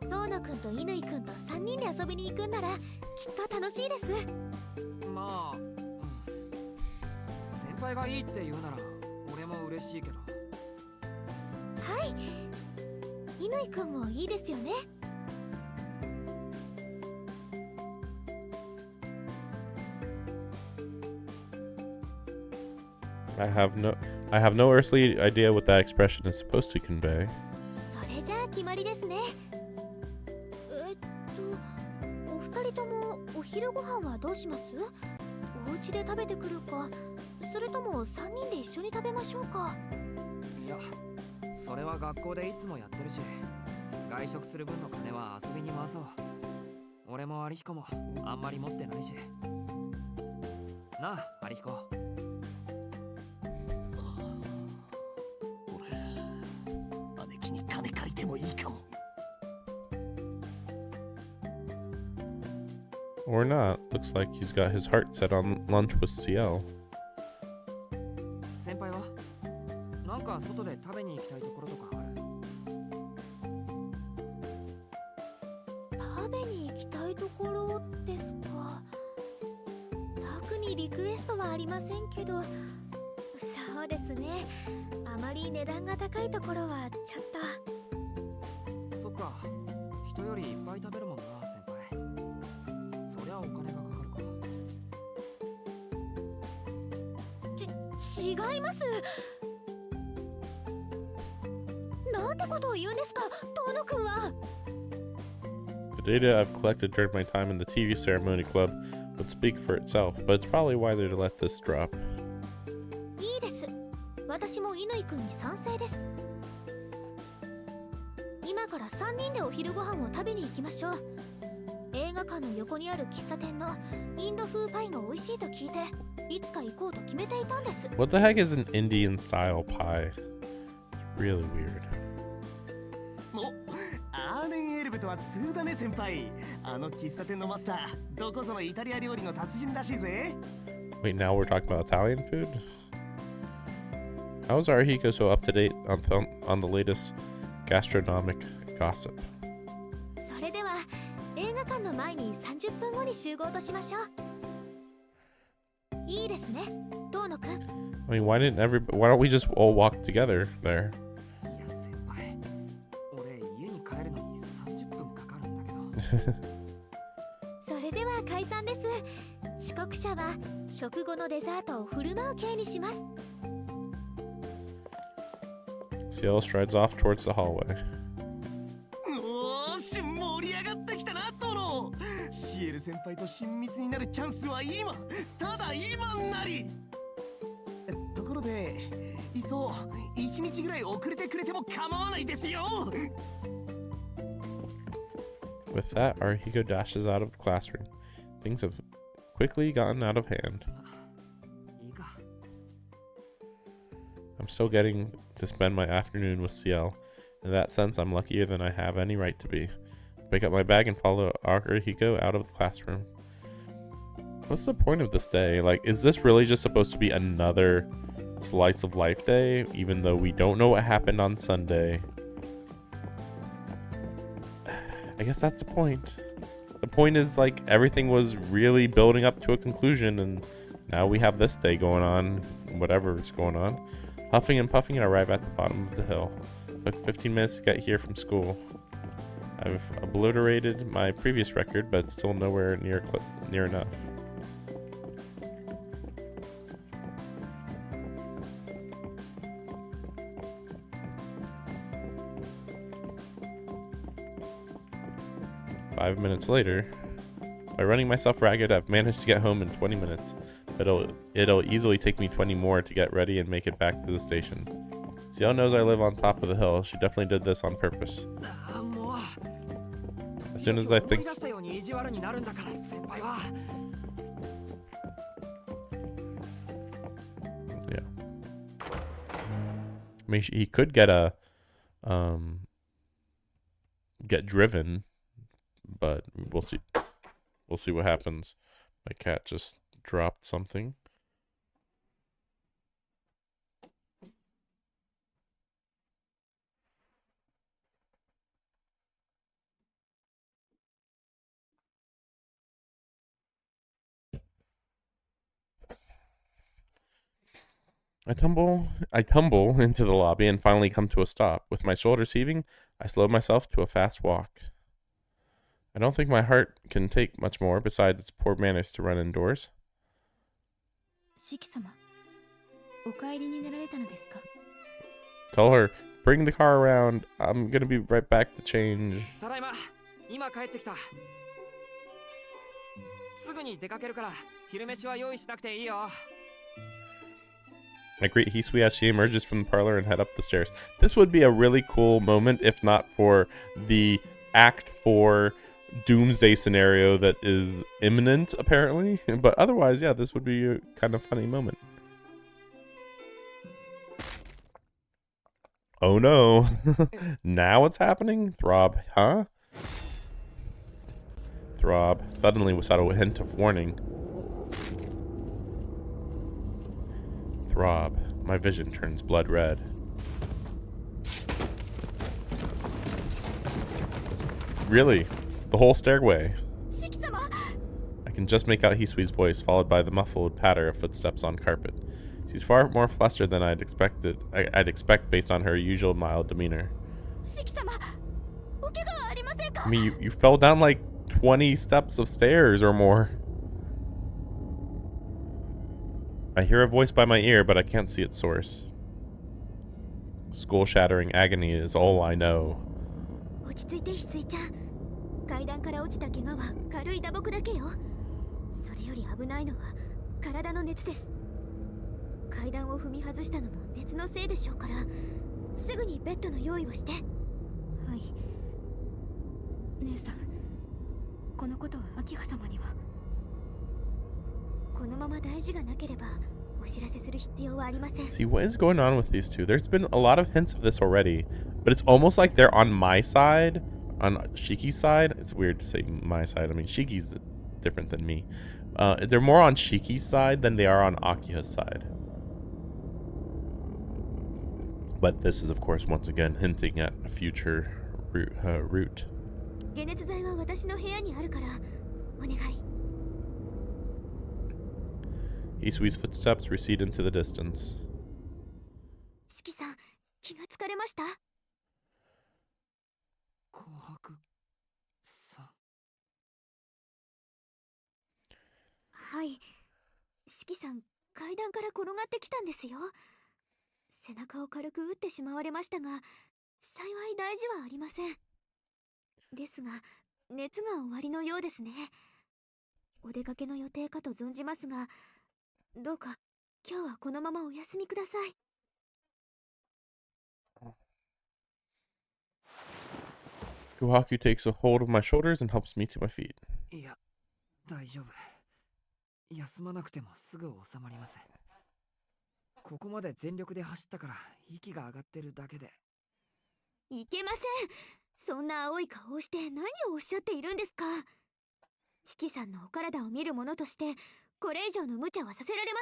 遠野くんと乾くんと3人で遊びに行くんならきっと楽しいです。まあ、先輩がいいって言うなら俺も嬉しいけど。はい、乾くんもいいですよね。I have no earthly idea what that expression is supposed to convey. それじゃあ決まりですね。お二人ともお昼ご飯はどうします？お家で食べてくるか、それとも3人で一緒に食べましょうか。いや、それは学校でいつもやってるし、外食する分の金は遊びに回そう。俺も有彦もあんまり持ってないし。なあ、有彦。俺、姉貴に金借りてもいいかも。Or not. Looks like he's got his heart set on lunch with Ciel. 先輩はなんか外で食べに行きたいところとかある？食べに行きたいところですか。特にリクエストはありませんけど、そうですね。あまり値段が高いところはちょっと。そっか、人よりいっぱい食べるもんな、先輩。そりゃお金がかかるか。違います。なんてことを言うんですか、遠野くんは。The data I've collected during my time in the TV ceremony club would speak for itself, but it's probably wiser to let this drop. いいです。私も乾くんに賛成です。今から3人でお昼ご飯を食べに行きましょう。映画館の横にある喫茶店のインド風パイが美味しいと聞いて、いつか行こうと決めていたんです。What the heck is an Indian style pie? It's really weird. お、アーネンエルブとは通だね先輩。あの喫茶店のマスター、どこぞのイタリア料理の達人らしいぜ。Wait, now we're talking about Italian food? How is Arihiko so up to date on the latest gastronomic gossip? それでは映画館の前に30分後に集合としましょう。いいですね、遠野くん。I mean, why don't we just all walk together there? いや、先輩。俺、家に帰るのに30分かかるんだけど。それでは解散です。遅刻者は食後のデザートを振る舞う系にします。Ciel strides off towards the hallway. おーし、盛り上がってきたなトロ。シエル先輩と親密になるチャンスは今、ただ今なり。ところで、いっそ1日ぐらい遅れてくれても構わないですよ。 With that, Arihiko dashes out of the classroom. Things have quickly gotten out of hand. いいか。I'm still getting to spend my afternoon with Ciel. In that sense, I'm luckier than I have any right to be. Pick up my bag and follow Arihiko out of the classroom. What's the point of this day? Like, is this really just supposed to be another slice of life day, even though we don't know what happened on Sunday? I guess that's the point. The point is, like, everything was really building up to a conclusion, and now we have this day going on, whatever is going on. Huffing and puffing, I arrive at the bottom of the hill. Took 15 minutes to get here from school. I've obliterated my previous record, but still nowhere near enough. Five minutes later, by running myself ragged, I've managed to get home in 20 minutes. But it'll easily take me 20 more to get ready and make it back to the station. Ciel knows I live on top of the hill. She definitely did this on purpose. As soon as I think... Yeah. I mean, he could get get driven, but we'll see. We'll see what happens. My cat just dropped something. I tumble into the lobby and finally come to a stop. With my shoulders heaving, I slow myself to a fast walk. I don't think my heart can take much more besides its poor manners to run indoors. シキ様、お帰りになられたのですか？ Tell her, bring the car around. I'm gonna be right back to change. ただいま、今帰ってきた。すぐに出かけるから昼飯は用意しなくていいよ。I greet Hisui as she emerges from the parlor and head up the stairs. This would be a really cool moment if not for the Act 4 doomsday scenario that is imminent, apparently. But otherwise, yeah, this would be a kind of funny moment. Oh no. Now what's happening? Throb, huh? Throb, suddenly without a hint of warning. Throb, my vision turns blood red. Really? The whole stairway? I can just make out Hisui's voice, followed by the muffled patter of footsteps on carpet. She's far more flustered than I'd expect based on her usual mild demeanor. I mean, you fell down like 20 steps of stairs or more. I hear a voice by my ear, but I can't see its source. Skull-shattering agony is all I know. 落ち着いて翡翠ちゃん。階段から落ちた怪我は軽い打撲だけよ。それより危ないのは体の熱です。階段を踏み外したのも熱のせいでしょうから、すぐにベッドの用意をして。はい。姉さん、このことは秋葉様には。このまま大事がなければお知らせする必要はありません。See, what is going on with these two? There's been a lot of hints of this already, but it's almost like they're on my side, on Shiki's side. It's weird to say my side. I mean, Shiki's different than me. They're more on Shiki's side than they are on Akiha's side. But this is, of course, once again hinting at a future route. 解熱剤は私の部屋にあるからお願い。Isui's footsteps recede into the distance. 四季さん、気がつかれました？紅白さん。はい。四季さん、階段から転がってきたんですよ。背中を軽く打ってしまわれましたが、幸い大事はありません。ですが、熱が終わりのようですね。お出かけの予定かと存じますが、どうか今日はこのままお休みください。Kohaku takes a hold of my shoulders and helps me to my feet. いや、大丈夫。休まなくてもすぐ収まります。ここまで全力で走ったから息が上がってるだけで。いけません。そんな青い顔をして何をおっしゃっているんですか。四季さんのお体を見る者としてこれ以上の無茶はさせられま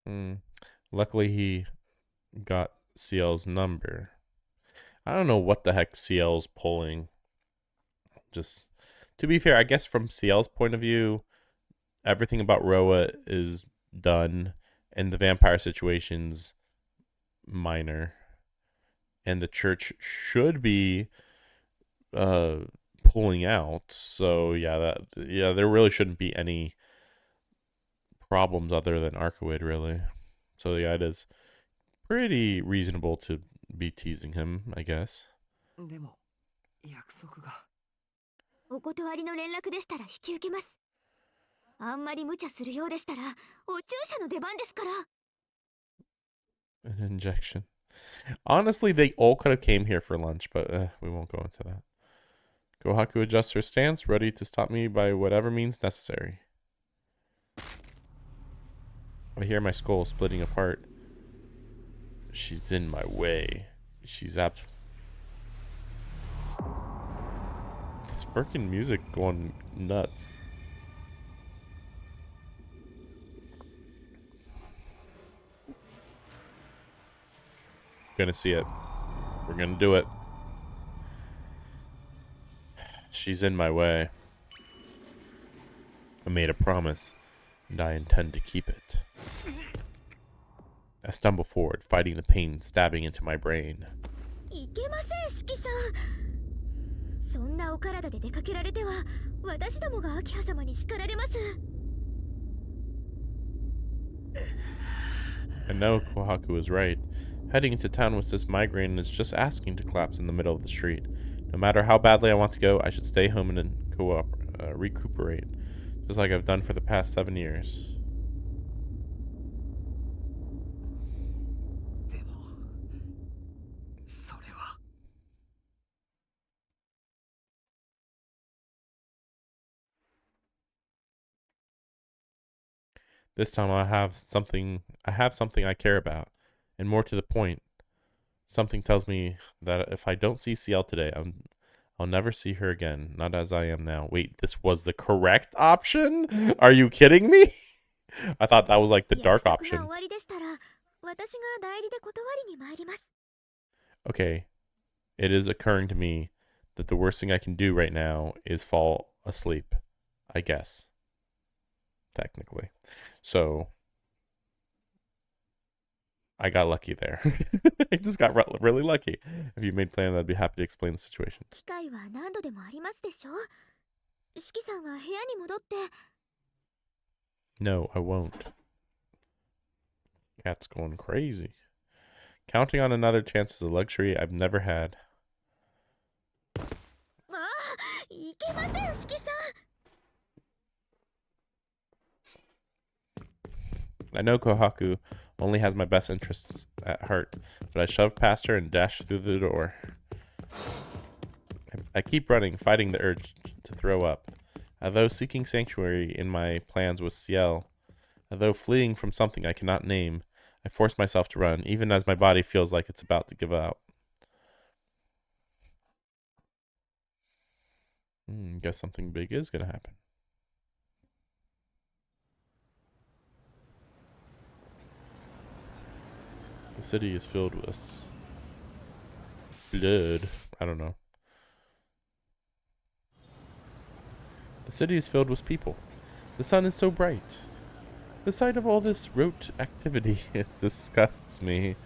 せん。Luckily he got Ciel's number. I don't know what the heck Ciel's pulling. Just to be fair, I guess from Ciel's point of view, everything about Roa is done and the vampire situation's minor. And the church should be pulling out. So yeah, there really shouldn't be any problems other than Arcoid, really. So yeah, it is pretty reasonable to be teasing him, I guess. でも約束が。お断りの連絡でしたら引き受けます。あんまり無茶するようでしたらお注射の出番ですから。An injection. Honestly, they all could have came here for lunch, but we won't go into that. Kohaku adjusts her stance, ready to stop me by whatever means necessary. I hear my skull splitting apart. She's in my way. She's absolutely... This freaking music going nuts. Gonna see it. We're gonna do it. She's in my way. I made a promise, and I intend to keep it. I stumble forward, fighting the pain stabbing into my brain. いけません、四季さん。そんなお体で出かけられては、私どもが秋葉様に叱られます。I know Kohaku was right. Heading into town with this migraine is just asking to collapse in the middle of the street. No matter how badly I want to go, I should stay home and recuperate, just like I've done for the past 7 years. でもそれは This time I have something I care about. And more to the point, something tells me that if I don't see Ciel today, I'll never see her again, not as I am now. Wait, this was the correct option? Are you kidding me? I thought that was like the dark 約束が終 option. わりでしたら私が代理で断りに参ります。 Okay, it is occurring to me that the worst thing I can do right now is fall asleep, I guess. Technically. So, I got lucky there. I just got really lucky. If you made plan, I'd be happy to explain the situation. 機会は何度でもありますでしょ。四季さんは部屋に戻って。 No, I won't. Cat's going crazy. Counting on another chance is a luxury I've never had. ああ、いけません、四季さん。 I know Kohaku only has my best interests at heart, but I shoved past her and dashed through the door. I keep running, fighting the urge to throw up. Although seeking sanctuary in my plans with Ciel, although fleeing from something I cannot name, I force myself to run, even as my body feels like it's about to give out. Guess something big is gonna happen. The city is filled with blood. I don't know. The city is filled with people. The sun is so bright. The sight of all this rote activity, it disgusts me.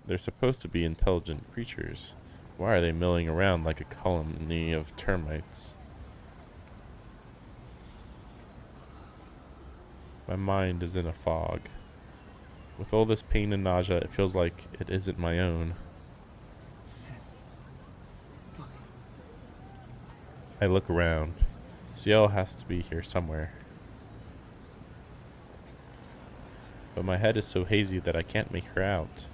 They're supposed to be intelligent creatures. Why are they milling around like a colony of termites? My mind is in a fog. With all this pain and nausea, it feels like it isn't my own. I look around. Ciel has to be here somewhere. But my head is so hazy that I can't make her out.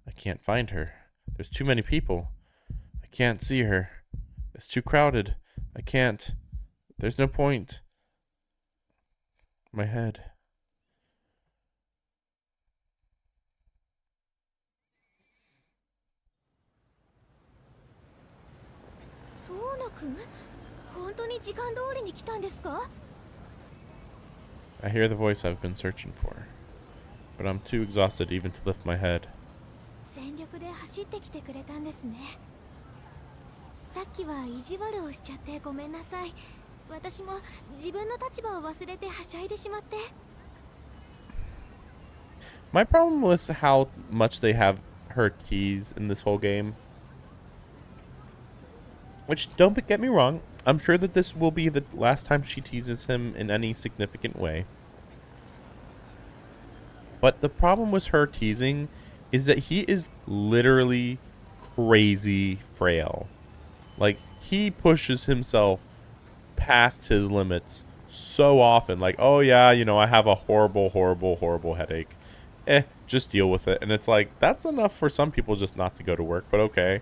I can't find her. There's too many people. I can't see her. It's too crowded. I can't. There's no point. My head. I hear the voice I've been searching for, but I'm too exhausted even to lift my head. 全力で走ってきてくれたんですね。さっきは意地悪をしちゃってごめんなさい。私も自分の立場を忘れてはしゃいでしまって。 My problem was how much they have her tease in this whole game. Which, don't get me wrong, I'm sure that this will be the last time she teases him in any significant way. But the problem with her teasing is that he is literally crazy frail. Like, he pushes himself past his limits so often. Like, oh yeah, you know, I have a horrible, horrible, horrible headache. Just deal with it. And it's like, that's enough for some people just not to go to work, but okay.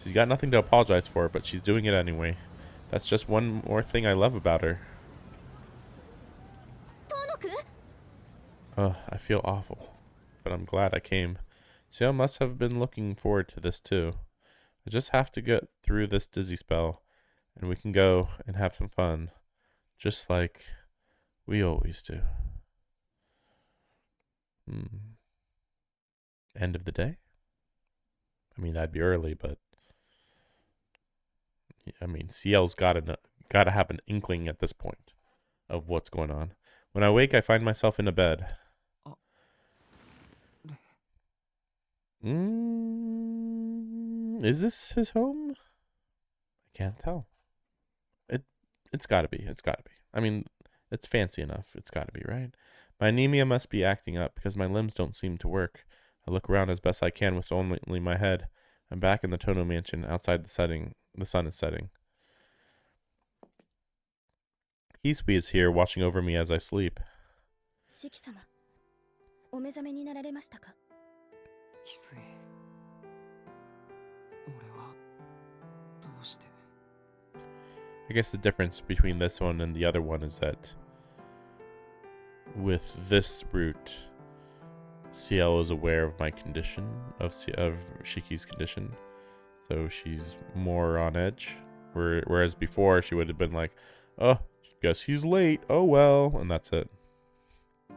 She's got nothing to apologize for, but she's doing it anyway. That's just one more thing I love about her. I feel awful, but I'm glad I came. Ciel must have been looking forward to this too. I just have to get through this dizzy spell, and we can go and have some fun, just like we always do. End of the day? I mean, that'd be early, but I mean, Ciel's gotta have an inkling at this point of what's going on. When I wake, I find myself in a bed. Is this his home? I can't tell. It's gotta be. It's gotta be. I mean, it's fancy enough. It's got to be, right? My anemia must be acting up because my limbs don't seem to work. I look around as best I can with only my head. I'm back in the Tono mansion outside the setting. The sun is setting. Hisui is here watching over me as I sleep. 四季様、お目覚めになられましたか？翡翠、俺はどうして？ I guess the difference between this one and the other one is that with this route, Ciel is aware of my condition, of Shiki's condition, so she's more on edge. Whereas before, she would have been like, oh, guess he's late, oh well, and that's it.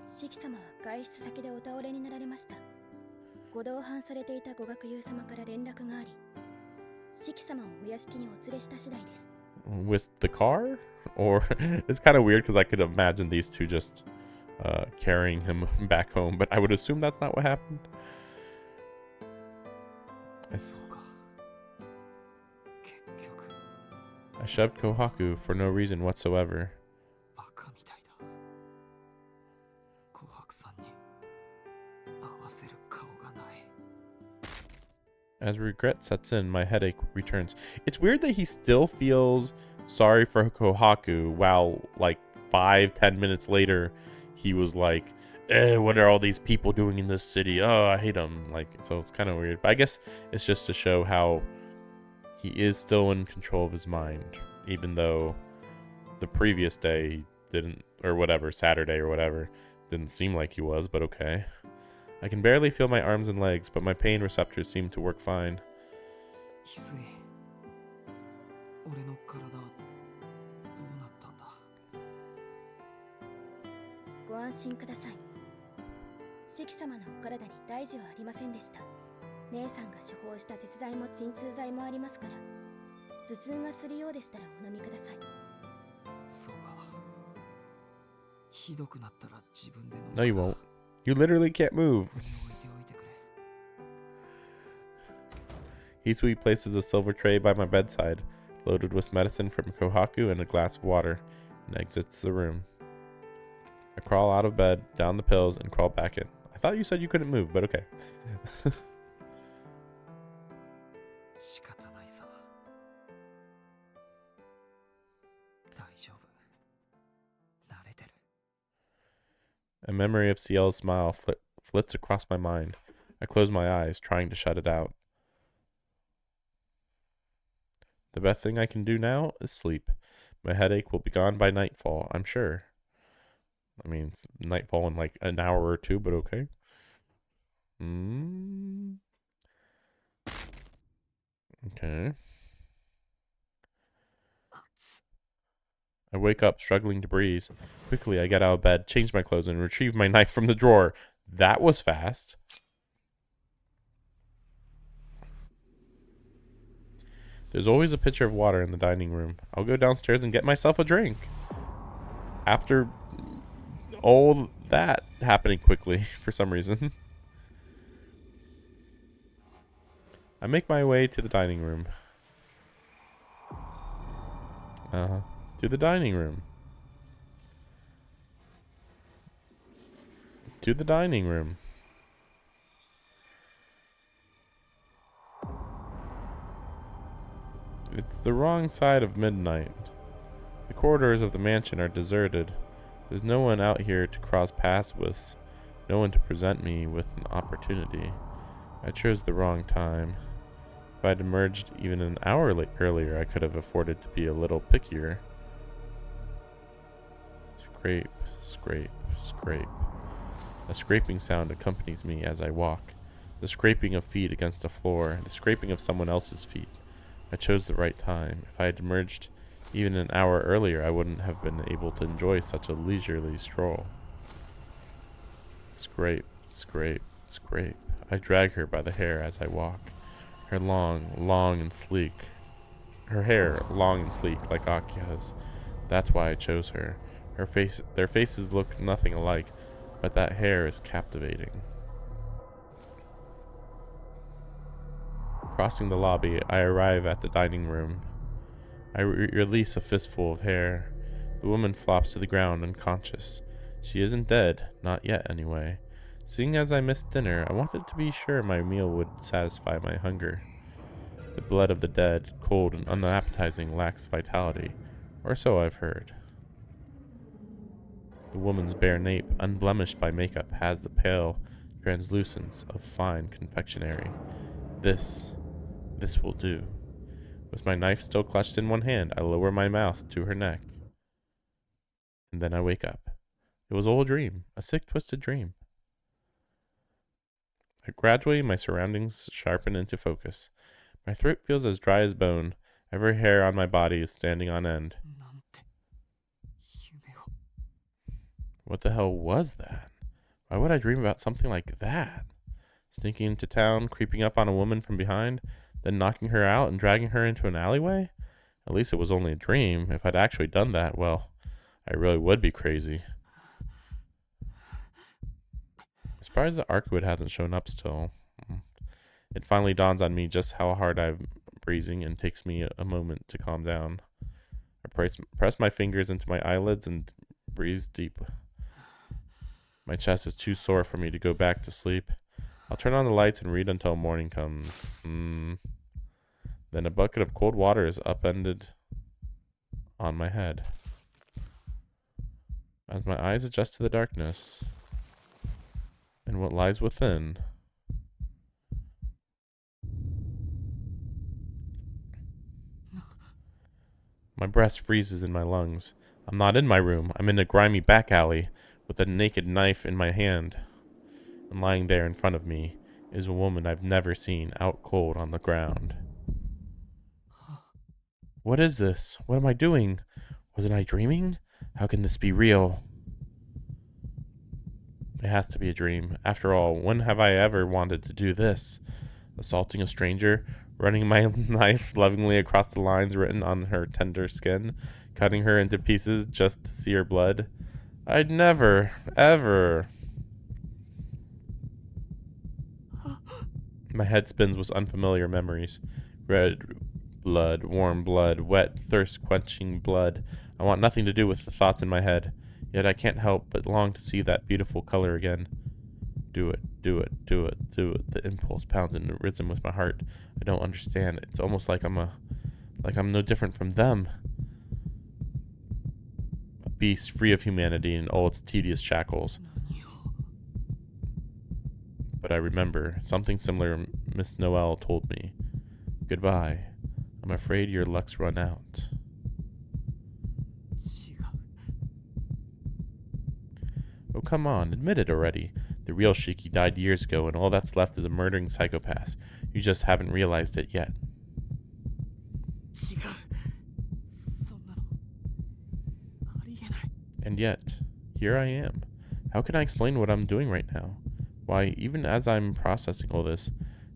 四季様は外出先でお倒れになられました。ご同伴されていたご学友様から連絡があり、四季様をお屋敷にお連れした次第です。With the car? Or it's kind of weird because I could imagine these two just carrying him back home, but I would assume that's not what happened. そうか。結局。 I shoved Kohaku for no reason whatsoever. バカみたいだ。琥珀さんに合わせる顔がない。 As regret sets in, my headache returns. It's weird that he still feels sorry for Kohaku while, like, 5-10 minutes later, he was like, what are all these people doing in this city? Oh, I hate them. Like, so it's kind of weird. But I guess it's just to show how he is still in control of his mind, even though the previous day he didn't, or whatever, Saturday or whatever, didn't seem like he was, but okay. I can barely feel my arms and legs, but my pain receptors seem to work fine. 翡翠、俺の体はどうなったんだ？ご安心ください。四季様のお体に大事はありませんでした。姉さんが処方した鉄剤も鎮痛剤もありますから、頭痛がするようでしたらお飲みください。そうか。ひどくなったら自分で飲む。 No, you won't. You literally can't move. Hisui places a silver tray by my bedside, loaded with medicine from Kohaku and a glass of water, and exits the room. I crawl out of bed, down the pills, and crawl back in. I thought you said you couldn't move, but okay. 仕方ないさ。大丈夫。慣れてる。 A memory of Ciel's smile flits across my mind. I close my eyes, trying to shut it out. The best thing I can do now is sleep. My headache will be gone by nightfall, I'm sure. I mean, it's nightfall in like an hour or two, but okay. Okay. I wake up, struggling to breathe. Quickly, I get out of bed, change my clothes, and retrieve my knife from the drawer. That was fast. There's always a pitcher of water in the dining room. I'll go downstairs and get myself a drink. After all that happening quickly, for some reason. I make my way to the dining room. To the dining room. To the dining room. It's the wrong side of midnight. The corridors of the mansion are deserted. There's no one out here to cross paths with. No one to present me with an opportunity. I chose the wrong time. If I'd emerged even an hour earlier, I could have afforded to be a little pickier. Scrape, scrape, scrape. A scraping sound accompanies me as I walk. The scraping of feet against the floor, the scraping of someone else's feet. I chose the right time. If I had emerged even an hour earlier, I wouldn't have been able to enjoy such a leisurely stroll. Scrape, scrape, scrape. I drag her by the hair as I walk. Her long and sleek. Her hair long and sleek like Akia's. That's why I chose her. Their faces look nothing alike, but that hair is captivating. Crossing the lobby, I arrive at the dining room. I release a fistful of hair. The woman flops to the ground unconscious. She isn't dead, not yet anyway. Seeing as I missed dinner, I wanted to be sure my meal would satisfy my hunger. The blood of the dead, cold and unappetizing, lacks vitality, or so I've heard. The woman's bare nape, unblemished by makeup, has the pale translucence of fine confectionery. This will do. With my knife still clutched in one hand, I lower my mouth to her neck. And then I wake up. It was all a dream, a sick, twisted dream. Gradually, my surroundings sharpen into focus. My throat feels as dry as bone. Every hair on my body is standing on end. なんて夢を What the hell was that? Why would I dream about something like that? Sneaking into town, creeping up on a woman from behind, then knocking her out and dragging her into an alleyway? At least it was only a dream. If I'd actually done that, well, I really would be crazy. I'm surprised the Arkwood hasn't shown up still. It finally dawns on me just how hard I'm breathing and takes me a moment to calm down. I press my fingers into my eyelids and breathe deep. My chest is too sore for me to go back to sleep. I'll turn on the lights and read until morning comes. Then a bucket of cold water is upended on my head. As my eyes adjust to the darkness and what lies within, my breath freezes in my lungs. I'm not in my room. I'm in a grimy back alley with a naked knife in my hand. And lying there in front of me is a woman I've never seen, out cold on the ground. What is this? What am I doing? Wasn't I dreaming? How can this be real? It has to be a dream. After all, when have I ever wanted to do this? Assaulting a stranger, running my knife lovingly across the lines written on her tender skin, cutting her into pieces just to see her blood. I'd never, ever. My head spins with unfamiliar memories. Red blood, warm blood, wet, thirst-quenching blood. I want nothing to do with the thoughts in my head. Yet I can't help but long to see that beautiful color again. Do it, do it, do it, do it. The impulse pounds in rhythm with my heart. I don't understand. It's almost like I'm no different from them. A beast free of humanity and all its tedious shackles. But I remember something similar Miss Noel told me. Goodbye. I'm afraid your luck's run out. 違う Oh, come on, admit it already. The real Shiki died years ago, and all that's left is a murdering psychopath. You just haven't realized it yet. 違うそんなのありえない And yet, here I am. How can I explain what I'm doing right now? Why, even as I'm processing all this,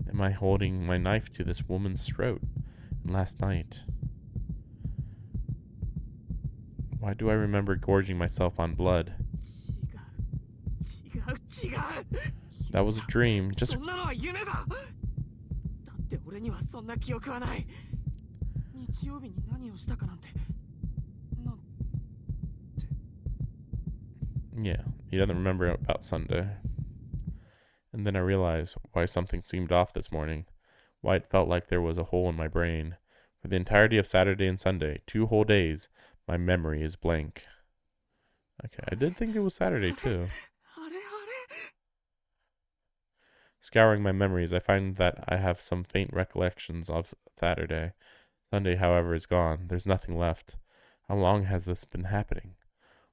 am I holding my knife to this woman's throat? And last night, why do I remember gorging myself on blood? 違う違う違う That was a dream, just そんなのは夢だだって俺にはそんな記憶はない日曜日に何をしたかなんて yeah, he doesn't remember about Sunday. And then I realized why something seemed off this morning, why it felt like there was a hole in my brain. For the entirety of Saturday and Sunday, 2 whole days, my memory is blank. Okay, I did think it was Saturday too. あれあれ Scouring my memories, I find that I have some faint recollections of Saturday. Sunday, however, is gone. There's nothing left. How long has this been happening?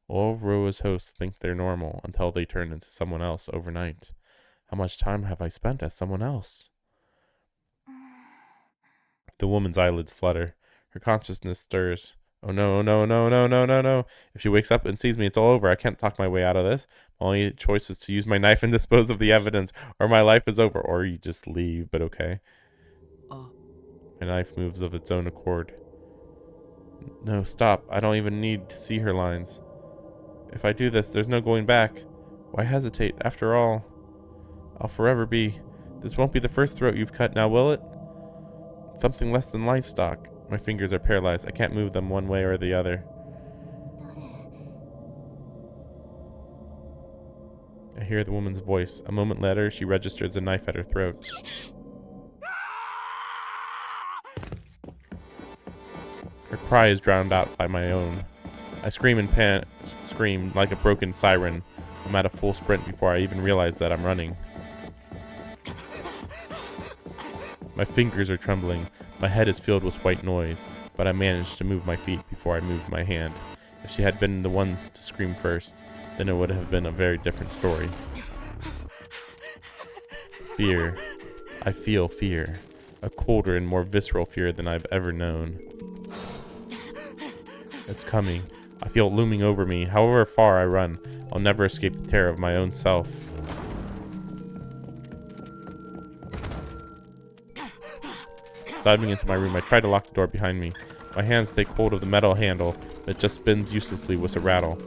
All of Roa's hosts think they're normal until they turn into someone else overnight. How much time have I spent as someone else? The woman's eyelids flutter. Her consciousness stirs. Oh no, no, no, no, no, no, no. If she wakes up and sees me, it's all over. I can't talk my way out of this. My only choice is to use my knife and dispose of the evidence, or my life is over, or you just leave, but okay. My knife moves of its own accord. No, stop. I don't even need to see her lines. If I do this, there's no going back. Why hesitate? After all, I'll forever be. This won't be the first throat you've cut now, will it? Something less than livestock. My fingers are paralyzed. I can't move them one way or the other. hear the woman's voice. A moment later, she registers a knife at her throat. Her cry is drowned out by my own. I scream and scream like a broken siren. I'm at a full sprint before I even realize that I'm running. My fingers are trembling. My head is filled with white noise, but I managed to move my feet before I moved my hand. If she had been the one to scream first, then it would have been a very different story. Fear. I feel fear. A colder and more visceral fear than I've ever known. It's coming. I feel it looming over me. However far I run, I'll never escape the terror of my own self. Diving into my room, I try to lock the door behind me. My hands take hold of the metal handle, but it just spins uselessly with a rattle.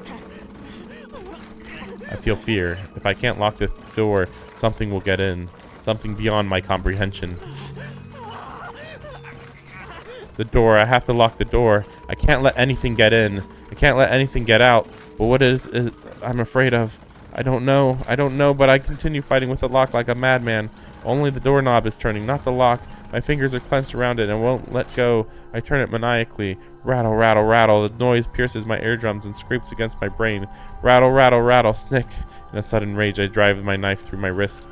I feel fear. If I can't lock the door, something will get in. Something beyond my comprehension. The door. I have to lock the door. I can't let anything get in. I can't let anything get out. But what is I'm afraid of? I don't know, but I continue fighting with the lock like a madman. Only the doorknob is turning, not the lock. My fingers are clenched around it and won't let go. I turn it maniacally. Rattle, rattle, rattle. The noise pierces my eardrums and scrapes against my brain. Rattle, rattle, rattle. Snick. In a sudden rage, I drive my knife through my wrist.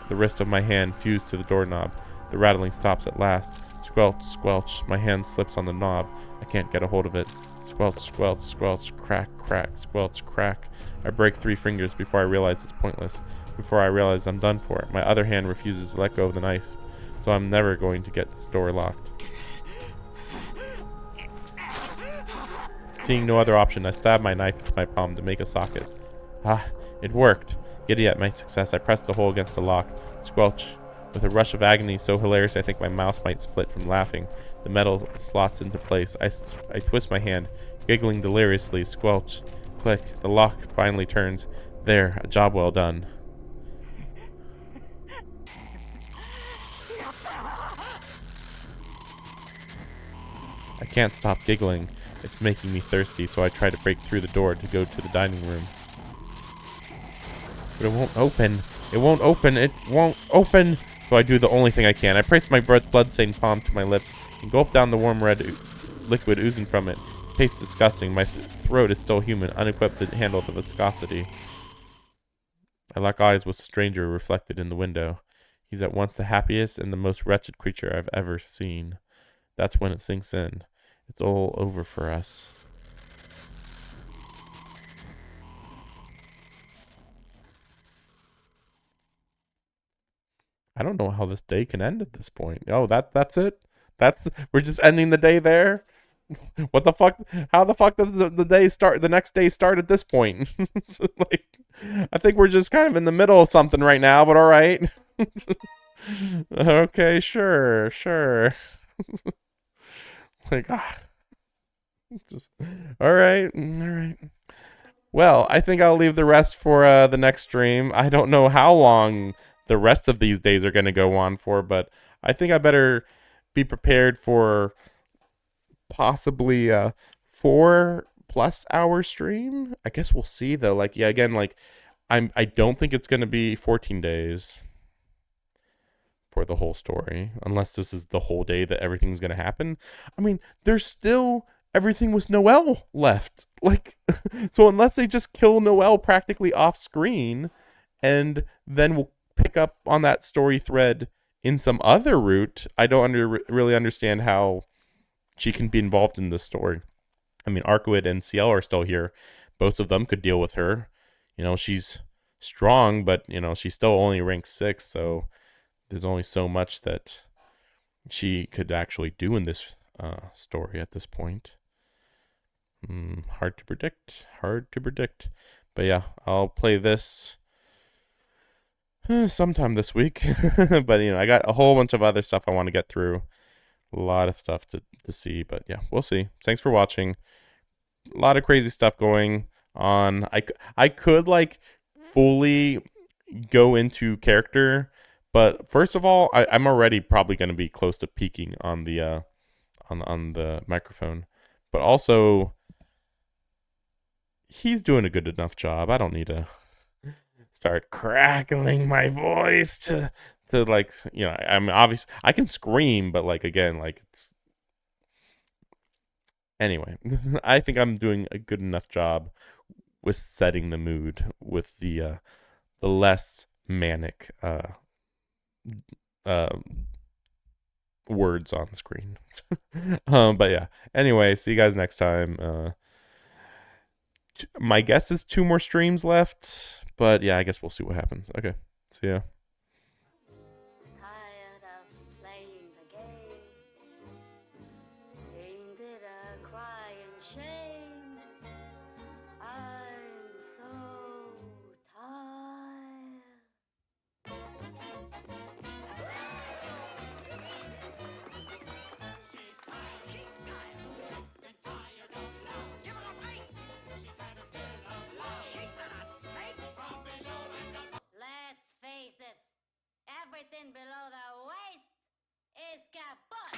The wrist of my hand fused to the doorknob. The rattling stops at last. Squelch, squelch. My hand slips on the knob. I can't get a hold of it. Squelch, squelch, squelch. Crack, crack, squelch, crack. I break 3 fingers before I realize it's pointless. Before I realize I'm done for. My other hand refuses to let go of the knife, so I'm never going to get this door locked. Seeing no other option, I stab my knife into my palm to make a socket. Ah, it worked. Giddy at my success, I press the hole against the lock. Squelch. With a rush of agony so hilarious I think my mouth might split from laughing, the metal slots into place. I twist my hand, giggling deliriously. Squelch. Click. The lock finally turns. There, a job well done. I can't stop giggling. It's making me thirsty, so I try to break through the door to go to the dining room. But it won't open. It won't open. It won't open. So I do the only thing I can. I place my blood-stained palm to my lips and gulp down the warm red liquid oozing from it. It tastes disgusting. My throat is still human, unequipped to handle the viscosity. I lock eyes with a stranger reflected in the window. He's at once the happiest and the most wretched creature I've ever seen. That's when it sinks in. It's all over for us. I don't know how this day can end at this point. Oh, that's it? We're just ending the day there? What the fuck? How the fuck does the day start? The next day start at this point? So, like, I think we're just kind of in the middle of something right now, but all right. Okay, sure. Like, just all right. Well, I think I'll leave the rest for the next stream. I don't know how long the rest of these days are going to go on for, but I think I better be prepared for possibly a 4+ hour stream. I guess we'll see though. Like, yeah, again, like I don't think it's going to be 14 days for the whole story, unless this is the whole day that everything's going to happen. I mean, there's still everything with Noelle left. Like, so unless they just kill Noelle practically off screen, and then we'll pick up on that story thread in some other route, I don't really understand how she can be involved in this story. I mean, Arkwood and Ciel are still here. Both of them could deal with her. You know, she's strong, but, you know, she's still only rank 6, so there's only so much that she could actually do in this story at this point. Hard to predict. But yeah, I'll play this sometime this week. But, you know, I got a whole bunch of other stuff I want to get through. A lot of stuff to see, but yeah, we'll see. Thanks for watching. A lot of crazy stuff going on. I could like fully go into character, but first of all, I'm already probably going to be close to peaking on the microphone, but also he's doing a good enough job. I don't need to start crackling my voice to like, you know, I'm obvious I can scream, but like again, like it's anyway. I think I'm doing a good enough job with setting the mood with the less manic uh words on screen. But yeah. Anyway, see you guys next time. My guess is 2 more streams left, but yeah, I guess we'll see what happens. Okay. See ya. Tired of playing the game. Ain't it a crying shame? I'm so tired. Let's face it, everything below the waist is kaput.